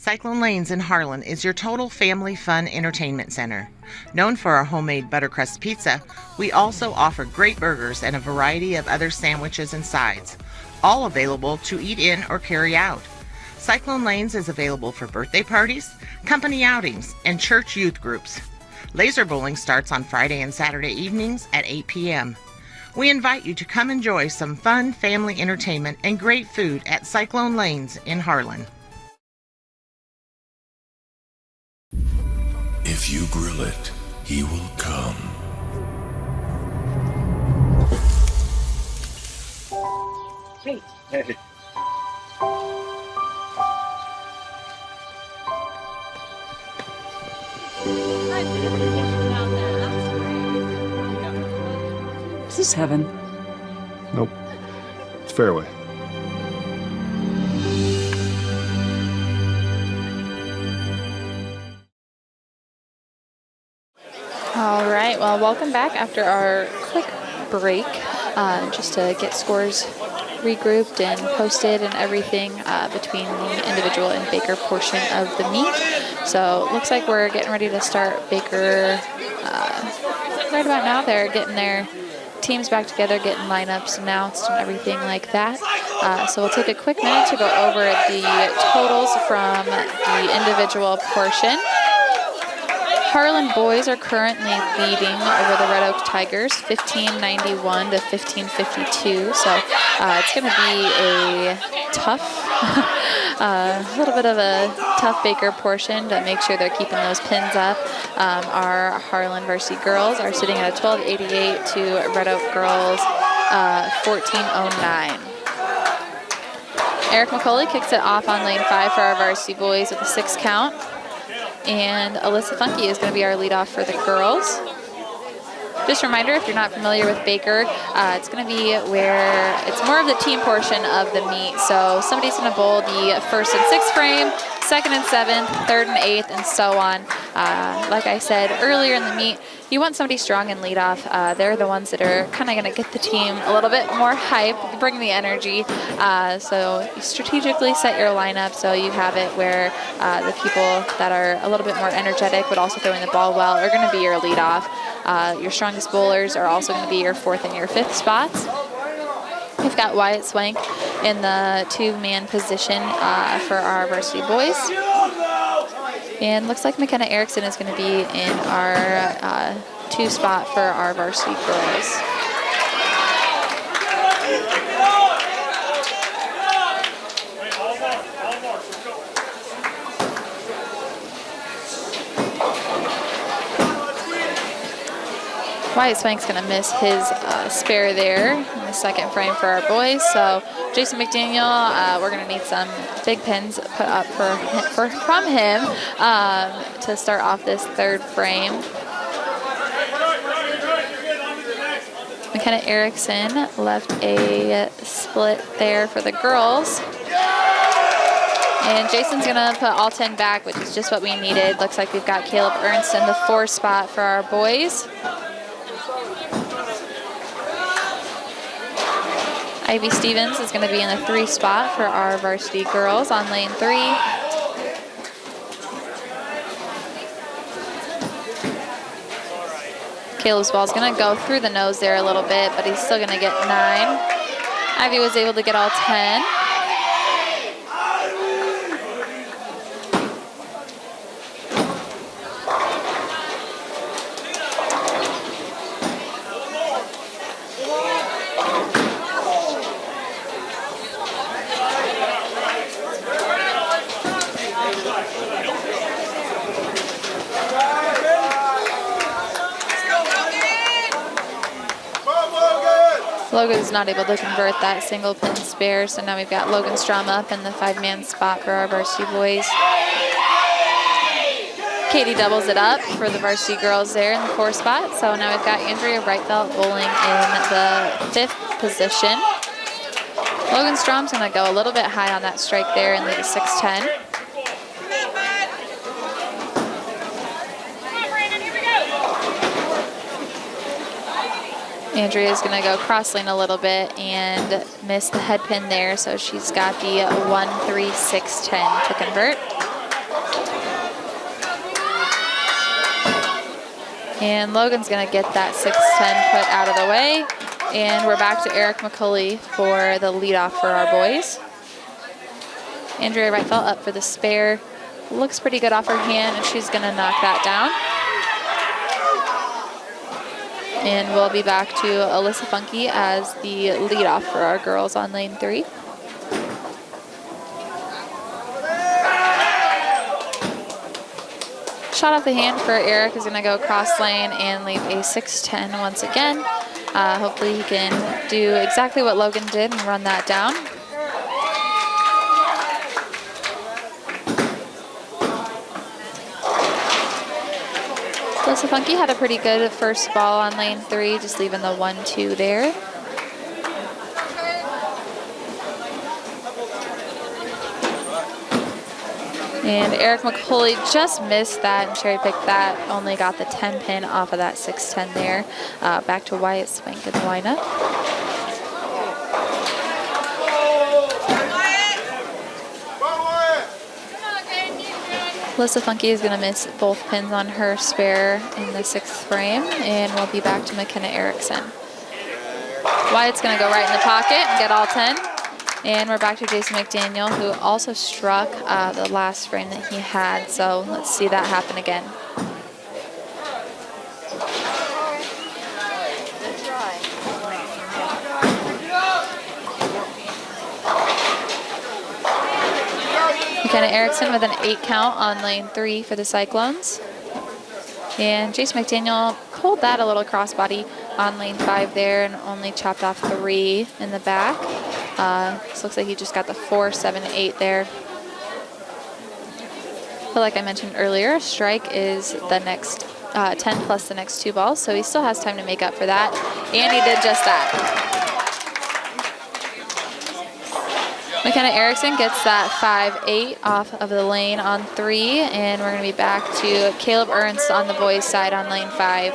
Cyclone Lanes in Harlan is your total family fun entertainment center. Known for our homemade buttercrust pizza, we also offer great burgers and a variety of other sandwiches and sides, all available to eat in or carry out. Cyclone Lanes is available for birthday parties, company outings, and church youth groups. Laser bowling starts on Friday and Saturday evenings at 8 p.m. We invite you to come enjoy some fun family entertainment and great food at Cyclone Lanes in Harlan. If you grill it, he will come. Hey. Is this heaven? Nope. It's fairway. All right, well, welcome back after our quick break, just to get scores regrouped and posted and everything between the individual and Baker portion of the meet. So it looks like we're getting ready to start Baker right about now. They're getting their teams back together, getting lineups announced and everything like that. So we'll take a quick minute to go over the totals from the individual portion. Harlan boys are currently leading over the Red Oak Tigers, 1591 to 1552. So it's going to be a tough, a little bit of a tough Baker portion to make sure they're keeping those pins up. Our Harlan varsity girls are sitting at a 1288 to Red Oak girls 1409. Eric McCauley kicks it off on lane 5 for our varsity boys with a 6 count. And Alyssa Funky is going to be our leadoff for the girls. Just a reminder, if you're not familiar with Baker, it's going to be where it's more of the team portion of the meet. So somebody's going to bowl the first and 6th frame, 2nd and 7th, 3rd and 8th, and so on. Like I said earlier in the meet, you want somebody strong in leadoff. They're the ones that are kind of going to get the team a little bit more hype, bring the energy. So you strategically set your lineup so you have it where the people that are a little bit more energetic but also throwing the ball well are going to be your leadoff. Your strongest bowlers are also going to be your 4th and your 5th spots. We've got Wyatt Swank in the 2-man position for our varsity boys. And looks like McKenna Erickson is going to be in our 2 spot for our varsity girls. Wyatt Swank's going to miss his spare there in the 2nd frame for our boys. So Jason McDaniel, we're going to need some big pins put up from him to start off this 3rd frame. McKenna Erickson left a split there for the girls. And Jason's going to put all 10 back, which is just what we needed. Looks like we've got Caleb Ernst in the 4 spot for our boys. Ivy Stevens is going to be in the 3 spot for our varsity girls on lane 3. Caleb's ball is going to go through the nose there a little bit, but he's still going to get 9. Ivy was able to get all 10. Logan's not able to convert that single pin spare, so now we've got Logan Strom up in the 5-man spot for our varsity boys. Katie doubles it up for the varsity girls there in the 4 spot. So now we've got Andrea Breitfeld bowling in the 5th position. Logan Strom's going to go a little bit high on that strike there and lead a 6-10. Andrea's going to go cross lane a little bit and miss the head pin there, so she's got the 1-3-6-10 to convert. And Logan's going to get that 6'10" put out of the way. And we're back to Eric McCulley for the leadoff for our boys. Andrea Reitfeld up for the spare. Looks pretty good off her hand, and she's going to knock that down. And we'll be back to Alyssa Funky as the leadoff for our girls on lane 3. Shot off the hand for Eric is going to go cross lane and leave a 6'10" once again. Hopefully he can do exactly what Logan did and run that down. Alyssa Funky had a pretty good first ball on lane 3, just leaving the 1-2 there. And Eric McCulley just missed that and cherry-picked that. Only got the 10 pin off of that 6'10" there. Back to Wyatt Spank in the lineup. Alyssa Funky is going to miss both pins on her spare in the 6th frame, and we'll be back to McKenna Erickson. Wyatt's going to go right in the pocket and get all 10. And we're back to Jason McDaniel, who also struck the last frame that he had, so let's see that happen again. McKenna Erickson with an 8 count on lane 3 for the Cyclones. And Jason McDaniel pulled that a little crossbody on lane 5 there and only chopped off 3 in the back. This looks like he just got the 4, 7, 8 there. But like I mentioned earlier, a strike is the next 10 plus the next 2 balls, so he still has time to make up for that. And he did just that. McKenna Erickson gets that 5-8 off of the lane on 3, and we're going to be back to Caleb Ernst on the boys' side on lane 5.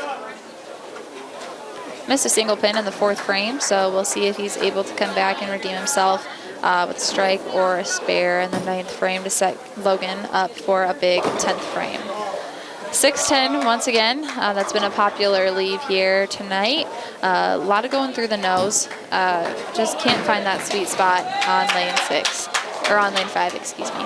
Missed a single pin in the 4th frame, so we'll see if he's able to come back and redeem himself with a strike or a spare in the 9th frame to set Logan up for a big 10th frame. 6'10" once again. That's been a popular leave here tonight. A lot of going through the nose. Just can't find that sweet spot on lane 6, or on lane 5, excuse me.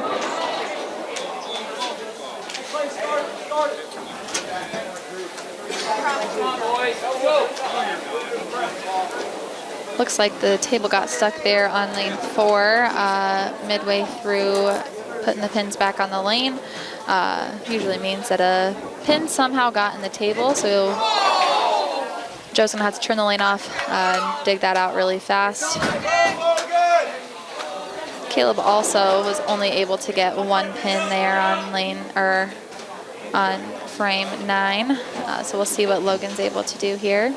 Looks like the table got stuck there on lane 4 midway through putting the pins back on the lane. Usually means that a pin somehow got in the table, so Joe's gonna have to turn the lane off and dig that out really fast. Caleb also was only able to get 1 pin there on lane, or on frame 9, so we'll see what Logan's able to do here.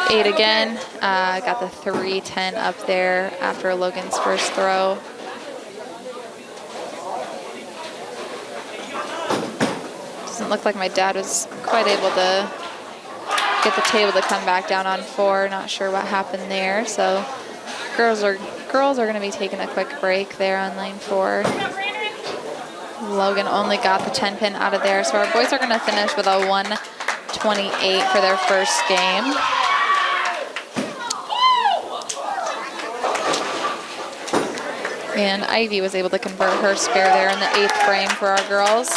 Eight again, got the 3-10 up there after Logan's first throw. Doesn't look like my dad was quite able to get the table to come back down on 4. Not sure what happened there. So girls are going to be taking a quick break there on lane 4. Logan only got the 10 pin out of there, so our boys are going to finish with a 128 for their first game. And Ivy was able to convert her spare there in the 8th frame for our girls.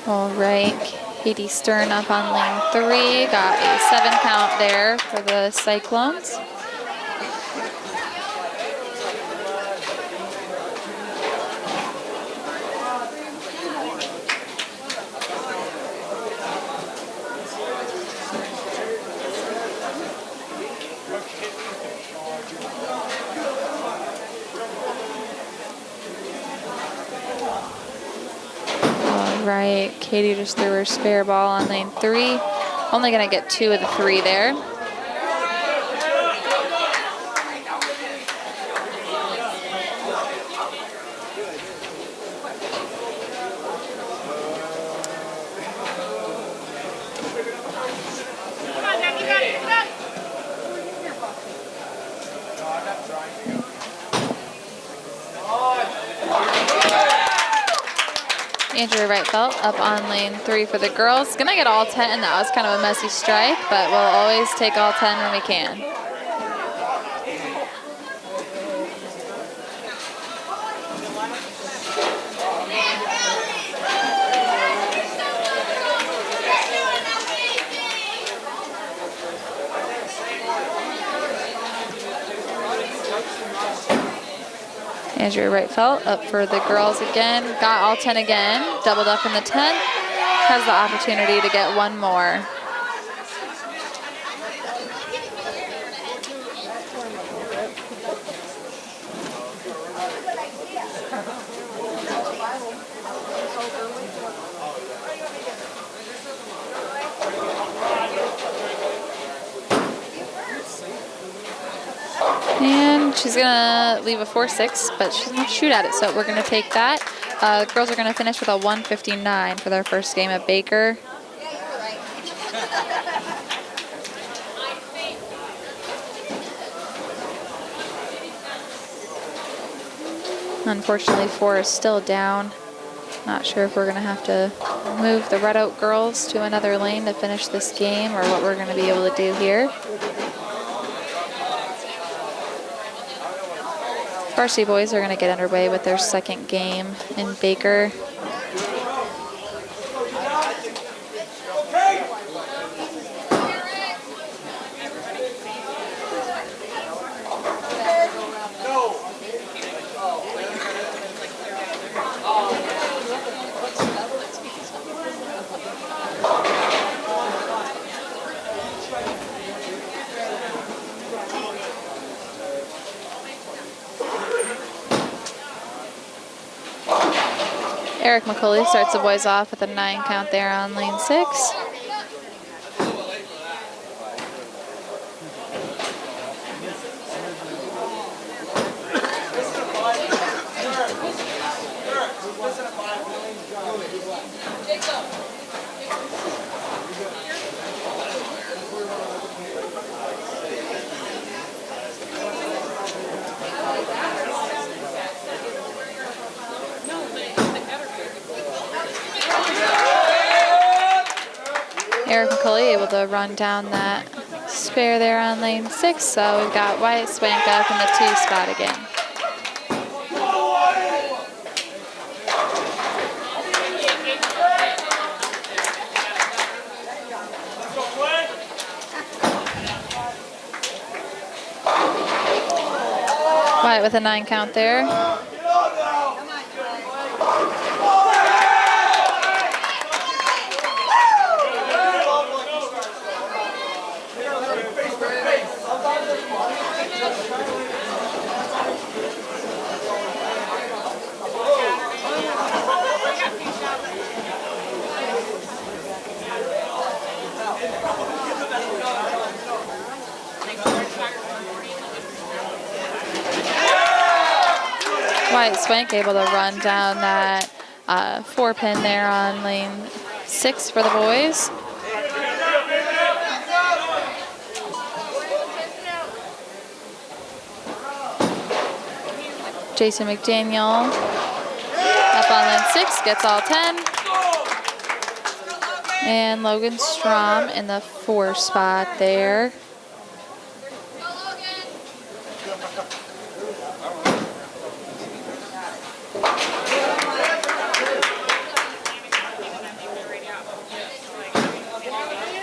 All right. Katie Stern up on lane 3, got a 7 count there for the Cyclones. Right, Katie just threw her spare ball on lane 3. Only gonna get 2 of the 3 there. Andrew Wright-Felt up on lane 3 for the girls. Gonna get all 10, and that was kind of a messy strike, but we'll always take all 10 when we can. Andrew Wright-Felt up for the girls again. Got all 10 again. Doubled up in the 10th. Has the opportunity to get one more. And she's gonna leave a 4-6, but she's gonna shoot at it, so we're gonna take that. The girls are gonna finish with a 159 for their first game at Baker. Unfortunately, 4 is still down. Not sure if we're gonna have to move the Red Oak girls to another lane to finish this game or what we're gonna be able to do here. Varsity boys are going to get underway with their second game in Baker. Eric McCulley starts the boys off with a 9 count there on lane 6. Eric McCulley able to run down that spare there on lane 6, so we've got Wyatt Swank up in the 2 spot again. Wyatt with a 9 count there. Wyatt Swank able to run down that 4-pin there on lane 6 for the boys. Jason McDaniel up on lane 6, gets all 10. And Logan Strom in the 4 spot there.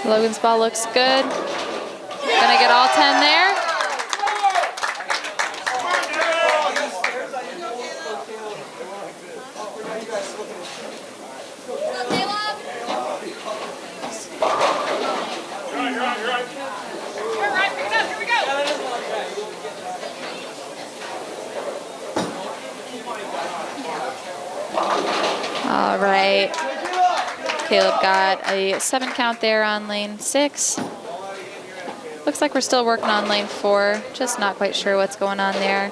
Logan's ball looks good. Gonna get all 10 there. All right. Caleb got a 7 count there on lane 6. Looks like we're still working on lane 4. Just not quite sure what's going on there.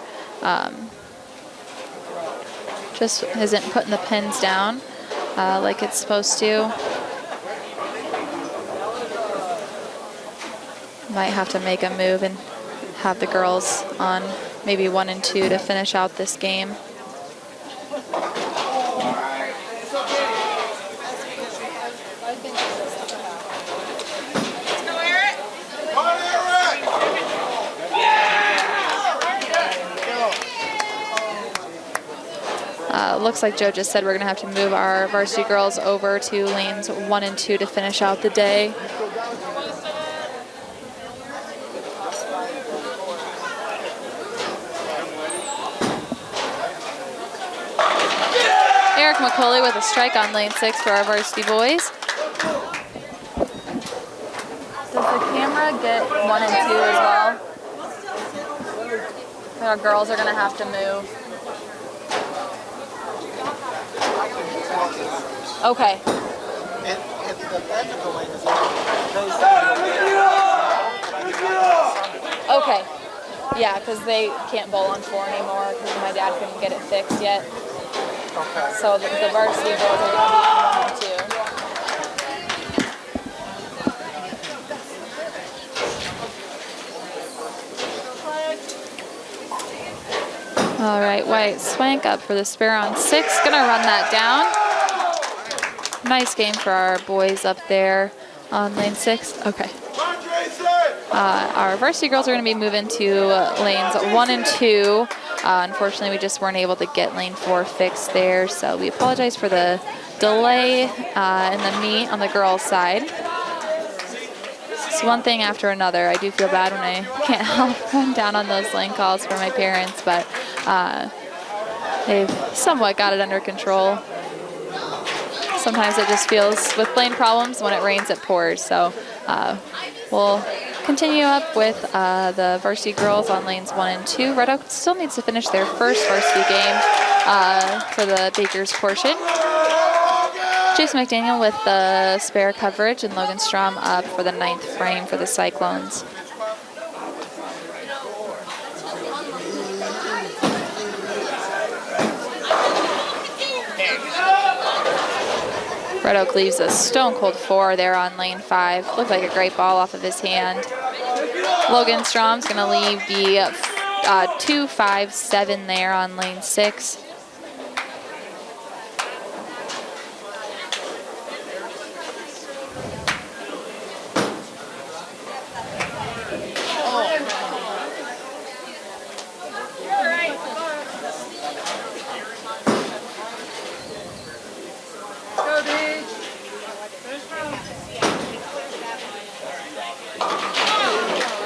Just isn't putting the pins down like it's supposed to. Might have to make a move and have the girls on maybe 1 and 2 to finish out this game. Looks like Joe just said we're going to have to move our varsity girls over to lanes 1 and 2 to finish out the day. Eric McCauley with a strike on lane 6 for our varsity boys. Does the camera get 1 and 2 as well? Our girls are going to have to move. Okay. Okay. Yeah, because they can't bowl on 4 anymore because my dad couldn't get it fixed yet. Okay. So the varsity girls are going to be on 1 and 2. All right, White Swank up for the spare on 6. Gonna run that down. Nice game for our boys up there on lane 6. Okay. Our varsity girls are gonna be moving to lanes 1 and 2. Unfortunately, we just weren't able to get lane 4 fixed there, so we apologize for the delay in the meet on the girls' side. It's one thing after another. I do feel bad when I can't help run down on those lane calls for my parents, but they've somewhat got it under control. Sometimes it just feels, with lane problems, when it rains, it pours. So we'll continue up with the varsity girls on lanes 1 and 2. Red Oak still needs to finish their first varsity game for the Bakers portion. Jason McDaniel with the spare coverage and Logan Strom up for the 9th frame for the Cyclones. Red Oak leaves a stone cold 4 there on lane 5. Looked like a great ball off of his hand. Logan Strom's going to leave the 2-5-7 there on lane 6.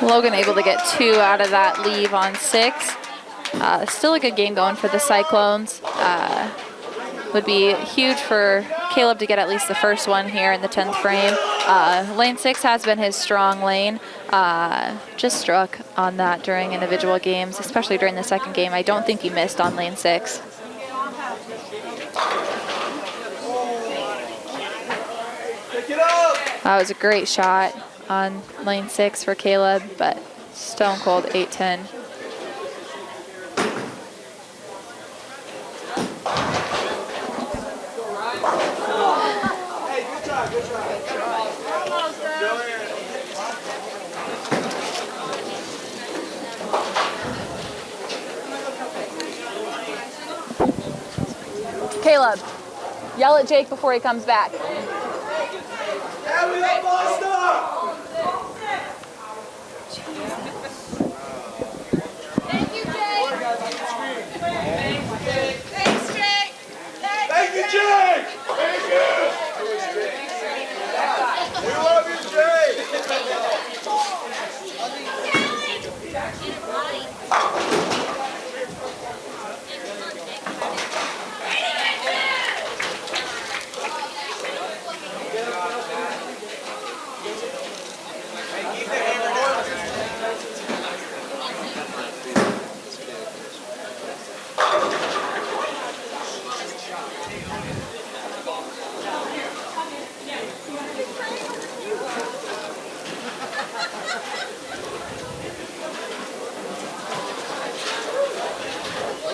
Logan able to get 2 out of that leave on 6. Still a good game going for the Cyclones. Would be huge for Caleb to get at least the first one here in the 10th frame. Lane 6 has been his strong lane. Just struck on that during individual games, especially during the second game. I don't think he missed on lane 6. That was a great shot on lane 6 for Caleb, but stone cold 8-10. Caleb, yell at Jake before he comes back.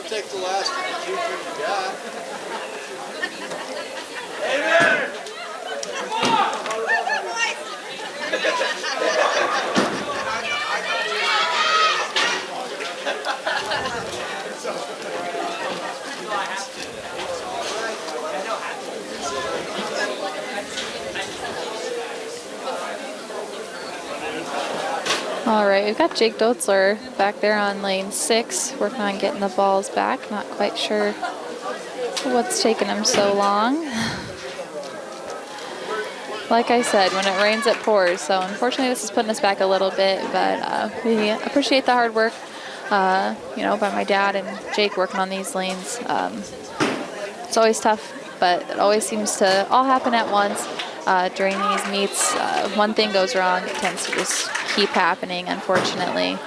Take the last of the 2 you got. Amen. All right, we've got Jake Dotzler back there on lane 6, working on getting the balls back. Not quite sure What's taking them so long? Like I said, when it rains, it pours. So unfortunately, this is putting us back a little bit, but we appreciate the hard work, you know, by my dad and Jake working on these lanes. It's always tough, but it always seems to all happen at once. During these meets, one thing goes wrong, it tends to just keep happening, unfortunately.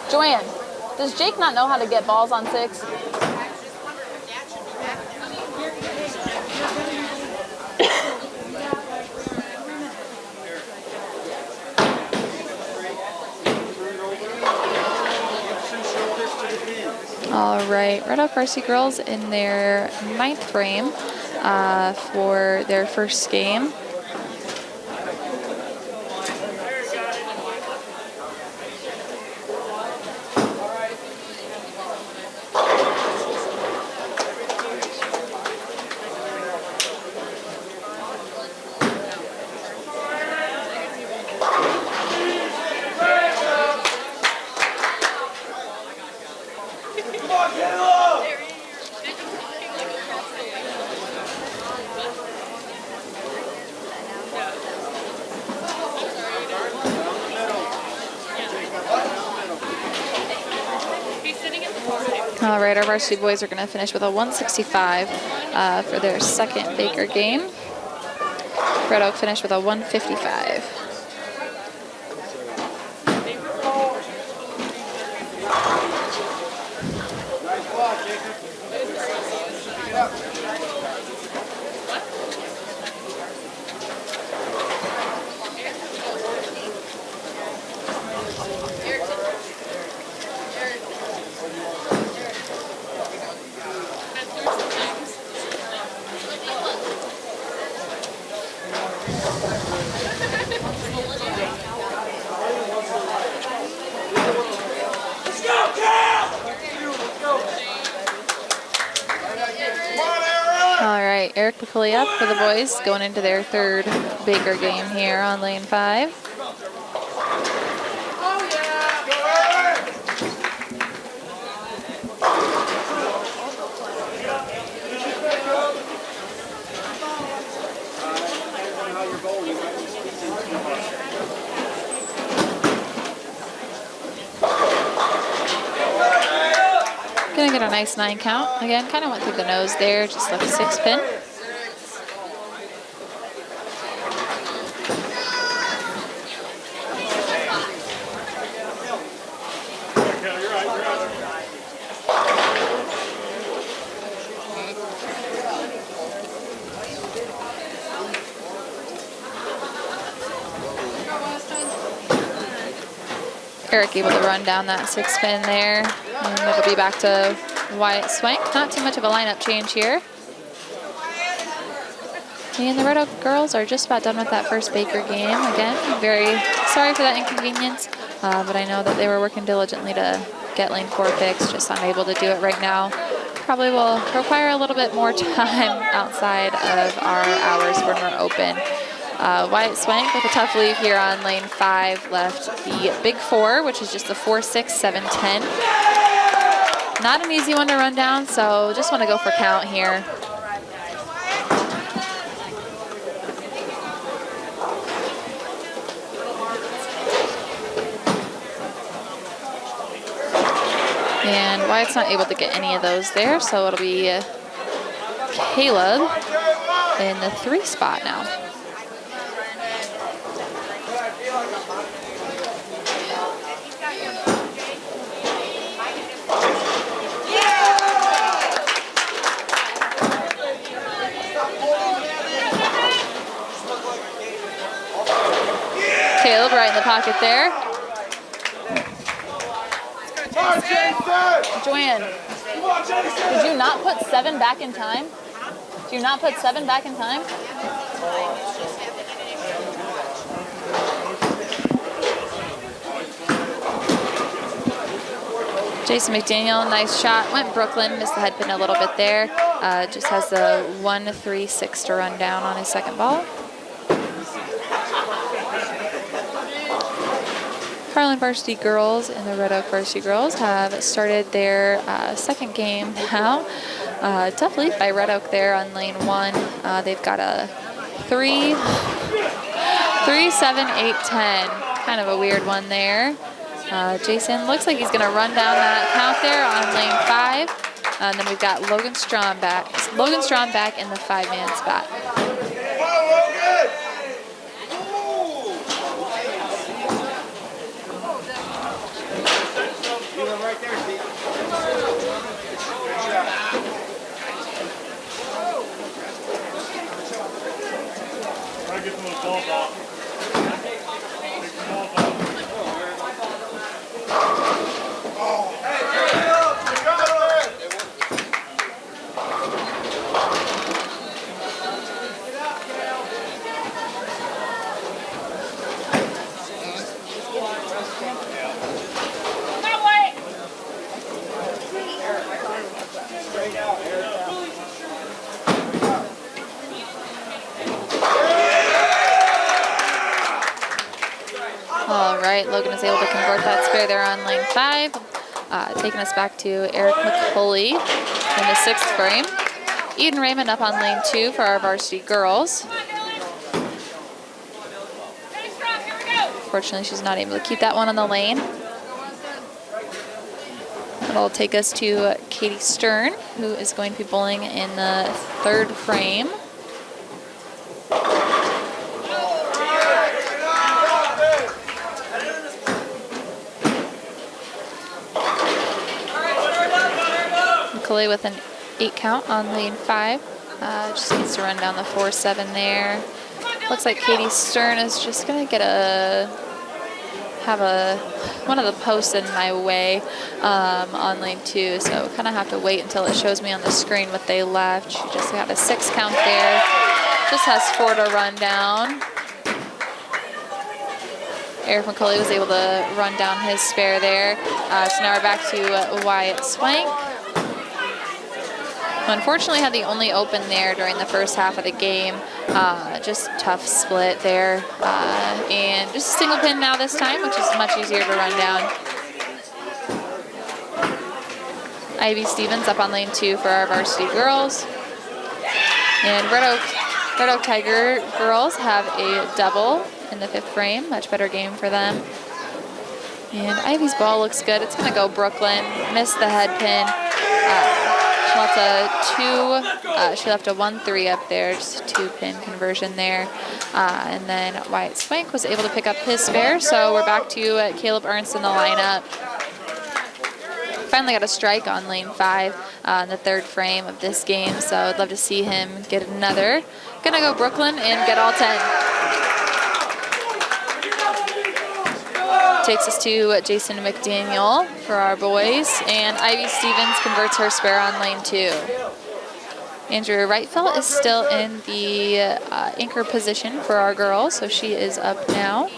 Joanne, does Jake not know how to get balls on 6? All right, Red Oak Varsity girls in their 9th frame for their first game. All right, our varsity boys are going to finish with a 165 for their second Baker game. Red Oak finished with a 155. Eric McCulley up for the boys going into their third Baker game here on lane 5. Gonna get a nice 9 count. Again, kind of went through the nose there, just left 6 pin. Eric able to run down that 6 pin there. And it'll be back to Wyatt Swank. Not too much of a lineup change here. And the Red Oak girls are just about done with that first Baker game. Again, very sorry for that inconvenience, but I know that they were working diligently to get lane 4 fixed, just unable to do it right now. Probably will require a little bit more time outside of our hours when we're open. Wyatt Swank with a tough leave here on lane 5, left the big 4, which is just the 4, 6, 7, 10. Not an easy one to run down, so just want to go for count here. And Wyatt's not able to get any of those there, so it'll be Caleb in the 3 spot now. Caleb right in the pocket there. Joanne, did you not put 7 back in time? Did you not put 7 back in time? Jason McDaniel, nice shot. Went Brooklyn, missed the head pin a little bit there. Just has the 1-3-6 to run down on his second ball. Harlan varsity girls and the Red Oak varsity girls have started their second game now. Tough lead by Red Oak there on lane 1. They've got a 3-7-8-10. Kind of a weird one there. Jason looks like he's going to run down that count there on lane 5. And then we've got Logan Strom back. Logan Strom back in the 5-man spot. All right, Logan is able to convert that spare there on lane 5, taking us back to Eric McCulley in the 6th frame. Eden Raymond up on lane 2 for our varsity girls. Fortunately, she's not able to keep that one on the lane. That'll take us to Katie Stern, who is going to be bowling in the 3rd frame. McCulley with an 8 count on lane 5. Just needs to run down the 4-7 there. Looks like Katie Stern is just going to have one of the posts in my way on lane 2, so kind of have to wait until it shows me on the screen what they left. She just got a 6 count there. Just has 4 to run down. Eric McCulley was able to run down his spare there. So now we're back to Wyatt Swank. Unfortunately, had the only open there during the first half of the game. Just tough split there. And just a single pin now this time, which is much easier to run down. Ivy Stevens up on lane 2 for our varsity girls. And Red Oak Tiger girls have a double in the 5th frame. Much better game for them. And Ivy's ball looks good. It's going to go Brooklyn. Missed the head pin. She left a 1-3 up there, just a 2-pin conversion there. And then Wyatt Swank was able to pick up his spare, so we're back to Caleb Ernst in the lineup. Finally got a strike on lane 5 in the 3rd frame of this game, so I'd love to see him get another. Gonna go Brooklyn and get all 10. Takes us to Jason McDaniel for our boys, and Ivy Stevens converts her spare on lane 2. Andrea Wrightfeld is still in the anchor position for our girls, so she is up now.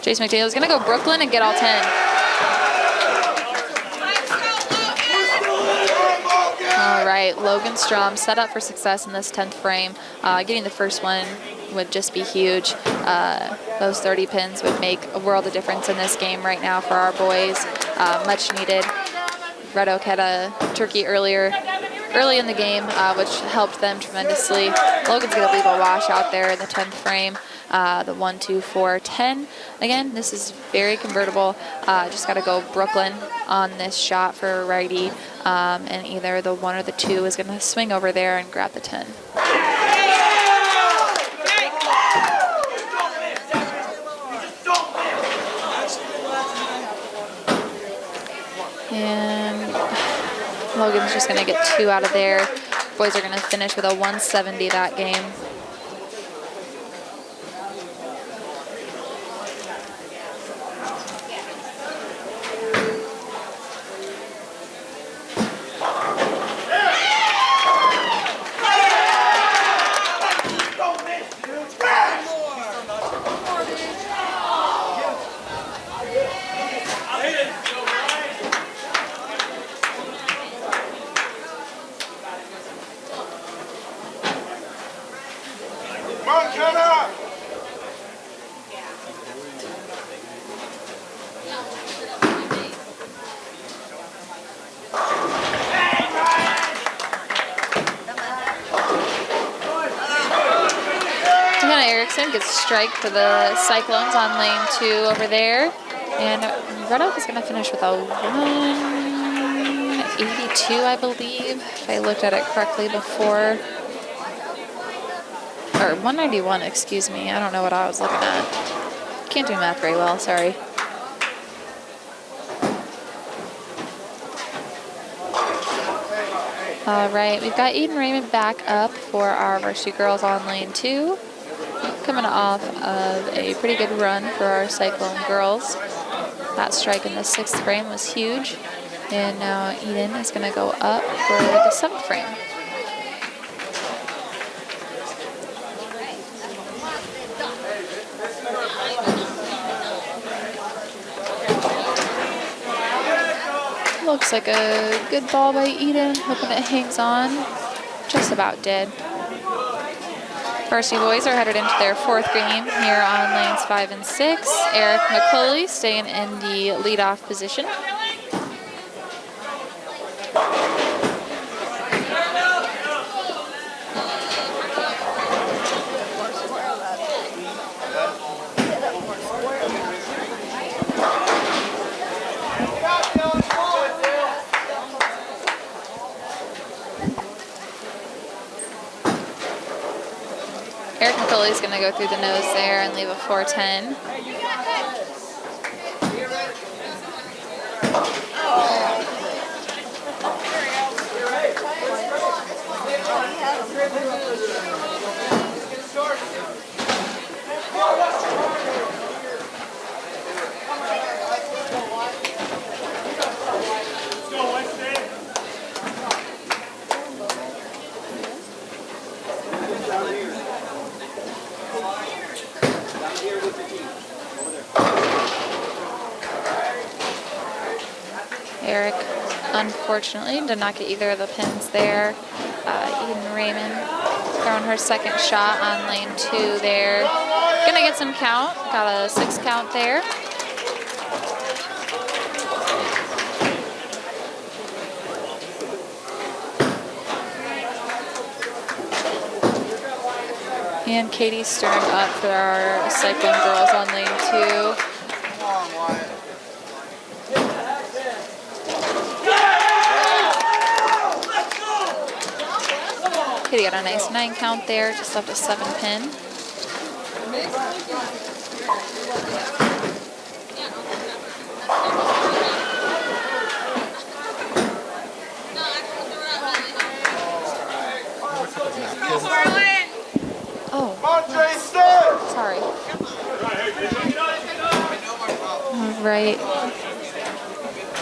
Jason McDaniel is going to go Brooklyn and get all 10. All right, Logan Strom set up for success in this 10th frame. Getting the first one would just be huge. Those 30 pins would make a world of difference in this game right now for our boys. Much needed. Red Oak had a turkey early in the game, which helped them tremendously. Logan's going to leave a wash out there in the 10th frame. The 1, 2, 4, 10. Again, this is very convertible. Just got to go Brooklyn on this shot for a righty, and either the 1 or the 2 is going to swing over there and grab the 10. And Logan's just going to get 2 out of there. Boys are going to finish with a 170 that game. Eden gets a strike for the Cyclones on lane 2 over there. And Red Oak is going to finish with a 182, I believe, if I looked at it correctly before. Or 191, excuse me. I don't know what I was looking at. Can't do math very well, sorry. All right, we've got Eden Raymond back up for our varsity girls on lane 2. Coming off of a pretty good run for our Cyclone girls. That strike in the 6th frame was huge. And now Eden is going to go up for the 7th frame. Looks like a good ball by Eden, hoping it hangs on. Just about did. Varsity boys are headed into their 4th game here on lanes 5 and 6. Eric McCulley staying in the leadoff position. Eric McCulley is going to go through the nose there and leave a 410. Eric, unfortunately, did not get either of the pins there. Eden Raymond throwing her 2nd shot on lane 2 there. Gonna get some count, got a 6 count there. And Katie stirring up for our Cyclone girls on lane 2. Katie got a nice 9 count there, just left a 7 pin. Oh, sorry. All right.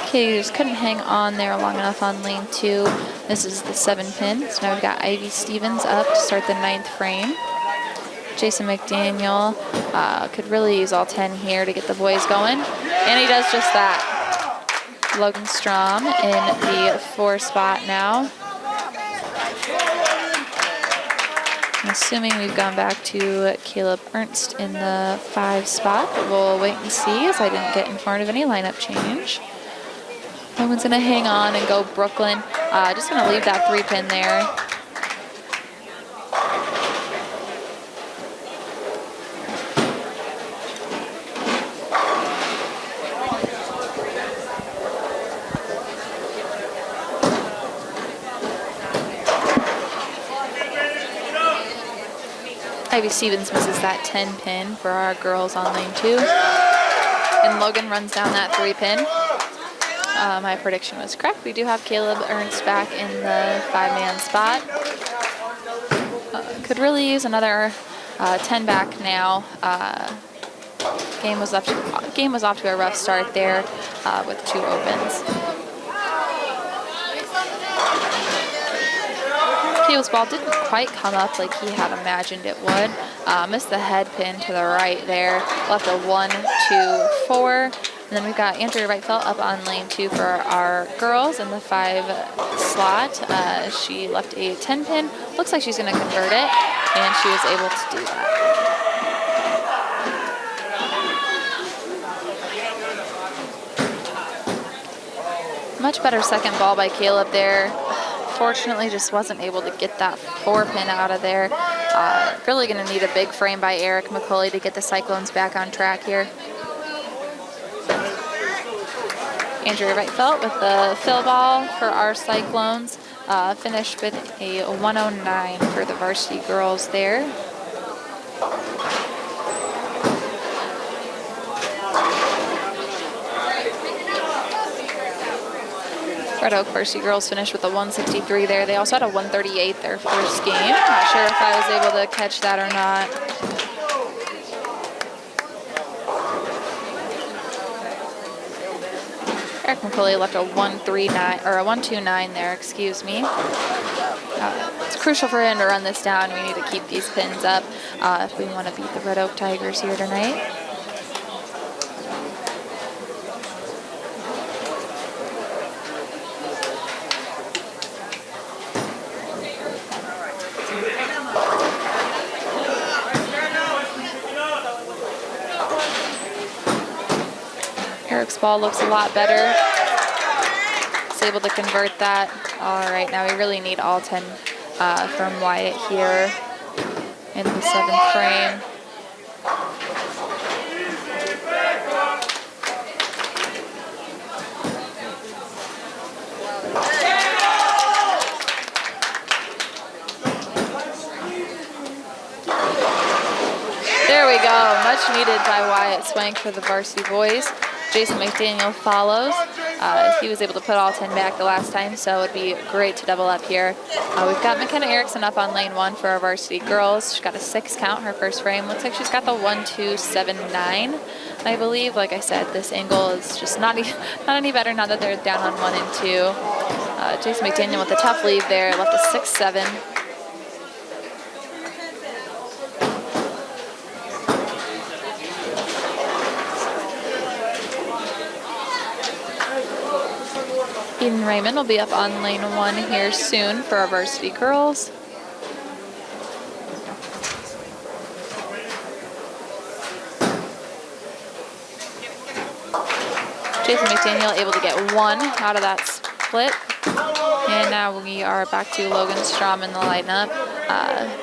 Katie just couldn't hang on there long enough on lane 2. This is the 7 pin. So now we've got Ivy Stevens up to start the 9th frame. Jason McDaniel could really use all 10 here to get the boys going. And he does just that. Logan Strom in the 4 spot now. I'm assuming we've gone back to Caleb Ernst in the 5 spot, but we'll wait and see as I didn't get informed of any lineup change. Logan's gonna hang on and go Brooklyn. Just gonna leave that 3 pin there. Ivy Stevens misses that 10 pin for our girls on lane 2. And Logan runs down that 3 pin. My prediction was correct. We do have Caleb Ernst back in the 5-man spot. Could really use another 10 back now. Game was off to a rough start there with 2 opens. Caleb's ball didn't quite come up like he had imagined it would. Missed the head pin to the right there. Left a 1, 2, 4. And then we've got Andrea Wrightfeld up on lane 2 for our girls in the 5 slot. She left a 10 pin. Looks like she's going to convert it, and she was able to do that. Much better second ball by Caleb there. Fortunately, just wasn't able to get that 4 pin out of there. Really going to need a big frame by Eric McCauley to get the Cyclones back on track here. Andrea Wrightfelt with the fill ball for our Cyclones. Finished with a 109 for the varsity girls there. Red Oak varsity girls finished with a 163 there. They also had a 138 their first game. Not sure if I was able to catch that or not. Eric McCauley left a 139 or a 129 there, excuse me. It's crucial for him to run this down. We need to keep these pins up if we want to beat the Red Oak Tigers here tonight. Eric's ball looks a lot better. He's able to convert that. All right, now we really need all 10 from Wyatt here in the 7th frame. There we go, much needed by Wyatt Swank for the varsity boys. Jason McDaniel follows. He was able to put all 10 back the last time, so it would be great to double up here. We've got McKenna Erickson up on lane 1 for our varsity girls. She's got a 6 count, her first frame. Looks like she's got the 1-2-7-9, I believe. Like I said, this angle is just not any better now that they're down on 1 and 2. Jason McDaniel with a tough lead there, left a 6-7. Eden Raymond will be up on lane 1 here soon for our varsity girls. Jason McDaniel able to get 1 out of that split. And now we are back to Logan Strom in the lineup.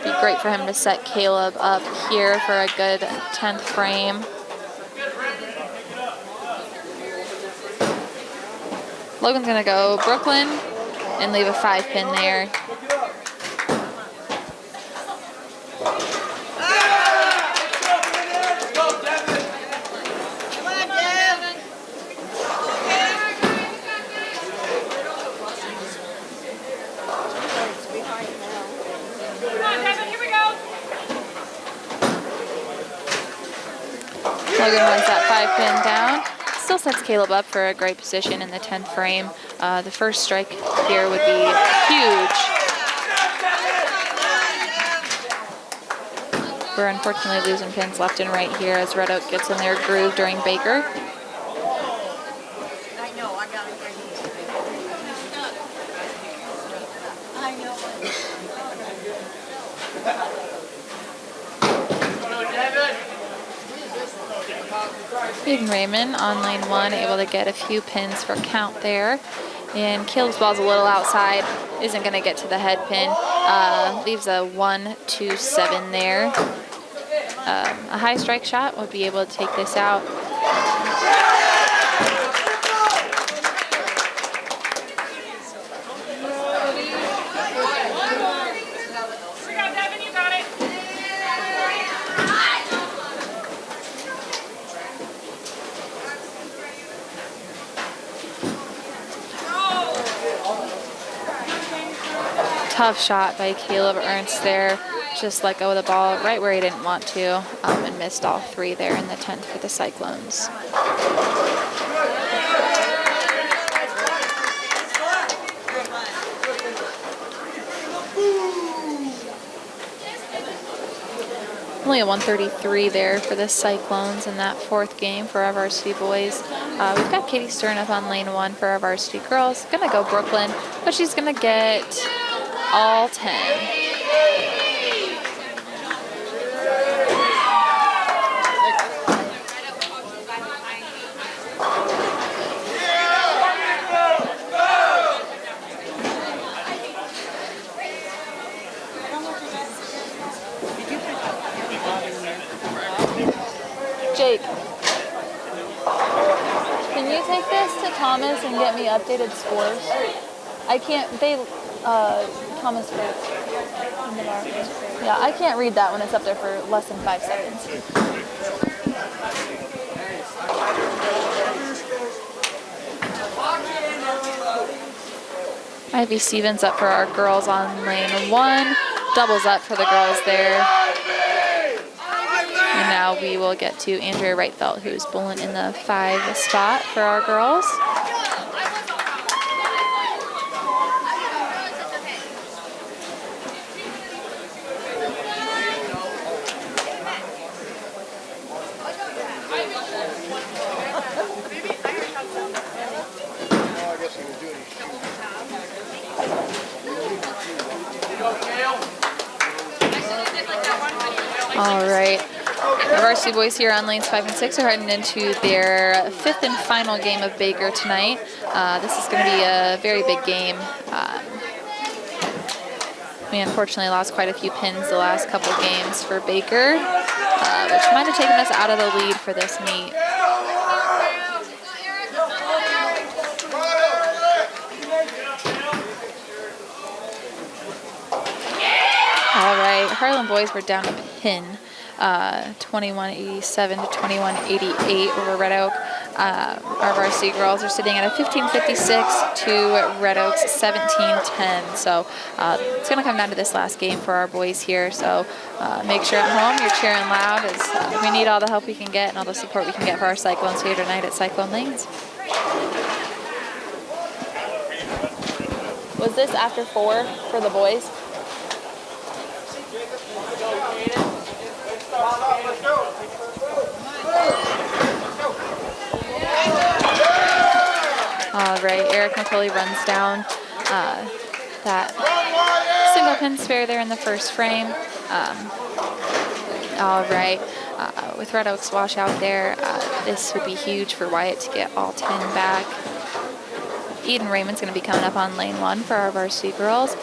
Be great for him to set Caleb up here for a good 10th frame. Logan's gonna go Brooklyn and leave a 5-pin there. Logan runs that 5-pin down. Still sets Caleb up for a great position in the 10th frame. The first strike here would be huge. We're unfortunately losing pins left and right here as Red Oak gets in their groove during Baker. Eden Raymond on lane 1, able to get a few pins for count there. And Caleb's ball's a little outside, isn't going to get to the head pin. Leaves a 1-2-7 there. A high strike shot would be able to take this out. Tough shot by Caleb Ernst there. Just let go of the ball right where he didn't want to, and missed all 3 there in the 10th for the Cyclones. Only a 133 there for the Cyclones in that 4th game for our varsity boys. We've got Katie Stern up on lane 1 for our varsity girls. Gonna go Brooklyn, but she's gonna get all 10. Jake, can you take this to Thomas and get me updated scores? I can't, Thomas Fritz in the bar. Yeah, I can't read that when it's up there for less than 5 seconds. Ivy Stevens up for our girls on lane 1. Doubles up for the girls there. And now we will get to Andrea Wrightfeld, who's bowling in the 5 spot for our girls. All right, our varsity boys here on lanes 5 and 6 are heading into their 5th and final game of Baker tonight. This is going to be a very big game. We unfortunately lost quite a few pins the last couple games for Baker, which might have taken us out of the lead for this meet. All right, Harlan boys were down a pin, 2187 to 2188 over Red Oak. Our varsity girls are sitting at a 1556 to Red Oak's 1710. So it's going to come down to this last game for our boys here. So make sure at home you're cheering loud, as we need all the help we can get and all the support we can get for our Cyclones here tonight at Cyclone Lanes. Was this after 4 for the boys? All right, Eric McCulley runs down that single pin spare there in the first frame. All right, with Red Oak's washout there, this would be huge for Wyatt to get all 10 back. Eden Raymond's going to be coming up on lane 1 for our varsity girls.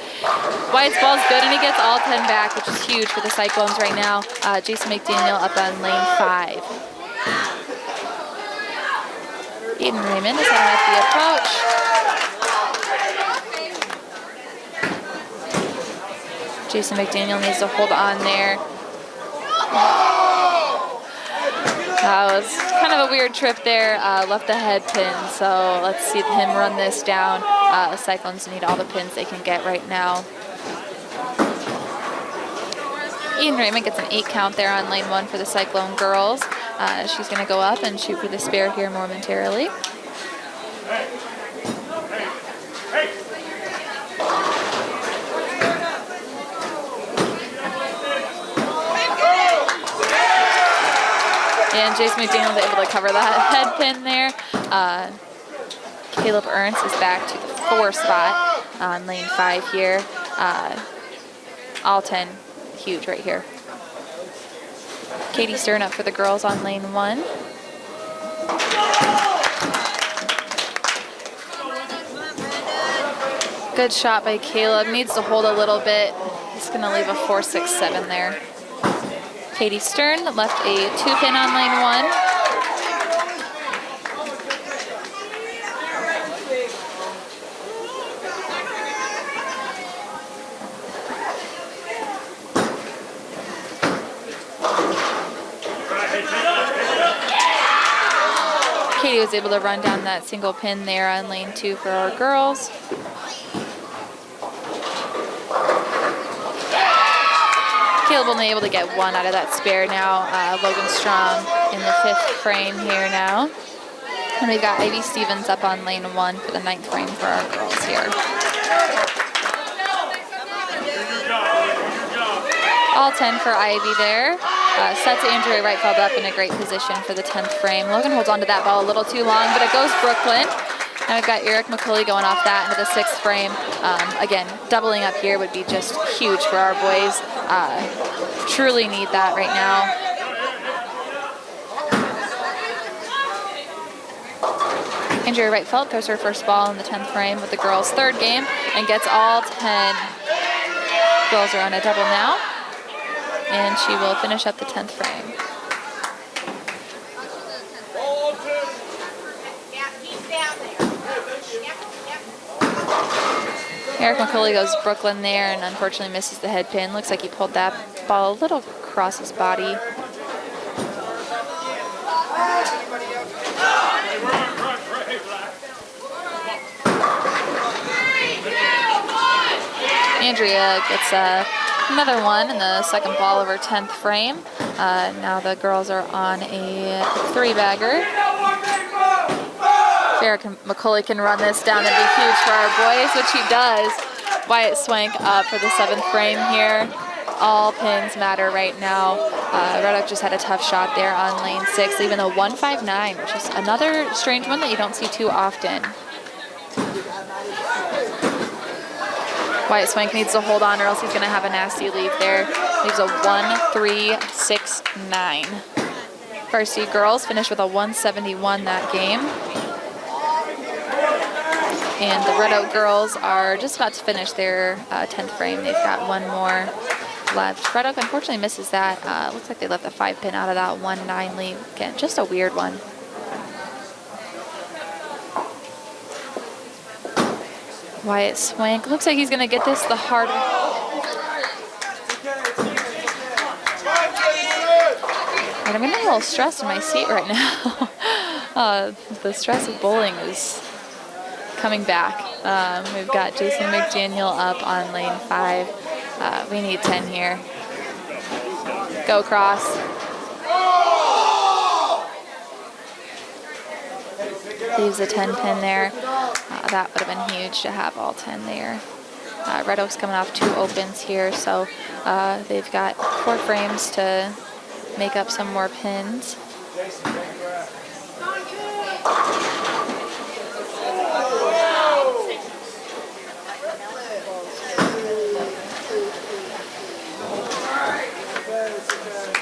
Wyatt's ball's good, and he gets all 10 back, which is huge for the Cyclones right now. Jason McDaniel up on lane 5. Eden Raymond is heading up the approach. Jason McDaniel needs to hold on there. That was kind of a weird trip there, left the head pin, so let's see him run this down. The Cyclones need all the pins they can get right now. Eden Raymond gets an 8 count there on lane 1 for the Cyclone girls. She's going to go up and shoot for the spare here momentarily. And Jason McDaniel was able to cover that head pin there. Caleb Ernst is back to the 4 spot on lane 5 here. All 10, huge right here. Katie Stern up for the girls on lane 1. Good shot by Caleb. Needs to hold a little bit. He's going to leave a 4-6-7 there. Katie Stern left a 2 pin on lane 1. Katie was able to run down that single pin there on lane 2 for our girls. Caleb only able to get 1 out of that spare now. Logan Strong in the 5th frame here now. And we've got Ivy Stevens up on lane 1 for the 9th frame for our girls here. All 10 for Ivy there. Sets Andrea Wrightfeld up in a great position for the 10th frame. Logan holds onto that ball a little too long, but it goes Brooklyn. Now we've got Eric McCulley going off that into the 6th frame. Again, doubling up here would be just huge for our boys. Truly need that right now. Andrea Wrightfeld throws her first ball in the 10th frame with the girls' 3rd game and gets all 10. Girls are on a double now, and she will finish up the 10th frame. Eric McCauley goes Brooklyn there and unfortunately misses the head pin. Looks like he pulled that ball a little across his body. Andrea gets another one in the second ball of her 10th frame. Now the girls are on a 3-bagger. If Eric McCauley can run this down, that'd be huge for our boys, which he does. Wyatt Swank up for the 7th frame here. All pins matter right now. Red Oak just had a tough shot there on lane 6, leaving a 159, which is another strange one that you don't see too often. Wyatt Swank needs to hold on or else he's going to have a nasty lead there. Leaves a 1-3-6-9. Varsity girls finished with a 171 that game. And the Red Oak girls are just about to finish their 10th frame. They've got one more left. Red Oak unfortunately misses that. Looks like they left a 5-pin out of that 1-9 lead. Again, just a weird one. Wyatt Swank looks like he's going to get this the hard way. I'm getting a little stressed in my seat right now. The stress of bowling is coming back. We've got Jason McDaniel up on lane 5. We need 10 here. Go cross. Leaves a 10-pin there. That would have been huge to have all 10 there. Red Oak's coming off 2 opens here, so they've got 4 frames to make up some more pins.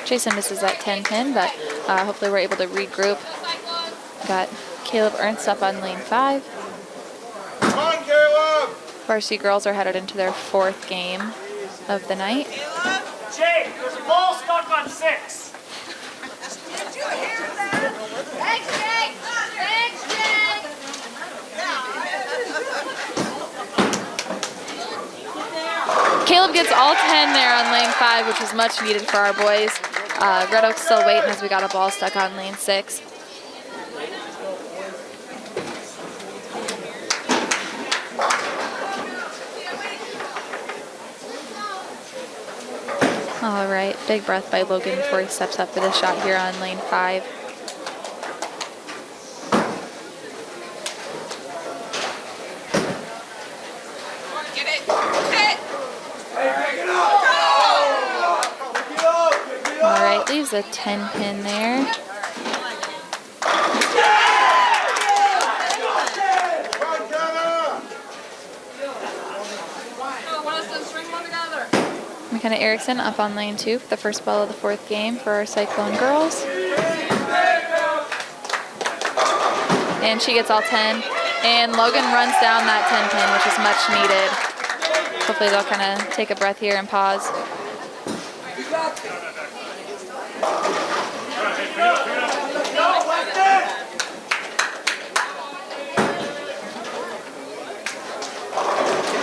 Jason misses that 10-pin, but hopefully we're able to regroup. Got Caleb Ernst up on lane 5. Come on, Caleb! Varsity girls are headed into their 4th game of the night. Jake, there's a ball stuck on 6. Did you hear that? Thanks, Jake! Thanks, Jake! Caleb gets all 10 there on lane 5, which was much needed for our boys. Red Oak's still waiting as we got a ball stuck on lane 6. All right, big breath by Logan before he steps up for the shot here on lane 5. All right, leaves a 10-pin there. McKenna Erickson up on lane 2 for the first ball of the 4th game for our Cyclone girls. And she gets all 10. And Logan runs down that 10-pin, which is much needed. Hopefully they'll kind of take a breath here and pause.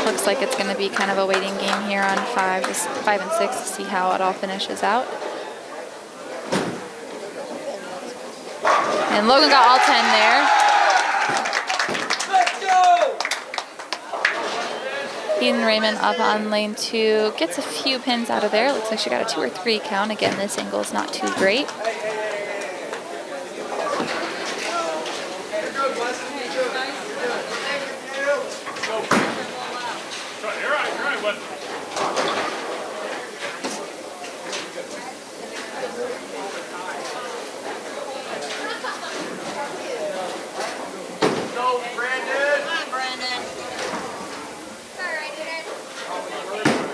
Looks like it's going to be kind of a waiting game here on 5 and 6 to see how it all finishes out. And Logan got all 10 there. Eden Raymond up on lane 2, gets a few pins out of there. Looks like she got a 2 or 3 count. Again, this angle is not too great.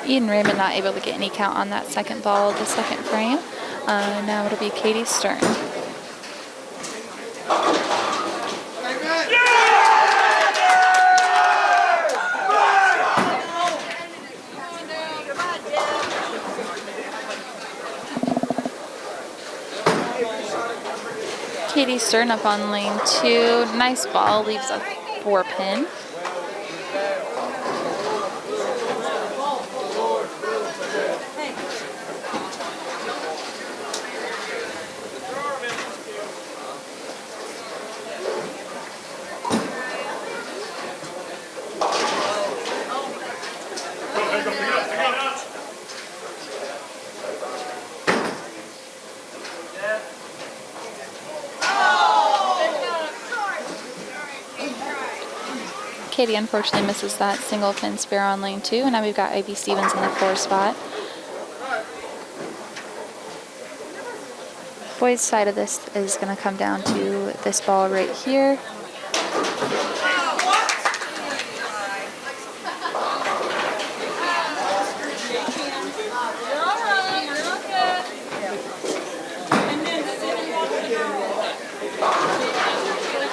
Eden Raymond not able to get any count on that second ball of the 2nd frame. Now it'll be Katie Stern. Katie Stern up on lane 2. Nice ball, leaves a 4-pin. Katie unfortunately misses that single fin spare on lane 2, and now we've got Ivy Stevens in the 4 spot. Boys' side of this is going to come down to this ball right here.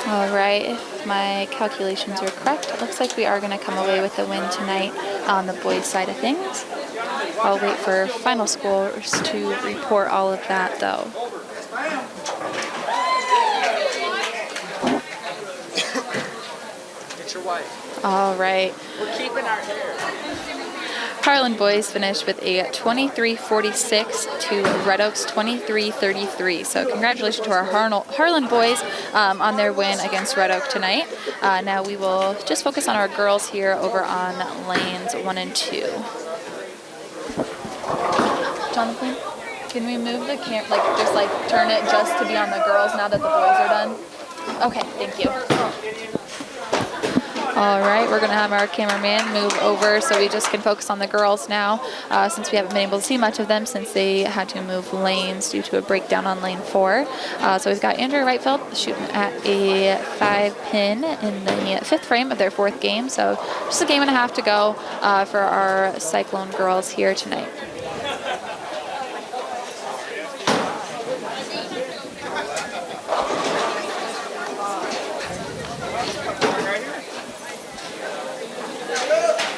All right, if my calculations are correct, it looks like we are going to come away with a win tonight on the boys' side of things. I'll wait for final scores to report all of that, though. It's your wife. All right. We're keeping our hair. Harlan boys finished with a 23-46 to Red Oaks 23-33. So congratulations to our Harlan boys on their win against Red Oak tonight. Now we will just focus on our girls here over on lanes 1 and 2. Jonathan, can we move the camera, like turn it just to be on the girls now that the boys are done? Okay, thank you. All right, we're going to have our cameraman move over so we just can focus on the girls now, since we haven't been able to see much of them since they had to move lanes due to a breakdown on lane 4. So we've got Andrea Wrightfeld shooting at a 5-pin in the 5th frame of their 4th game. So just a game and a half to go for our Cyclone girls here tonight.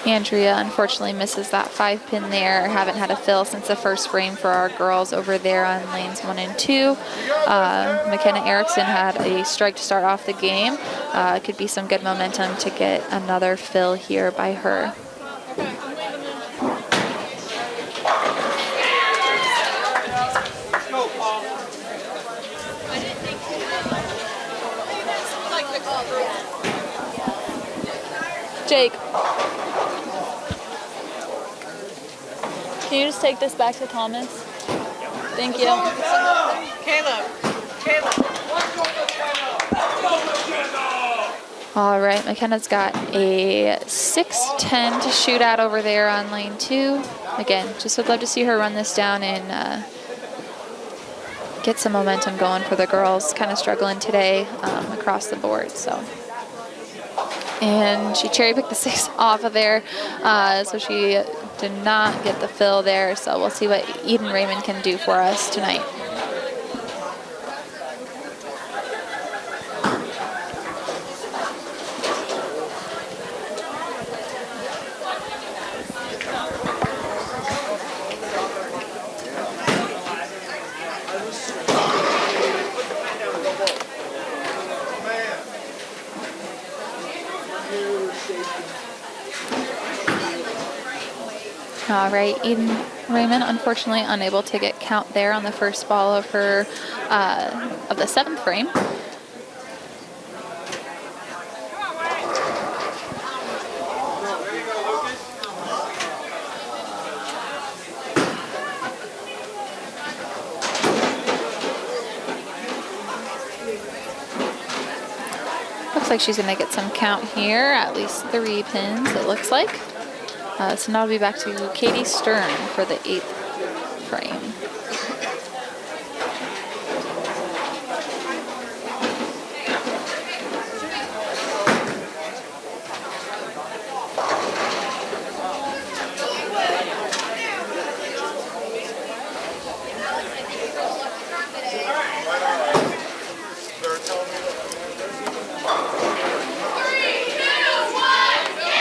Andrea unfortunately misses that 5-pin there. Haven't had a fill since the first frame for our girls over there on lanes 1 and 2. McKenna Erickson had a strike to start off the game. Could be some good momentum to get another fill here by her. Jake. Can you just take this back to Thomas? Thank you. Caleb. All right, McKenna's got a 6-10 to shoot at over there on lane 2. Again, just would love to see her run this down and get some momentum going for the girls. Kind of struggling today across the board, so. And she cherry-picked the 6 off of there, so she did not get the fill there. So we'll see what Eden Raymond can do for us tonight. All right, Eden Raymond unfortunately unable to get count there on the first ball of her of the 7th frame. Looks like she's going to get some count here, at least 3 pins it looks like. So now we'll be back to Katie Stern for the 8th frame.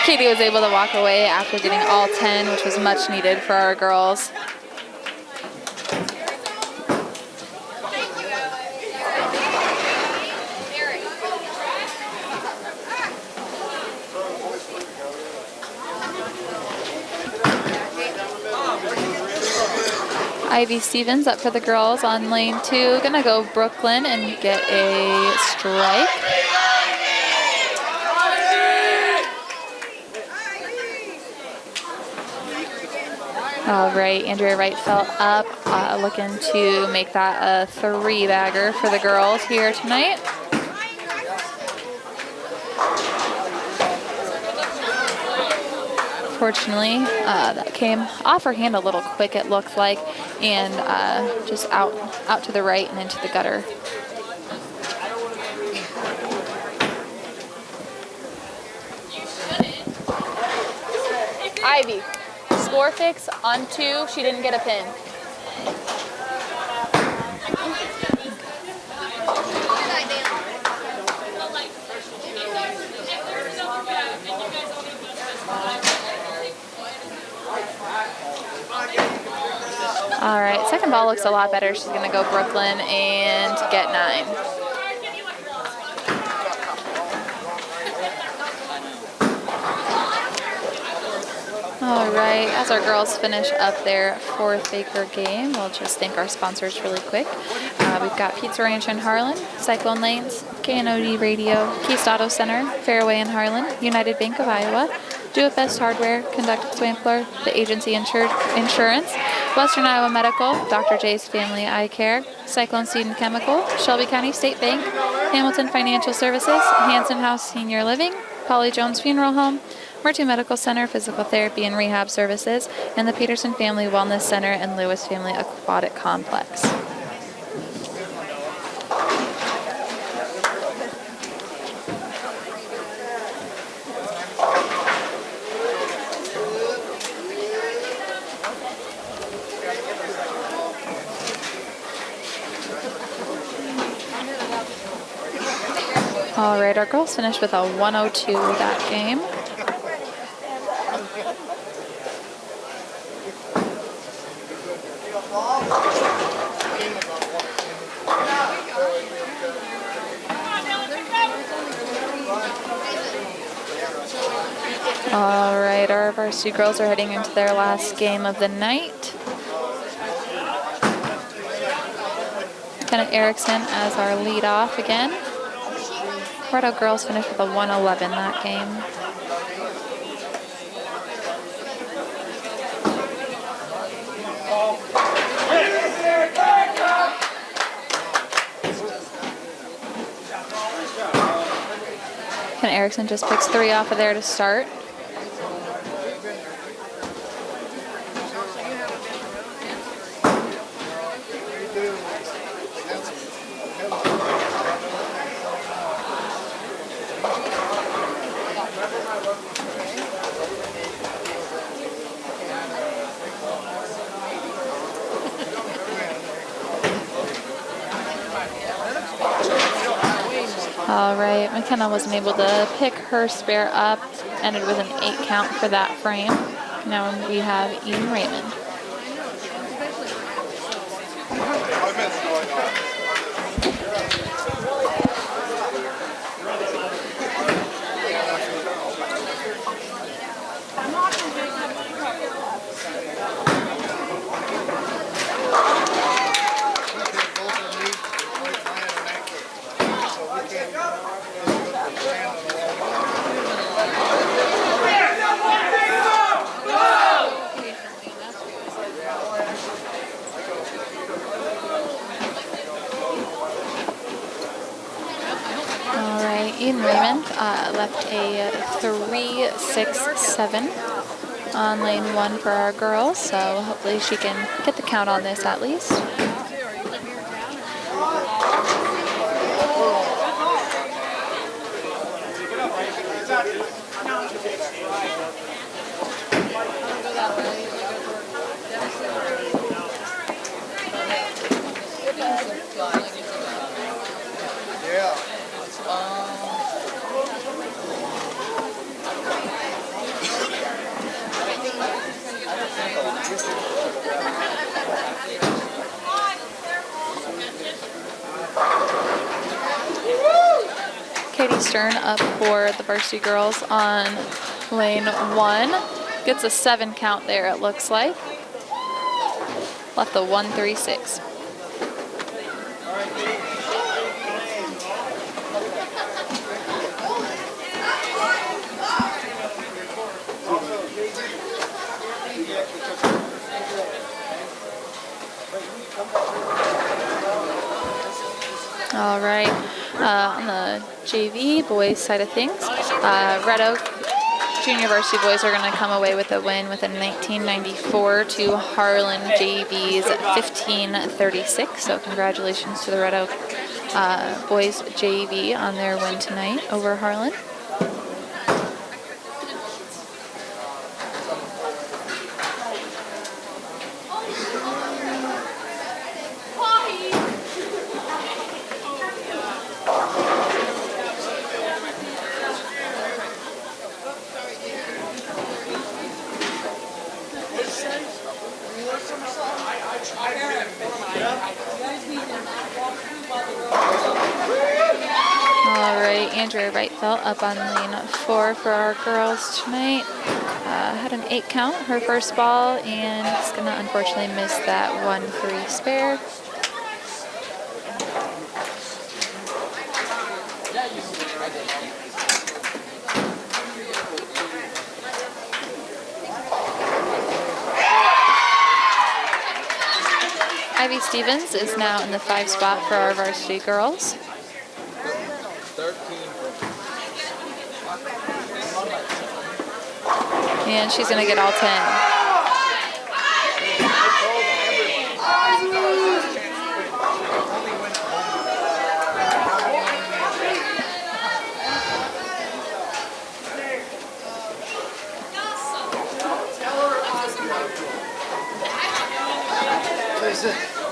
Katie was able to walk away after getting all 10, which was much needed for our girls. Ivy Stevens up for the girls on lane 2. Gonna go Brooklyn and get a strike. All right, Andrea Wrightfeld up, looking to make that a 3-bagger for the girls here tonight. Unfortunately, that came off her hand a little quick, it looked like, and just out to the right and into the gutter. Ivy, score fix on 2. She didn't get a pin. All right, second ball looks a lot better. She's going to go Brooklyn and get 9. All right, as our girls finish up their 4th Baker game, we'll just thank our sponsors really quick. We've got Pizza Ranch in Harlan, Cyclone Lanes, KNOD Radio, Keast Auto Center, Fairway in Harlan, United Bank of Iowa, Do It Best Hardware, Conductive Swampler, the Agency Insurance, Western Iowa Medical, Dr. J's Family Eye Care, Cyclone Seed and Chemical, Shelby County State Bank, Hamilton Financial Services, Hanson House Senior Living, Polly Jones Funeral Home, Mertu Medical Center, Physical Therapy and Rehab Services, and the Peterson Family Wellness Center and Lewis Family Aquatic Complex. All right, our girls finished with a 102 that game. All right, our varsity girls are heading into their last game of the night. Kenna Erickson as our lead off again. Red Oak girls finished with a 111 that game. Kenna Erickson just picks 3 off of there to start. All right, McKenna wasn't able to pick her spare up, ended with an 8 count for that frame. Now we have Eden Raymond. Eden Raymond left a 3-6-7 on lane 1 for our girls, so hopefully she can get the count on this at least. Katie Stern up for the varsity girls on lane 1. Gets a 7 count there, it looks like. Left the 1-3-6. All right, on the JV boys side of things, Red Oak junior varsity boys are going to come away with a win with a 1994 to Harlan JV's 1536. So congratulations to the Red Oak boys JV on their win tonight over Harlan. All right, Andrea Wrightfeld up on lane 4 for our girls tonight. Had an 8 count, her first ball, and is going to unfortunately miss that 1-3 spare. Ivy Stevens is now in the 5 spot for our varsity girls. And she's going to get all 10.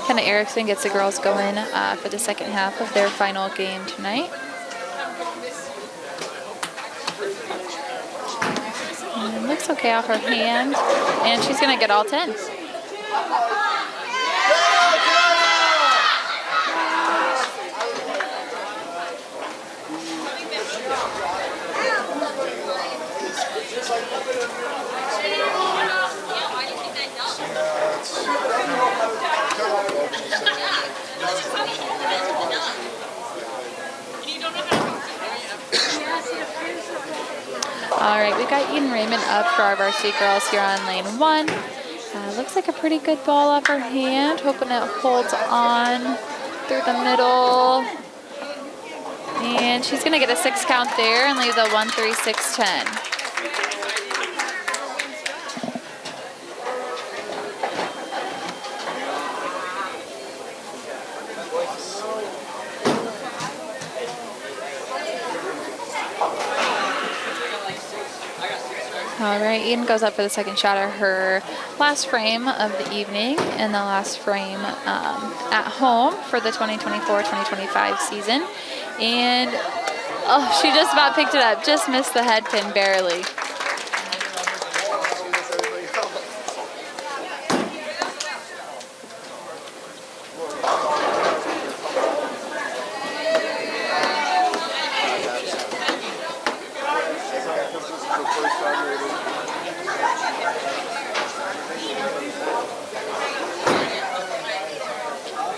Kenna Erickson gets the girls going for the second half of their final game tonight. And looks okay off her hand, and she's going to get all 10. All right, we've got Eden Raymond up for our varsity girls here on lane 1. Looks like a pretty good ball off her hand, hoping it holds on through the middle. And she's gonna get a 6 count there and leave the 1-3-6-10. All right, Eden goes up for the second shot of her last frame of the evening and the last frame at home for the 2024-2025 season. And, oh, she just about picked it up, just missed the head pin barely.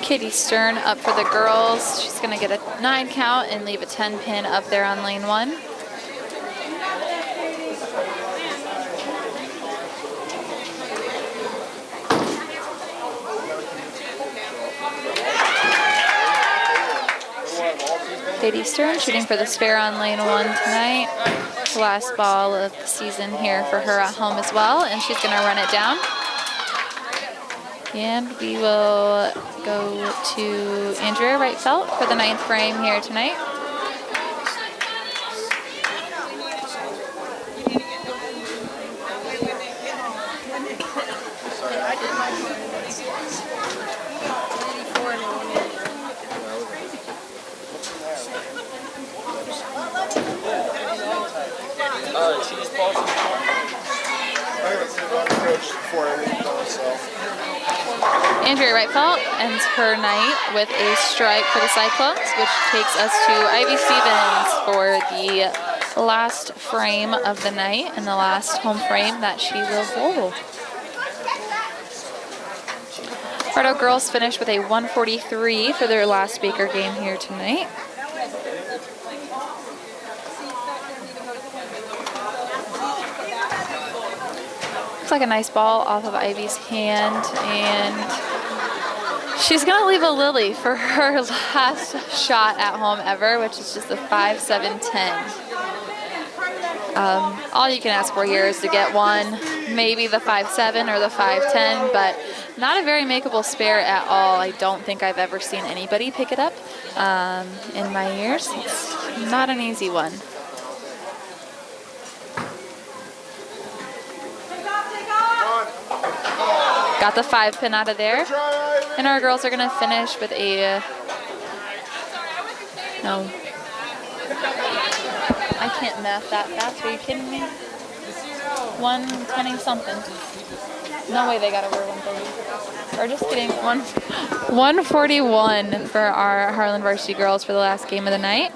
Katie Stern up for the girls. She's going to get a 9 count and leave a 10 pin up there on lane 1. Katie Stern shooting for the spare on lane 1 tonight. Last ball of the season here for her at home as well, and she's going to run it down. And we will go to Andrea Wrightfeld for the 9th frame here tonight. Andrea Wrightfeld ends her night with a strike for the Cyclones, which takes us to Ivy Stevens for the last frame of the night and the last home frame that she will bowl. Red Oak girls finished with a 143 for their last Baker game here tonight. Looks like a nice ball off of Ivy's hand, and she's gonna leave a lily for her last shot at home ever, which is just a 5-7-10. All you can ask for here is to get one, maybe the 5'7" or the 5'10", but not a very makeable spare at all. I don't think I've ever seen anybody pick it up in my years. It's not an easy one. Got the 5-pin out of there. And our girls are going to finish with a... No. I can't math that fast. Are you kidding me? 120 something. No way they got over 130. Or just kidding. 141 for our Harlan varsity girls for the last game of the night.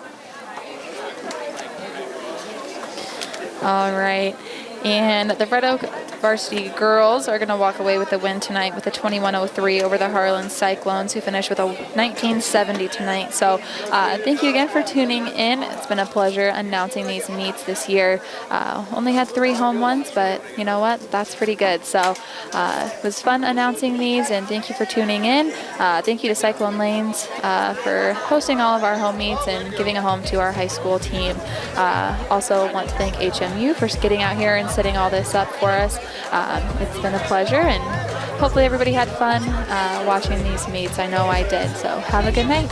All right. And the Red Oak varsity girls are going to walk away with the win tonight with a 21-03 over the Harlan Cyclones, who finished with a 19-70 tonight. So thank you again for tuning in. It's been a pleasure announcing these meets this year. Only had 3 home ones, but you know what? That's pretty good. So it was fun announcing these, and thank you for tuning in. Thank you to Cyclone Lanes for hosting all of our home meets and giving a home to our high school team. Also want to thank HMU for getting out here and setting all this up for us. It's been a pleasure, and hopefully everybody had fun watching these meets. I know I did. So have a good night.